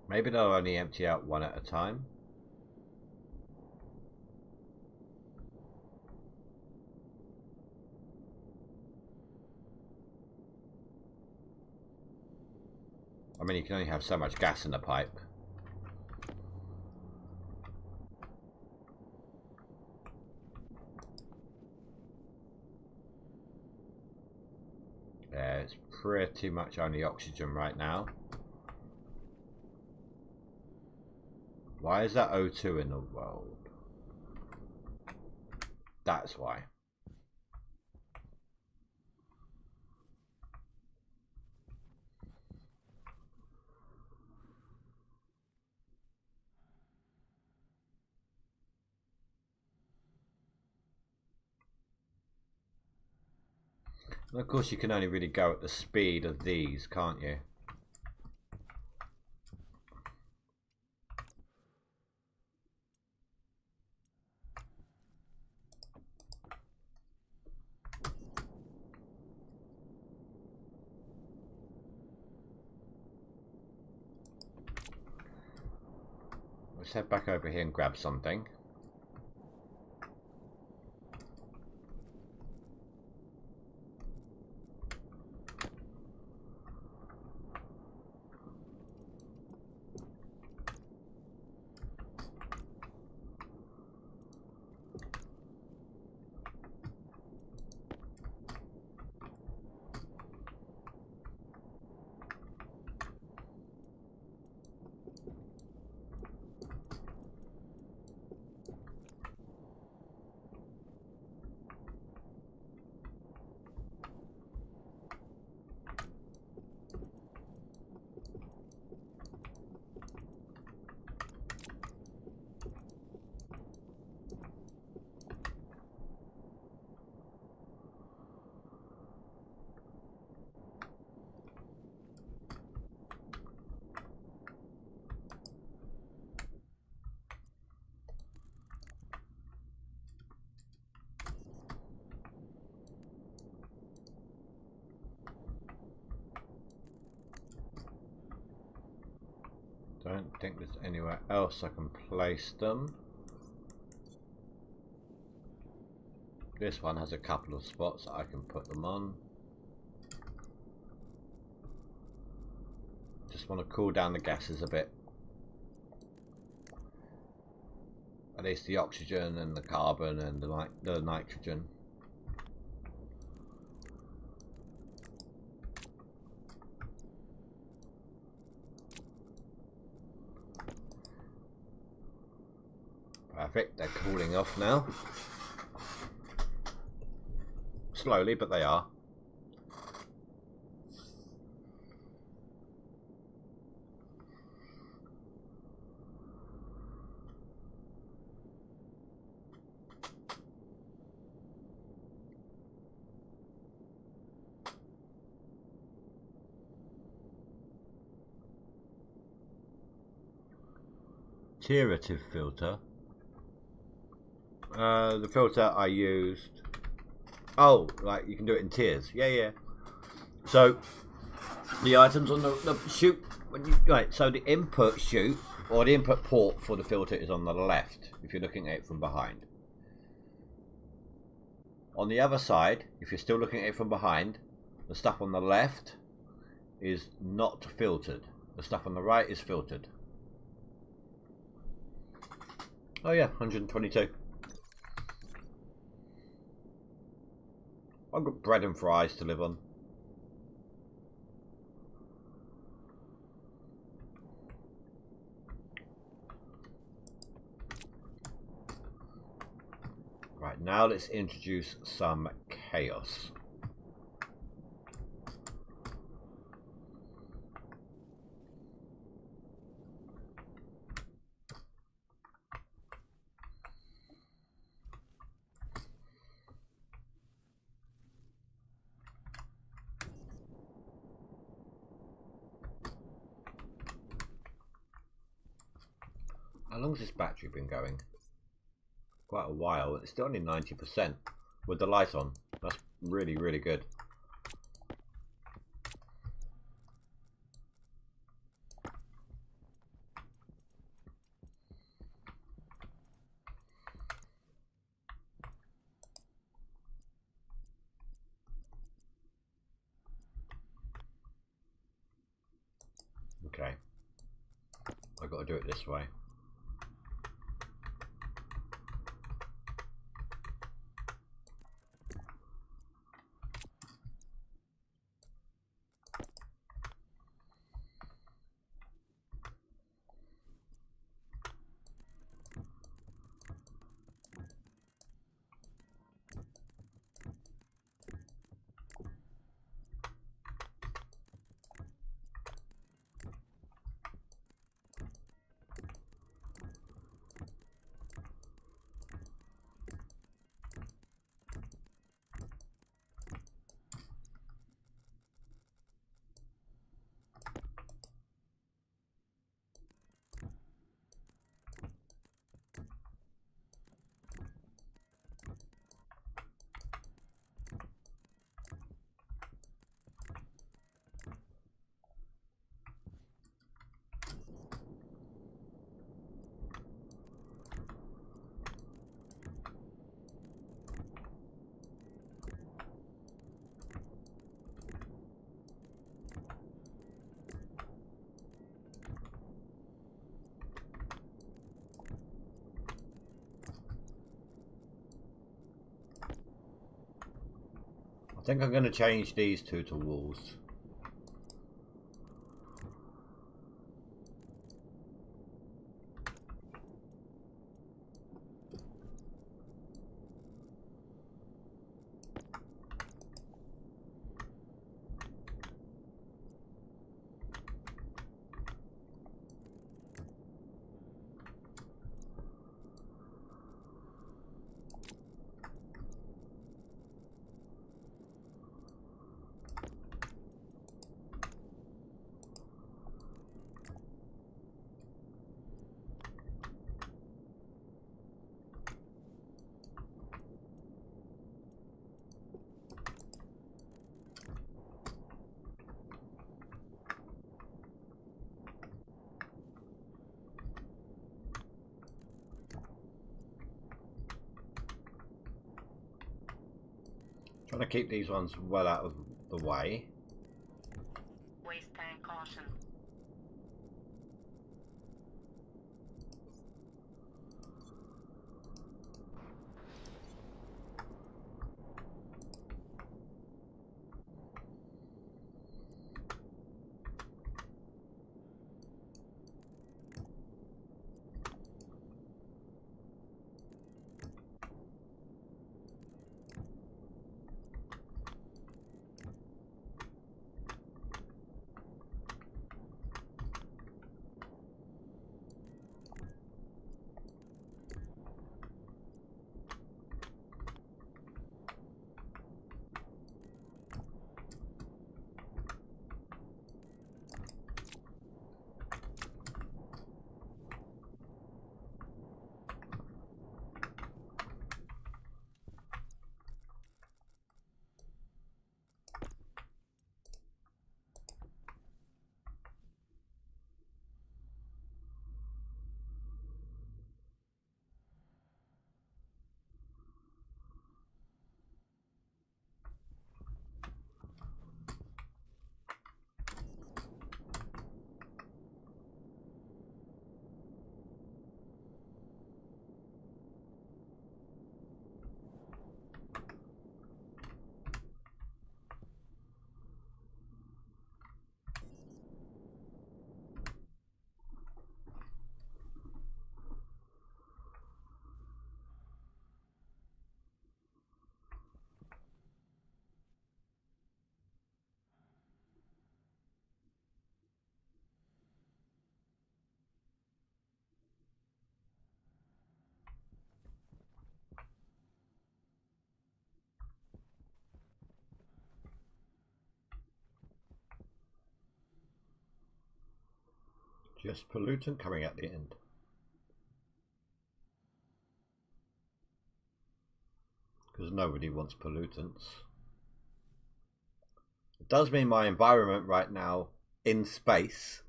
Maybe they'll only empty out one at a time. I mean, you can only have so much gas in the pipe. Yeah, it's pretty much only oxygen right now. Why is that O2 in the world? That's why. And of course you can only really go at the speed of these, can't you? Let's head back over here and grab something. Don't think there's anywhere else I can place them. This one has a couple of spots that I can put them on. Just want to cool down the gases a bit. At least the oxygen and the carbon and the nitrogen. Perfect, they're cooling off now. Slowly, but they are. Tirative filter. The filter I used. Oh, like you can do it in tiers. Yeah, yeah. So the items on the chute. Right. So the input chute or the input port for the filter is on the left. If you're looking at it from behind. On the other side, if you're still looking at it from behind, the stuff on the left is not filtered. The stuff on the right is filtered. Oh yeah, 122. I've got bread and fries to live on. Right, now let's introduce some chaos. How long has this battery been going? Quite a while. It's still only 90% with the light on. That's really, really good. Okay. I've got to do it this way. I think I'm going to change these two to walls. Trying to keep these ones well out of the way. Waste tank caution. Just pollutant coming at the end. Because nobody wants pollutants. It does mean my environment right now in space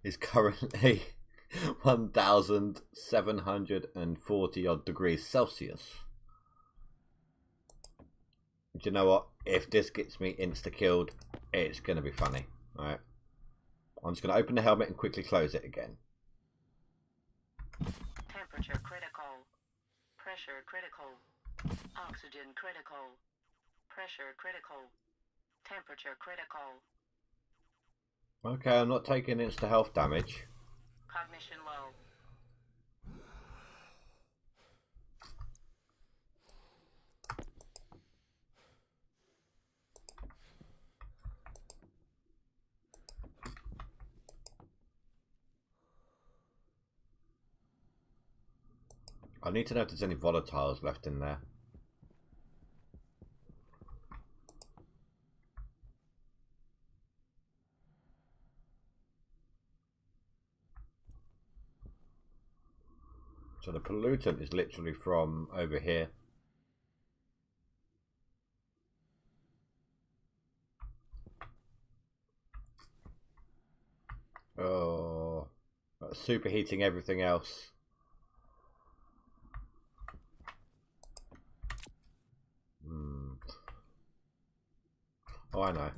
is currently 1,740 odd degrees Celsius. Do you know what? If this gets me insta-killed, it's going to be funny. Alright. I'm just going to open the helmet and quickly close it again. Temperature critical. Pressure critical. Oxygen critical. Pressure critical. Temperature critical. Okay, I'm not taking insta-health damage. Cognition low. I need to know if there's any volatiles left in there. So the pollutant is literally from over here. Oh, that's superheating everything else. Oh, I know.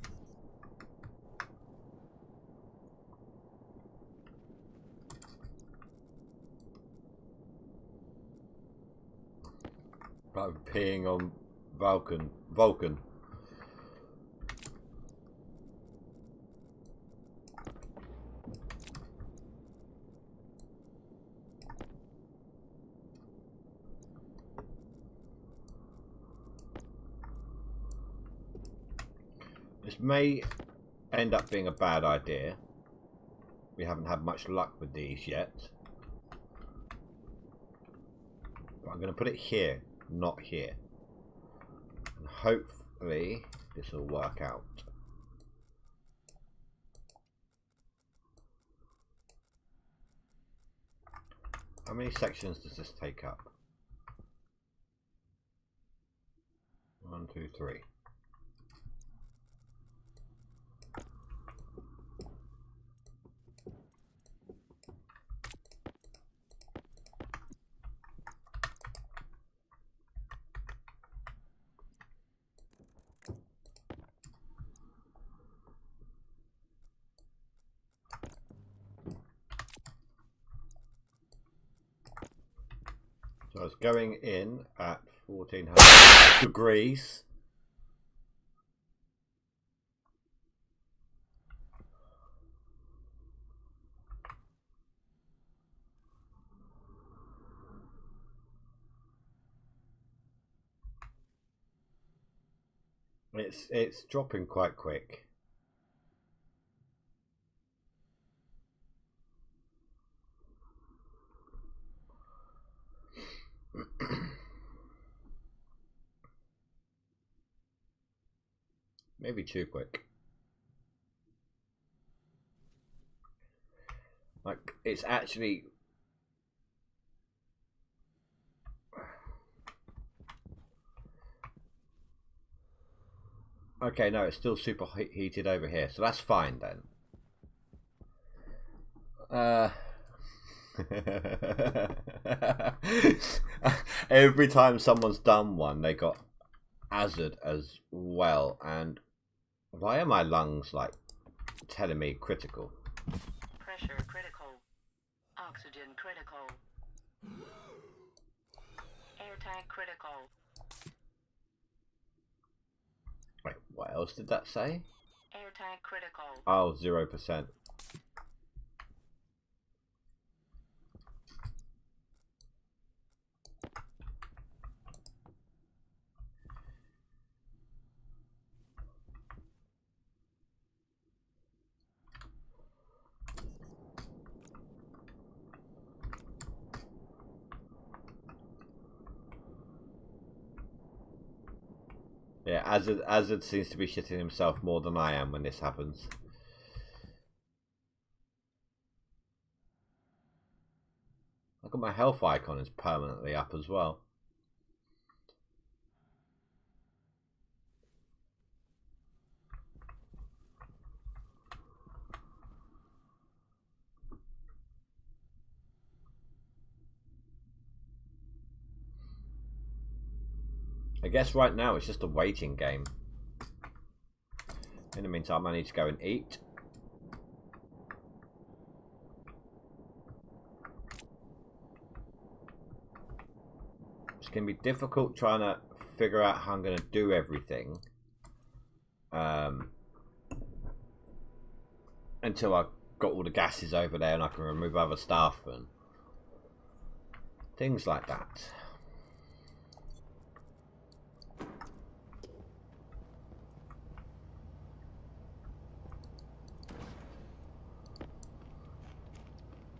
I'm peeing on Vulcan. This may end up being a bad idea. We haven't had much luck with these yet. But I'm going to put it here, not here. And hopefully this will work out. How many sections does this take up? 1, 2, 3. So it's going in at 1400 degrees. It's dropping quite quick. Maybe too quick. Like, it's actually... Okay, no, it's still super heated over here, so that's fine then. Every time someone's done one, they got hazard as well, and why are my lungs like telling me critical? Pressure critical. Oxygen critical. Air tank critical. Wait, what else did that say? Air tank critical. Oh, 0%. Yeah, Azad seems to be shitting himself more than I am when this happens. my health icon is permanently up as well. I guess right now it's just a waiting game. In the meantime, I need to go and eat. It's going to be difficult trying to figure out how I'm going to do everything. Until I've got all the gases over there and I can remove other stuff and things like that.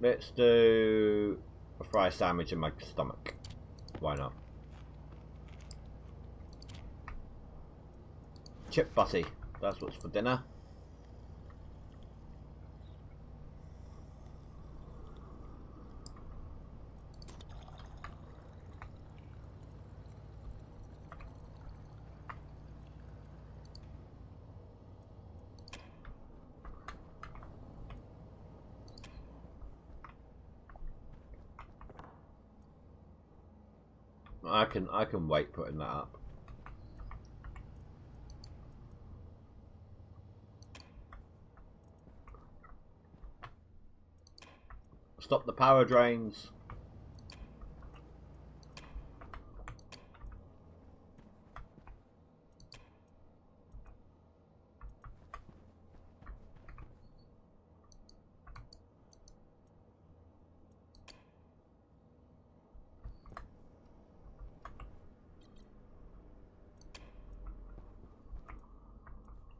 Let's do a fried sandwich in my stomach. Why not? Chip butty. That's what's for dinner. I can wait putting that up. Stop the power drains.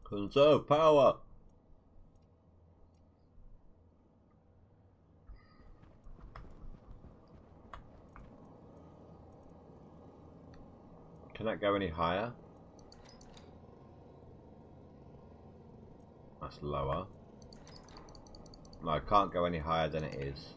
Conserve power. Can that go any higher? That's lower. No, I can't go any higher than it is.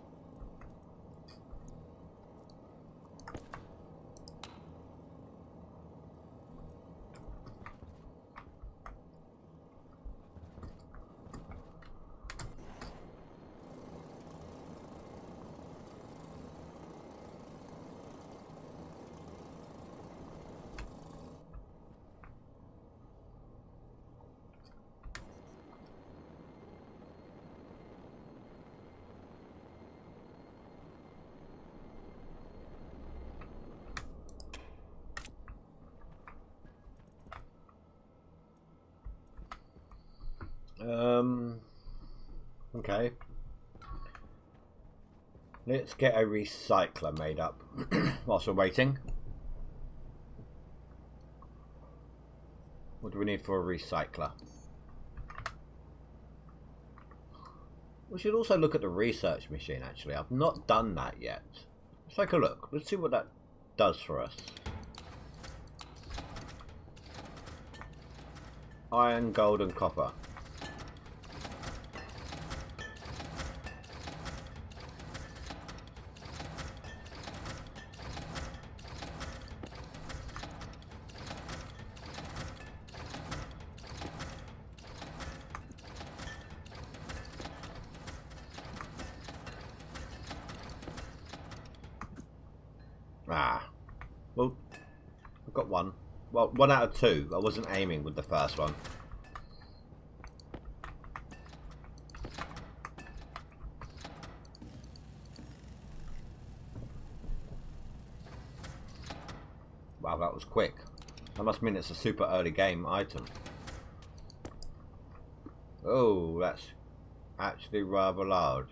Okay. Let's get a recycler made up whilst we're waiting. What do we need for a recycler? We should also look at the research machine, actually. I've not done that yet. Let's take a look. Let's see what that does for us. Iron, gold and copper. Well, I've got one. Well, 1 out of 2. I wasn't aiming with the first one. Wow, that was quick. That must mean it's a super early game item. Oh, that's actually rather large.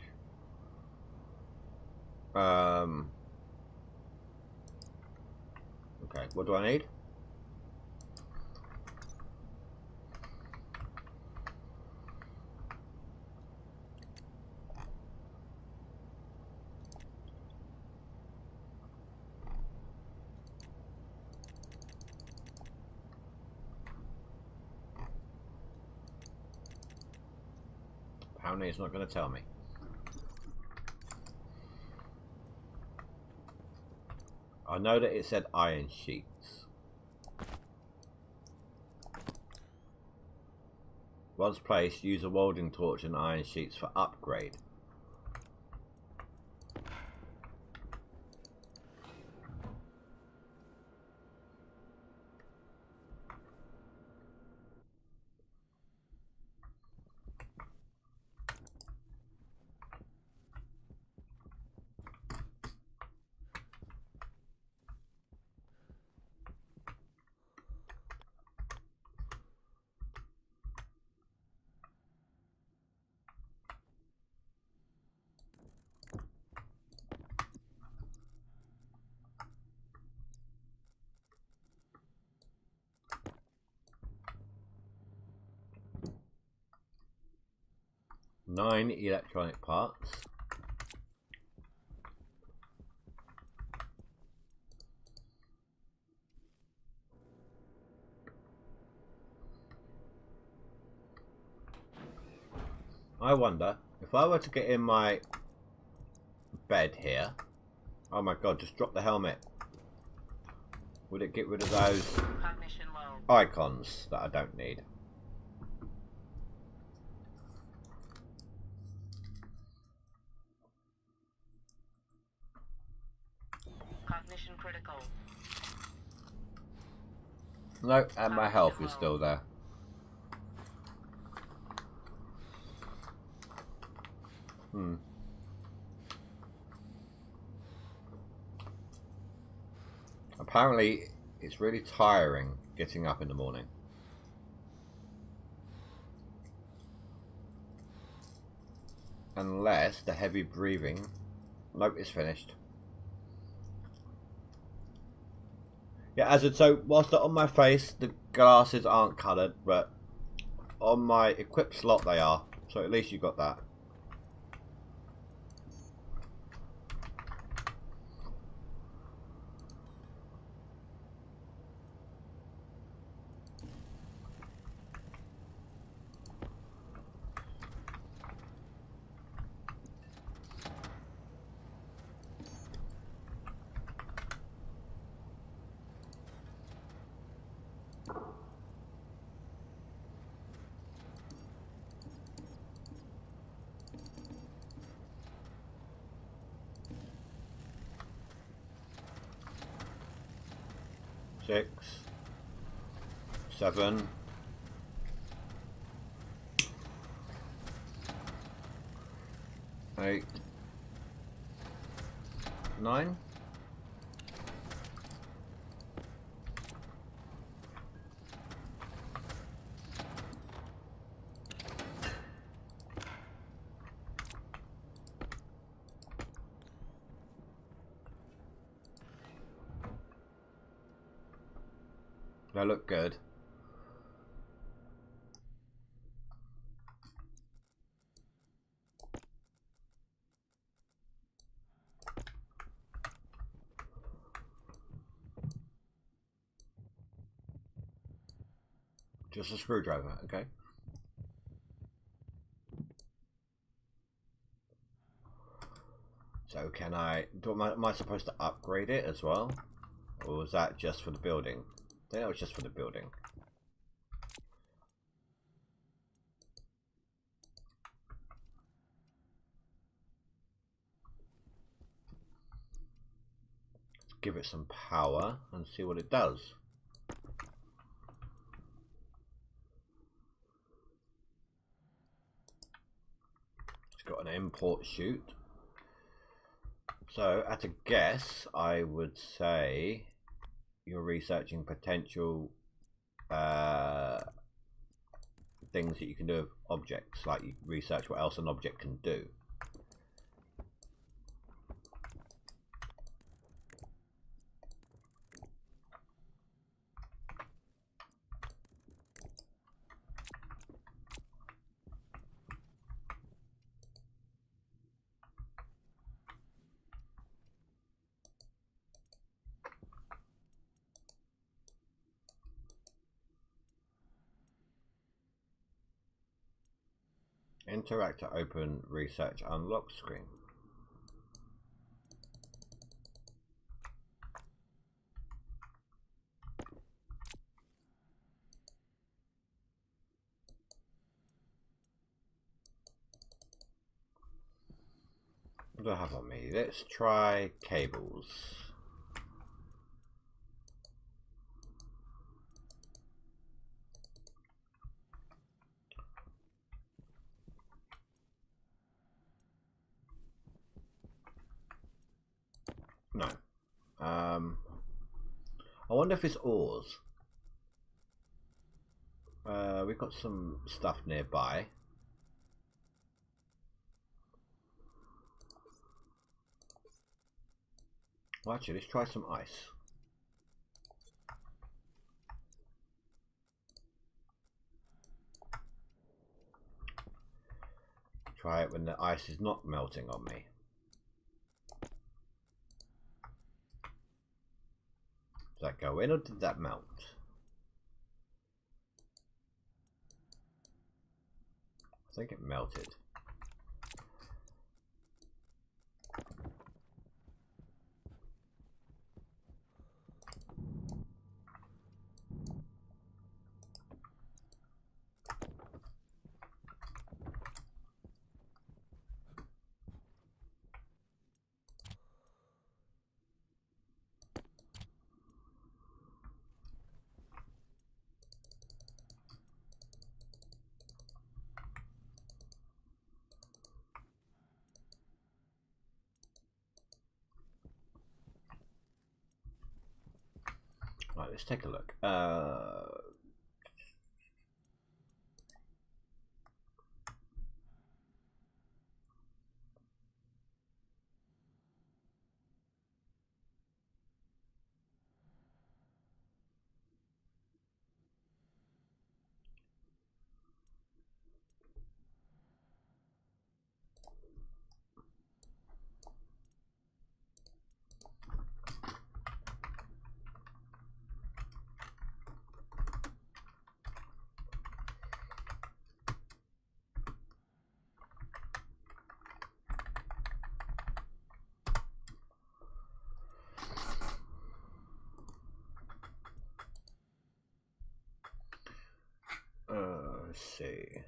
Okay, what do I need? Apparently it's not going to tell me. I know that it said iron sheets. Once placed, use a welding torch and iron sheets for upgrade. Nine electronic parts. I wonder if I were to get in my bed here. Oh my god, just drop the helmet. Would it get rid of those Cognition low. icons that I don't need? Cognition critical. No, and my health is still there. Apparently, it's really tiring getting up in the morning. Unless the heavy breathing... Nope, it's finished. Yeah, as it so, whilst they're on my face, the glasses aren't coloured, but on my equipped slot they are. So at least you got that. Six, 7, 8, 9. They look good. Just a screwdriver, okay. So can am I supposed to upgrade it as well? Or was that just for the building? I think that was just for the building. Let's give it some power and see what it does. It's got an import chute. So at a guess, I would say you're researching potential things that you can do with objects, like you research what else an object can do. Interact to open research unlock screen. What do I have on me? Let's try cables. No. I wonder if it's ores. We've got some stuff nearby. Well, actually, let's try some ice. Try it when the ice is not melting on me. Did that go in or did that melt? I think it melted. Right, let's take a look. Let's see.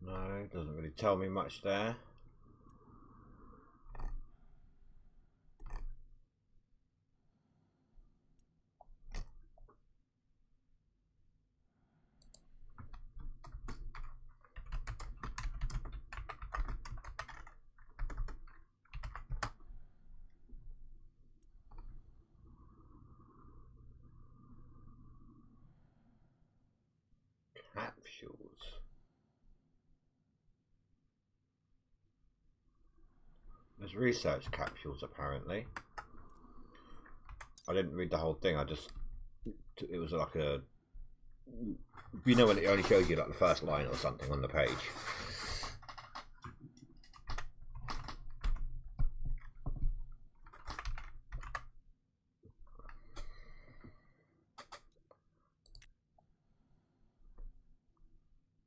No, it doesn't really tell me much there. Capsules. There's research capsules apparently. I didn't read the whole thing. It was like a, you know, when it only shows you like the first line or something on the page.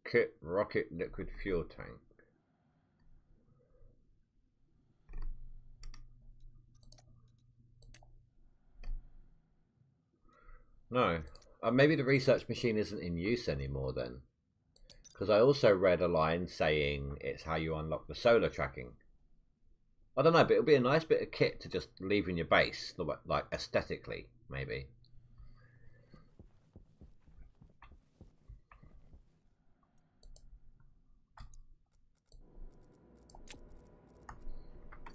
Kit rocket liquid fuel tank. No. Maybe the research machine isn't in use anymore then. Because I also read a line saying it's how you unlock the solar tracking. I don't know, but it'll be a nice bit of kit to just leave in your base, like aesthetically, maybe.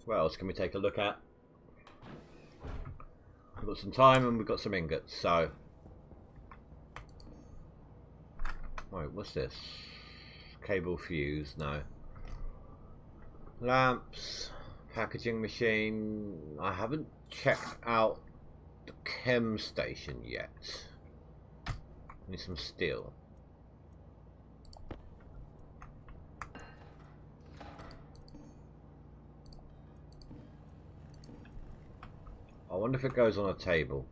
What else can we take a look at? We've got some time and we've got some ingots, so... Wait, what's this? Cable fuse, no. Lamps, packaging machine. I haven't checked out the chem station yet. Need some steel. wonder if it goes on a table.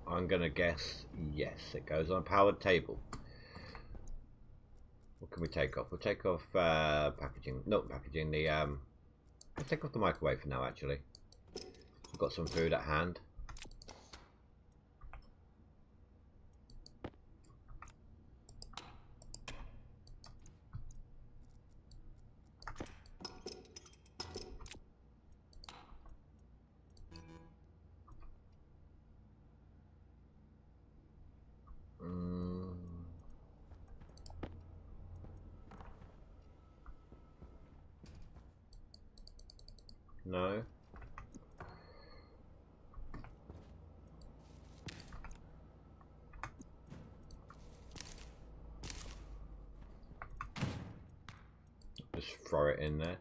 I'm gonna guess yes, it goes on a powered table. What can we take off? We'll take off packaging. Not packaging, the let's take off the microwave for now actually. We've got some food at hand. No. Just throw it in there.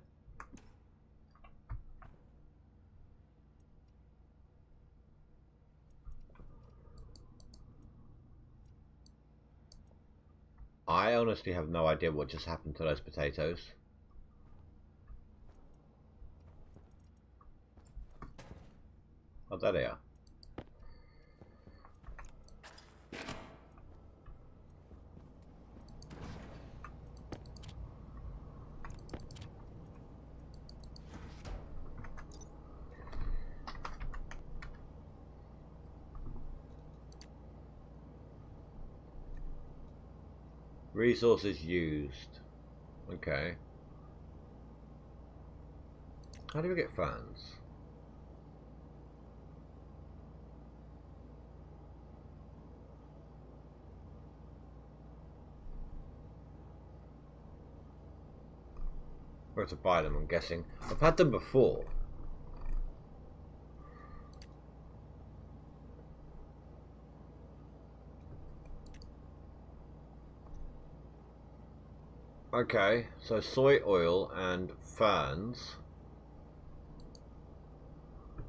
I honestly have no idea what just happened to those potatoes. Oh, there they are. Resources used. Okay. How do we get fans? Where to buy them, I'm guessing. I've had them before. Okay, so soy oil and ferns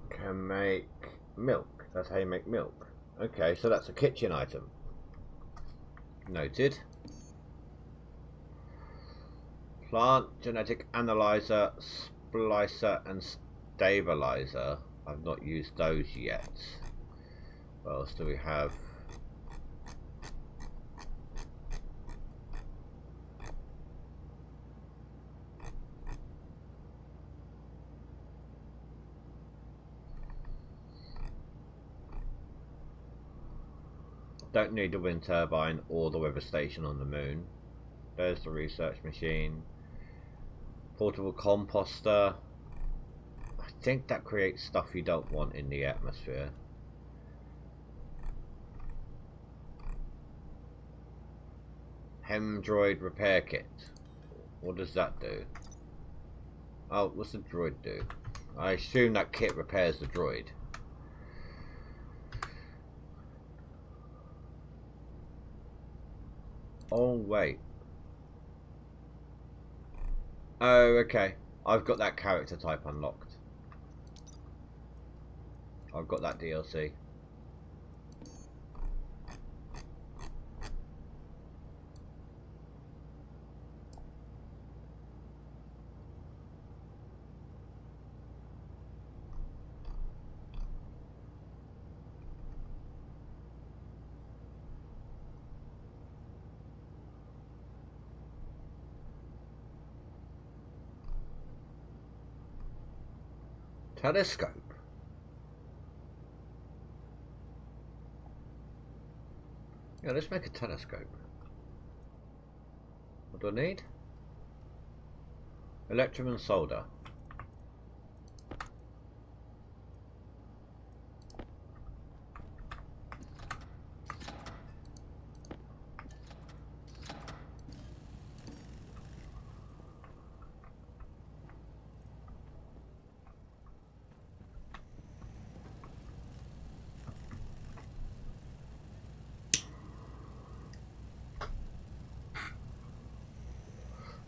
can make milk. That's how you make milk. Okay, so that's a kitchen item. Noted. Plant genetic analyzer, splicer and stabilizer. I've not used those yet. What else do we have? Don't need the wind turbine or the weather station on the moon. There's the research machine. Portable composter. I think that creates stuff you don't want in the atmosphere. Droid repair kit. What does that do? Oh, what's the droid do? I assume that kit repairs the droid. Oh, wait. Oh, okay. I've got that character type unlocked. I've got that DLC. Telescope. Yeah, let's make a telescope. What do I need? Electrum and solder.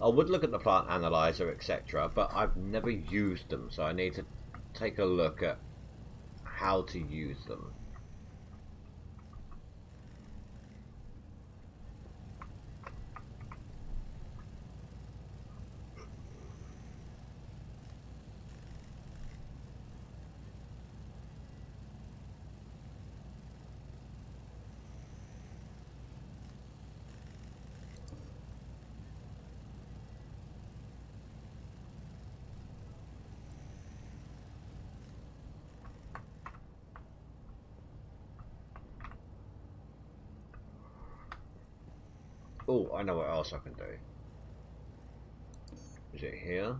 I would look at the plant analyzer, etc., but I've never used them, so I need to take a look at how to use them. Oh, I know what else I can do. Is it here?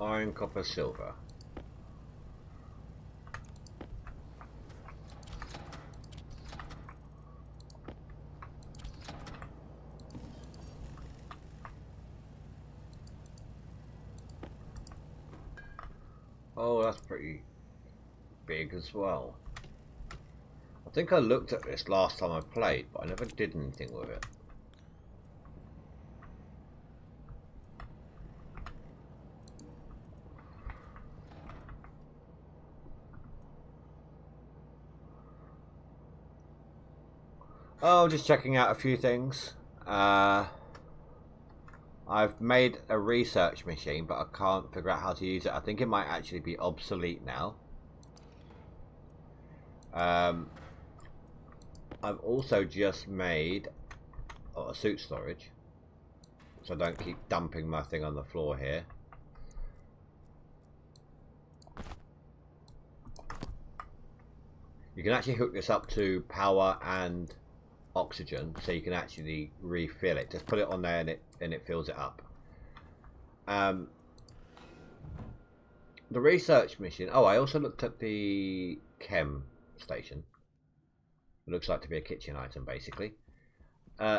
Iron, copper, silver. Oh, that's pretty big as well. I think I looked at this last time I played, but I never did anything with it. Oh, just checking out a few things. I've made a research machine, but I can't figure out how to use it. I think it might actually be obsolete now. I've also just made a suit storage, so I don't keep dumping my thing on the floor here. You can actually hook this up to power and oxygen, so you can actually refill it. Just put it on there and it fills it up. The research mission. Oh, I also looked at the chem station. It looks like to be a kitchen item, basically.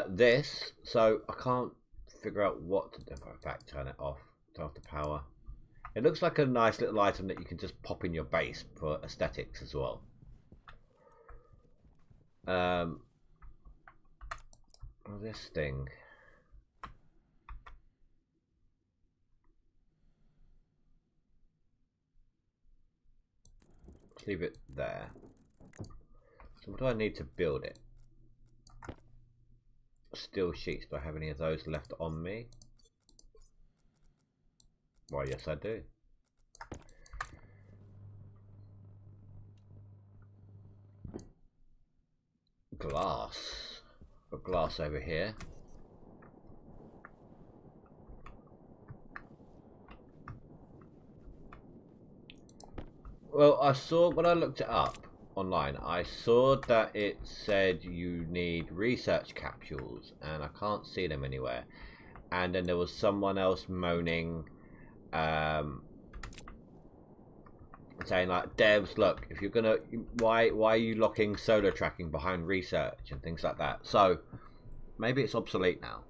This, so I can't figure out what to do. In fact, turn it off. Turn off the power. It looks like a nice little item that you can just pop in your base for aesthetics as well. This thing. Let's leave it there. So what do I need to build it? Steel sheets. Do I have any of those left on me? Well, yes I do. Glass. Got glass over here. Well, I saw when I looked it up online, I saw that it said you need research capsules, and I can't see them anywhere. And then there was someone else moaning, saying like, devs, look, if you're gonna, why are you locking solar tracking behind research and things like that? So maybe it's obsolete now.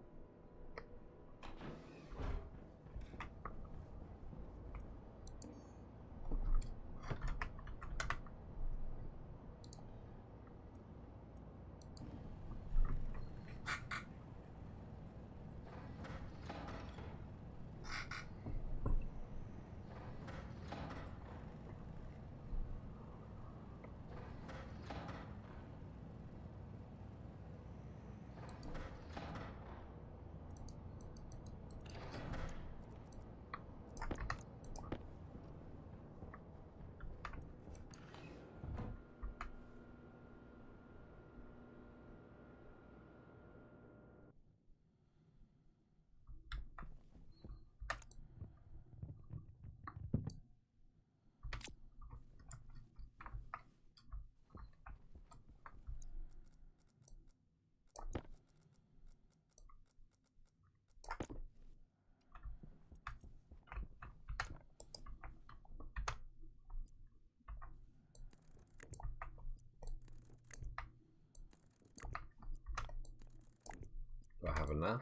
enough.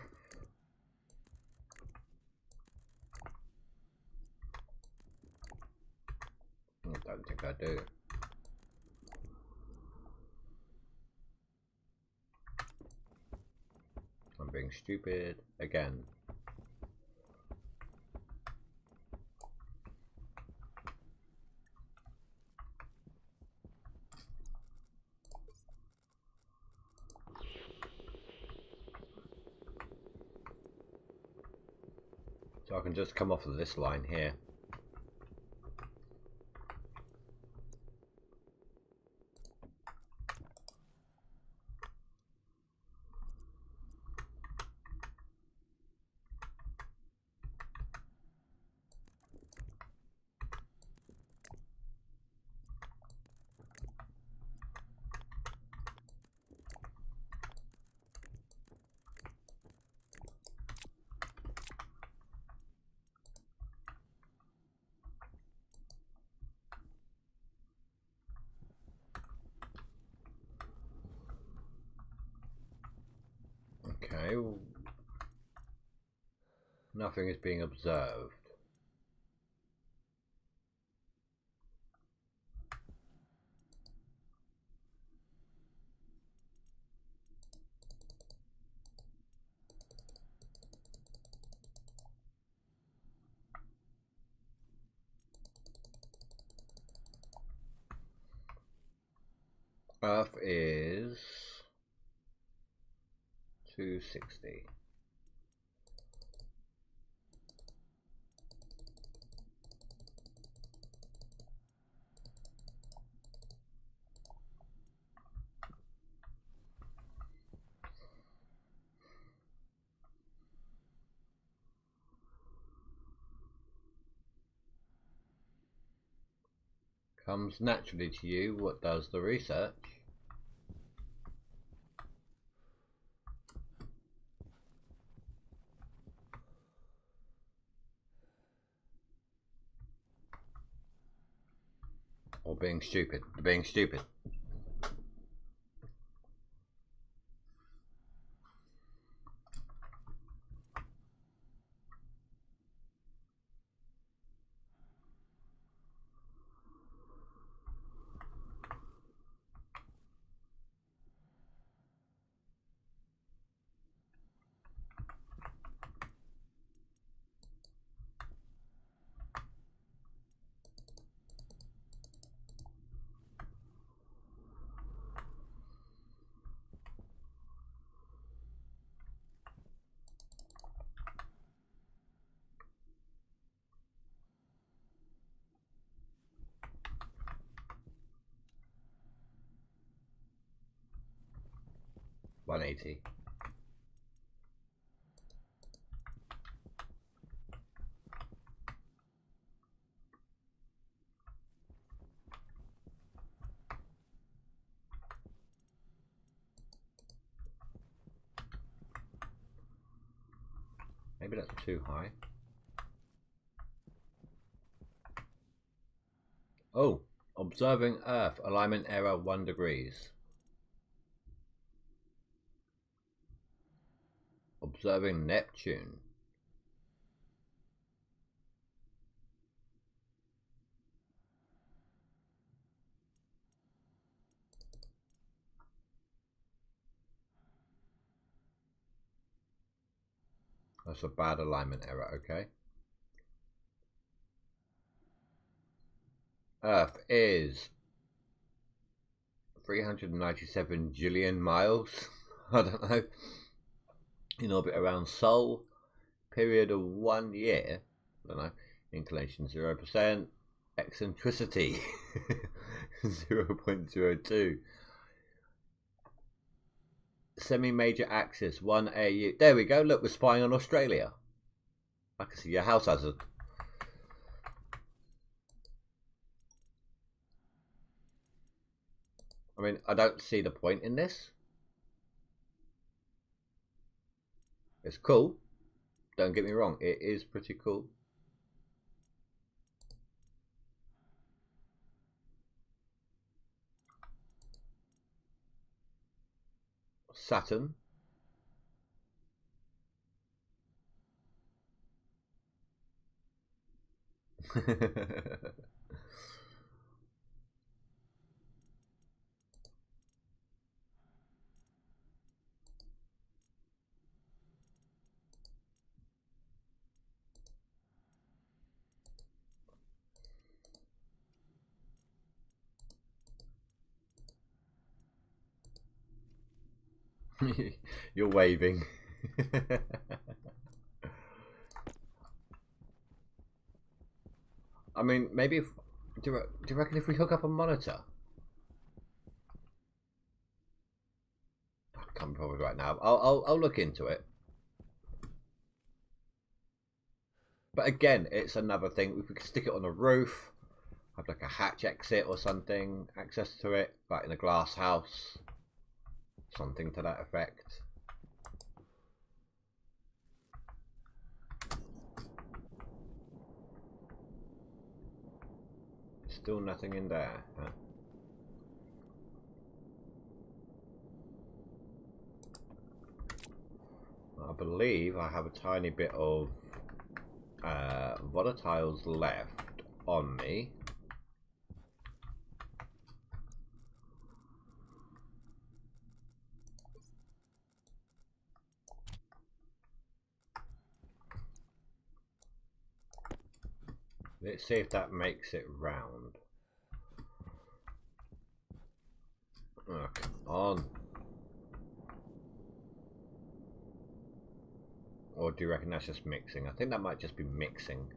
I don't think I do. I'm being stupid again. So I can just come off of this line here. Okay, well, nothing is being observed. Earth is 260. Comes naturally to you. What does the research? Or being stupid. Being stupid. $180. Maybe that's too high. Oh, observing Earth, alignment error 1 degrees. Observing Neptune. That's a bad alignment error, okay. Earth is 397 jillion miles. I don't know. In orbit around Sol. Period of 1 year. I don't know. Inclination 0%. Eccentricity 0.02. Semi-major axis 1 AU. There we go. Look, we're spying on Australia. I can see your house hazard. I mean, I don't see the point in this. It's cool. Don't get me wrong. It is pretty cool. Saturn. You're waving. I mean, maybe if do you reckon if we hook up a monitor? I can't be bothered right now. I'll look into it. But again, it's another thing. If we could stick it on the roof, have like a hatch exit or something, access to it, like in a glass house, something to that effect. Still nothing in there. Huh? I believe I have a tiny bit of volatiles left on me. Let's see if that makes it round. Oh, come on. Or do you reckon that's just mixing? I think that might just be mixing.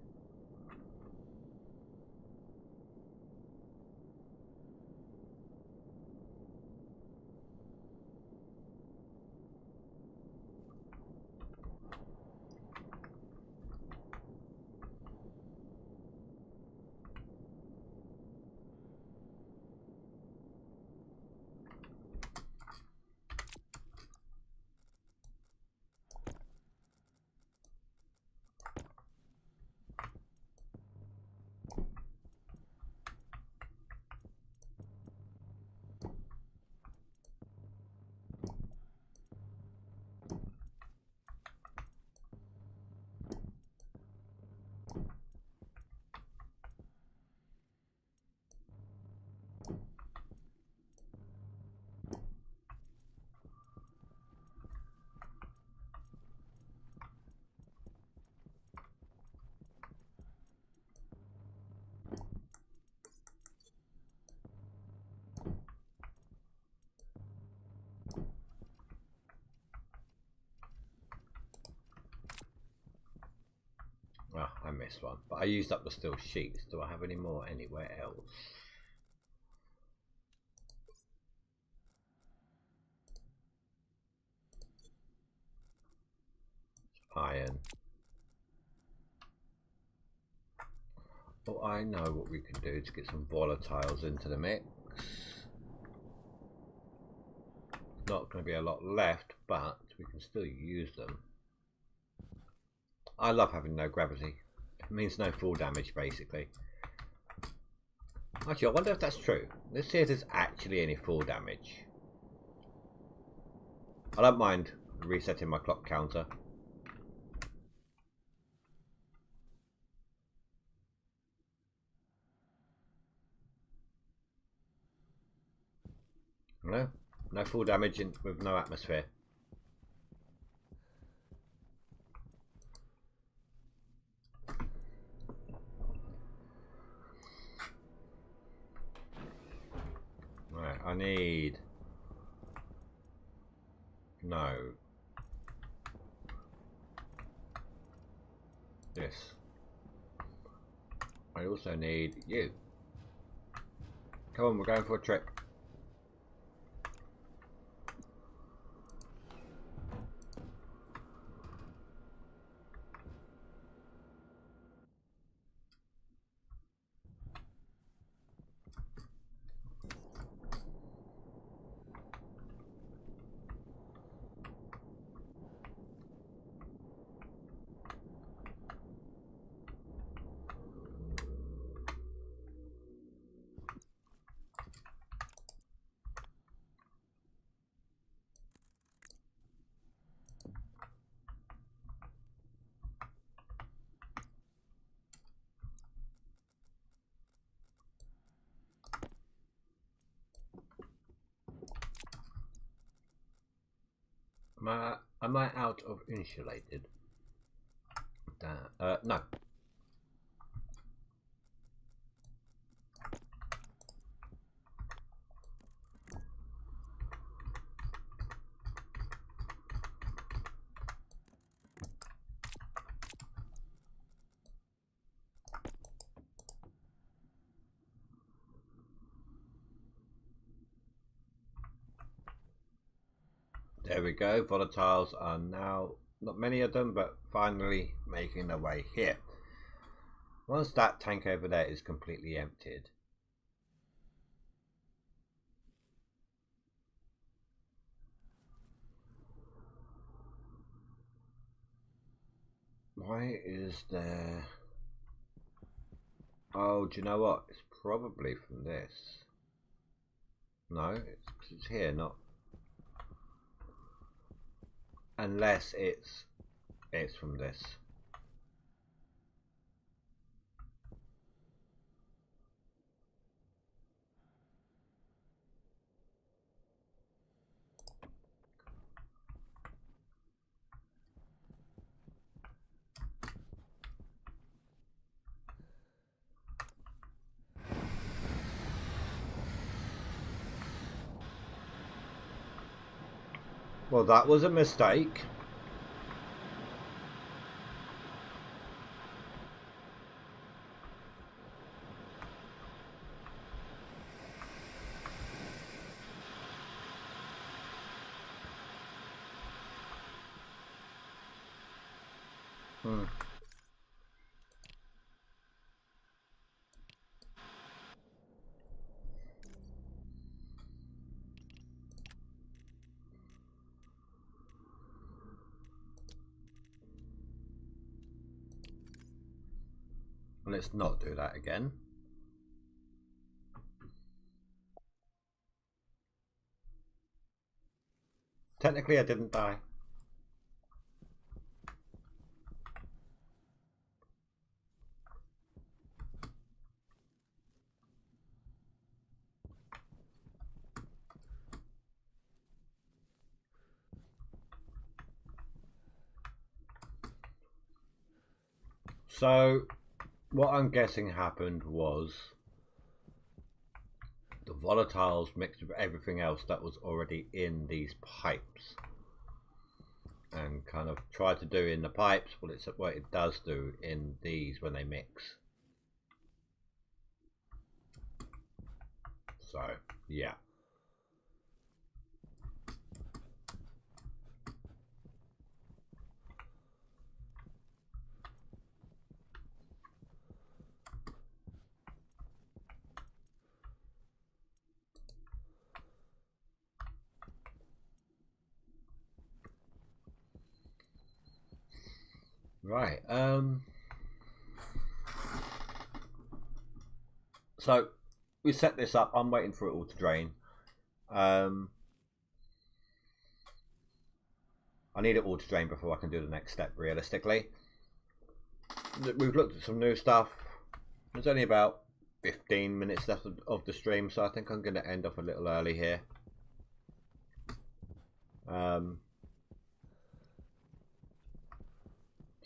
Oh, I missed one, but I used up the steel sheets. Do I have any more anywhere else? Iron. Well, I know what we can do to get some volatiles into the mix. Not going to be a lot left, but we can still use them. I love having no gravity. It means no fall damage, basically. Actually, I wonder if that's true. Let's see if there's actually any fall damage. I don't mind resetting my clock counter. No, no fall damage with no atmosphere. Right, I need... No. This. I also need you. Come on, we're going for a trip. Am I out of insulated? No. There we go. Volatiles are now, not many of them, but finally making their way here. Once that tank over there is completely emptied, why is there... Oh, do you know what? It's probably from this. No, it's here, not... Unless it's from this. Well, that was a mistake. Let's not do that again. Technically, I didn't die. So, what I'm guessing happened was the volatiles mixed with everything else that was already in these pipes and kind of tried to do in the pipes what it does do in these when they mix. So, yeah. Right, so we set this up. I'm waiting for it all to drain. I need it all to drain before I can do the next step realistically. We've looked at some new stuff. There's only about 15 minutes left of the stream, so I think I'm going to end off a little early here.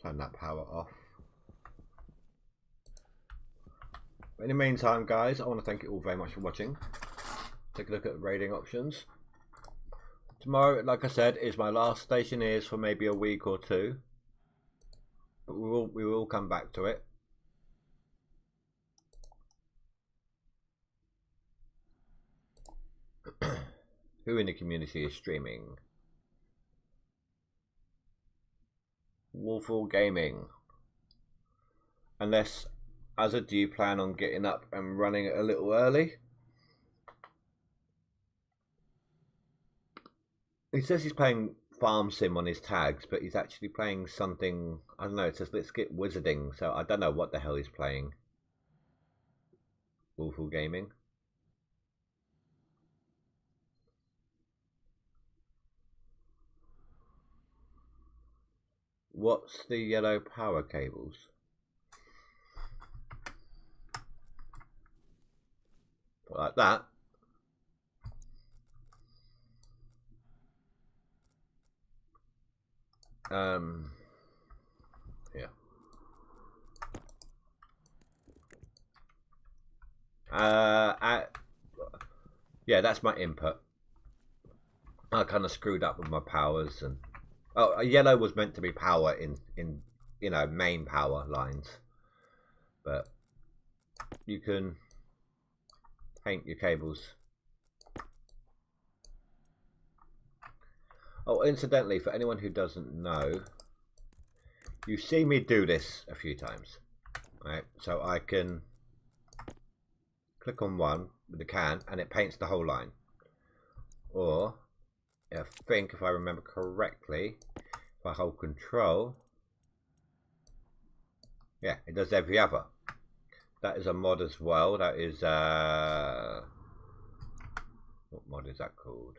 Turn that power off. But in the meantime, guys, I want to thank you all very much for watching. Take a look at raiding options. Tomorrow, like I said, is my last Stationeers for maybe a week or two. But we will come back to it. Who in the community is streaming? Wolfall Gaming. Unless, Azza, do you plan on getting up and running it a little early? He says he's playing Farm Sim on his tags, but he's actually playing something, I don't know, it says let's get wizarding, so I don't know what the hell he's playing. Wolfall Gaming. What's the yellow power cables? Like that. Yeah. Yeah, that's my input. I kind of screwed up with my powers, and yellow was meant to be power in you know, main power lines, but you can paint your cables. Oh, incidentally, for anyone who doesn't know, you've seen me do this a few times, right? So I can click on one with the can and it paints the whole line. Or, I think if I remember correctly, if I hold control, yeah, it does every other. That is a mod as well. That is, what mod is that called?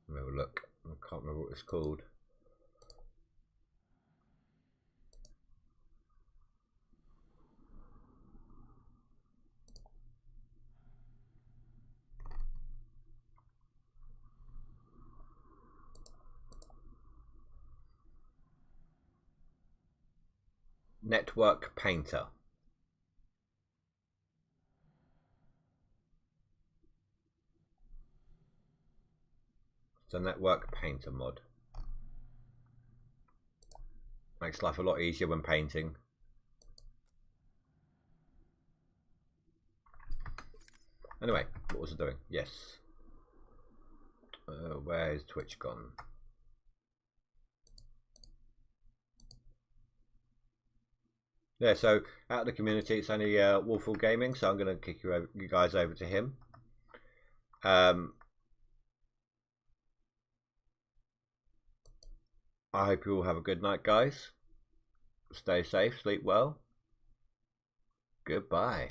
Let me have a look. I can't remember what it's called. Network Painter. It's a Network Painter mod. Makes life a lot easier when painting. Anyway, what was I doing? Yes. Where is Twitch gone? Yeah, so out of the community, it's only Wolfall Gaming, so I'm going to kick you guys over to him. I hope you all have a good night, guys. Stay safe, sleep well. Goodbye.